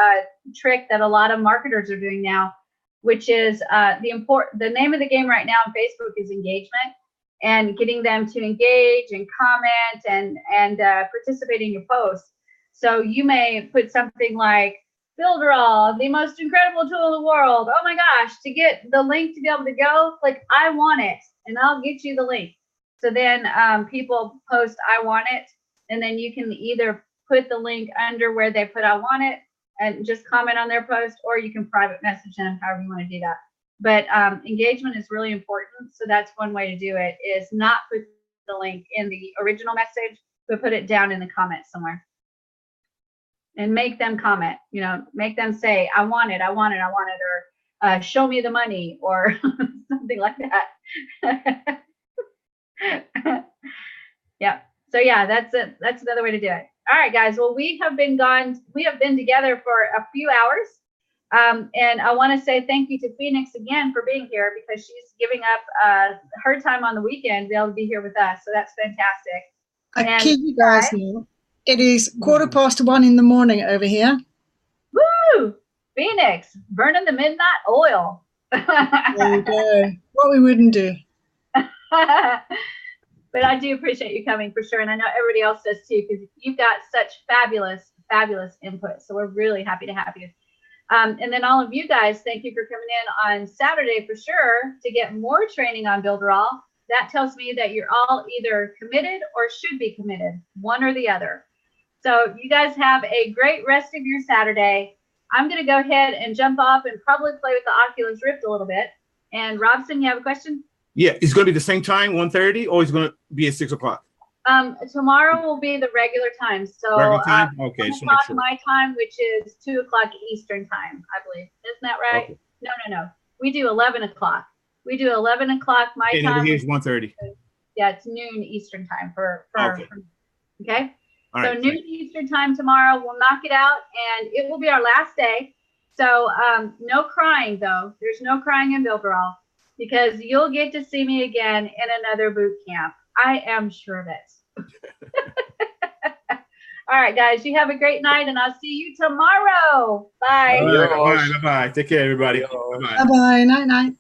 trick that a lot of marketers are doing now, which is the name of the game right now on Facebook is engagement, and getting them to engage and comment and participate in your posts. So you may put something like, Builderall, the most incredible tool in the world. Oh my gosh, to get the link to be able to go, click I want it, and I'll get you the link. So then people post I want it, and then you can either put the link under where they put I want it and just comment on their post, or you can private message them, however you want to do that. But engagement is really important. So that's one way to do it, is not put the link in the original message, but put it down in the comments somewhere. And make them comment, make them say, I want it, I want it, I want it, or show me the money, or something like that. Yeah. So yeah, that's it. That's another way to do it. All right, guys. Well, we have been together for a few hours. And I want to say thank you to Phoenix again for being here, because she's giving up her time on the weekend to be able to be here with us. So that's fantastic. I kid you guys now. It is 1:15 in the morning over here. Woo! Phoenix, burning the midnight oil. There you go. What we wouldn't do. But I do appreciate you coming for sure. And I know everybody else does too, because you've got such fabulous, fabulous input. So we're really happy to have you. And then all of you guys, thank you for coming in on Saturday for sure to get more training on Builderall. That tells me that you're all either committed or should be committed, one or the other. So you guys have a great rest of your Saturday. I'm going to go ahead and jump off and probably play with the Oculus Rift a little bit. And Robson, you have a question? Yeah, it's going to be the same time, 1:30, or it's going to be at 6 o'clock? Tomorrow will be the regular time. So regular time? Okay, so sure. My time, which is 2 o'clock Eastern time, I believe. Isn't that right? Okay. No. We do 11 o'clock. We do 11 o'clock my time. Here's 1:30. Yeah, it's noon Eastern time okay. All so right, noon Eastern time tomorrow, we'll knock it out, and it will be our last day. So no crying though. There's no crying in Builderall because you'll get to see me again in another boot camp. I am sure of it. All right, guys, you have a great night and I'll see you tomorrow. Bye. All right, bye. Take care, everybody. Adios. Bye. Bye bye. Night night.